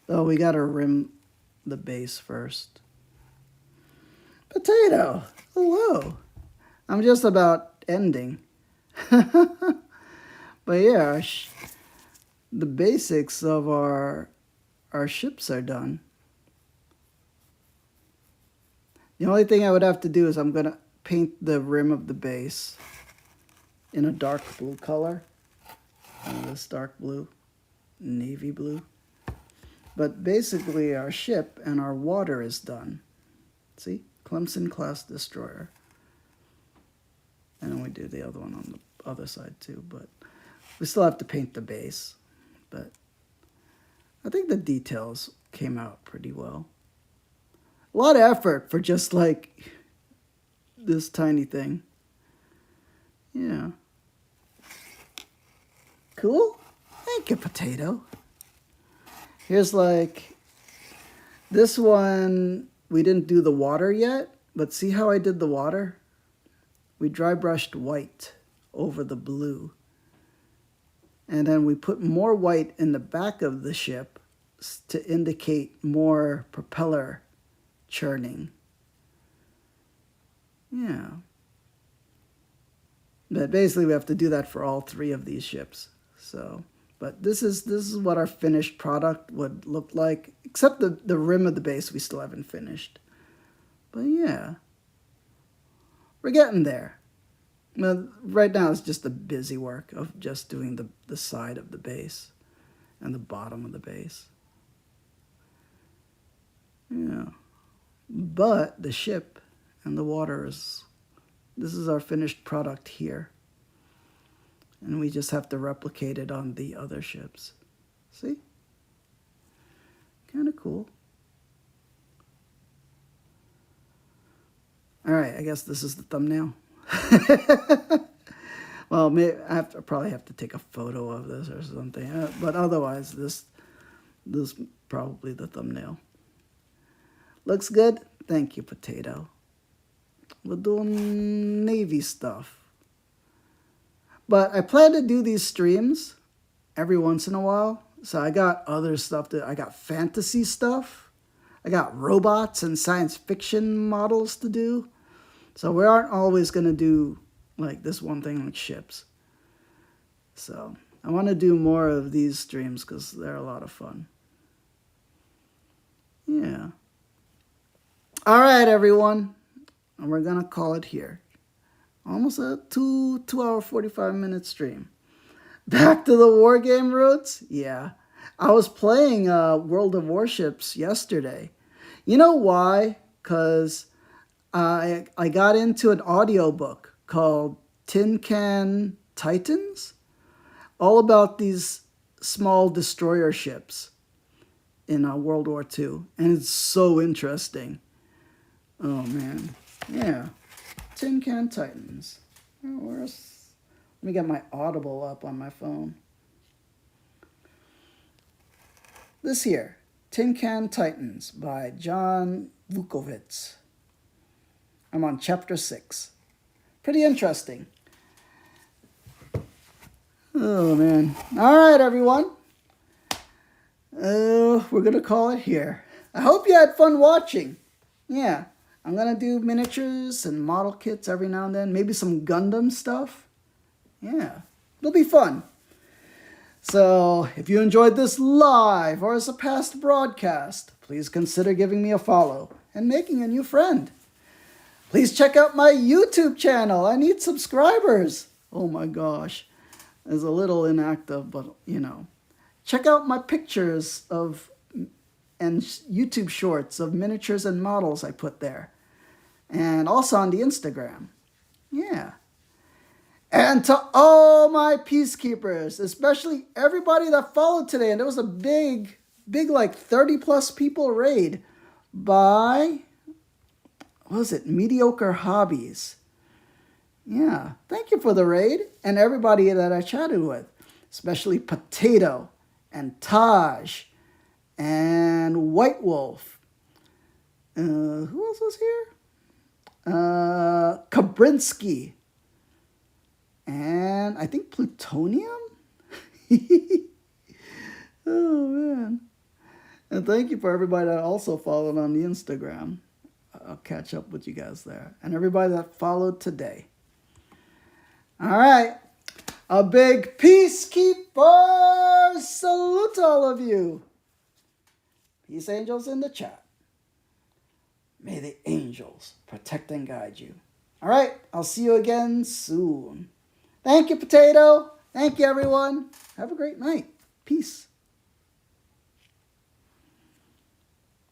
Oh, we gotta rim the base first. Potato, hello. I'm just about ending. But yeah, the basics of our ships are done. The only thing I would have to do is I'm gonna paint the rim of the base in a dark blue color. This dark blue, navy blue. But basically our ship and our water is done. See? Clemson-class destroyer. And then we do the other one on the other side too, but we still have to paint the base. But I think the details came out pretty well. A lot of effort for just like this tiny thing. Yeah. Cool? Thank you, Potato. Here's like, this one, we didn't do the water yet, but see how I did the water? We dry brushed white over the blue. And then we put more white in the back of the ship to indicate more propeller churning. Yeah. But basically we have to do that for all three of these ships. So, but this is what our finished product would look like, except the rim of the base we still haven't finished. But yeah, we're getting there. Now, right now it's just the busy work of just doing the side of the base and the bottom of the base. Yeah. But the ship and the water this is our finished product here. And we just have to replicate it on the other ships. See? Kind of cool. All right, I guess this is the thumbnail. Well, maybe I probably have to take a photo of this or something. But otherwise, this probably the thumbnail. Looks good? Thank you, Potato. We're doing Navy stuff. But I plan to do these streams every once in a while. So I got other stuff. I got fantasy stuff. I got robots and science fiction models to do. So we aren't always going to do like this one thing like ships. So I want to do more of these streams because they're a lot of fun. Yeah. All right, everyone. And we're going to call it here. Almost a 2 hour 45 minute stream. Back to the war game roots? Yeah. I was playing World of Warships yesterday. You know why? Because I got into an audiobook called Tin Can Titans, all about these small destroyer ships in World War II, and it's so interesting. Oh man, yeah, Tin Can Titans. Let me get my Audible up on my phone. This here, Tin Can Titans by John Vukovitz. I'm on chapter 6. Pretty interesting. Oh, man. All right, everyone. We're going to call it here. I hope you had fun watching. Yeah, I'm going to do miniatures and model kits every now and then. Maybe some Gundam stuff. Yeah, it'll be fun. So, if you enjoyed this live or as a past broadcast, please consider giving me a follow and making a new friend. Please check out my YouTube channel. I need subscribers. Oh my gosh. It's a little inactive, but you know. Check out my pictures and YouTube shorts of miniatures and models I put there. And also on the Instagram. Yeah. And to all my peacekeepers, especially everybody that followed today, and there was a big like 30 plus people raid by, what was it, Mediocre Hobbies. Yeah, thank you for the raid and everybody that I chatted with, especially Potato and Taj and White Wolf. Who else was here? Kabrinsky. And I think Plutonium? Oh, man. And thank you for everybody that also followed on the Instagram. I'll catch up with you guys there. And everybody that followed today. All right. A big peacekeeper salute to all of you. Peace angels in the chat. May the angels protect and guide you. All right, I'll see you again soon. Thank you, Potato. Thank you, everyone. Have a great night. Peace.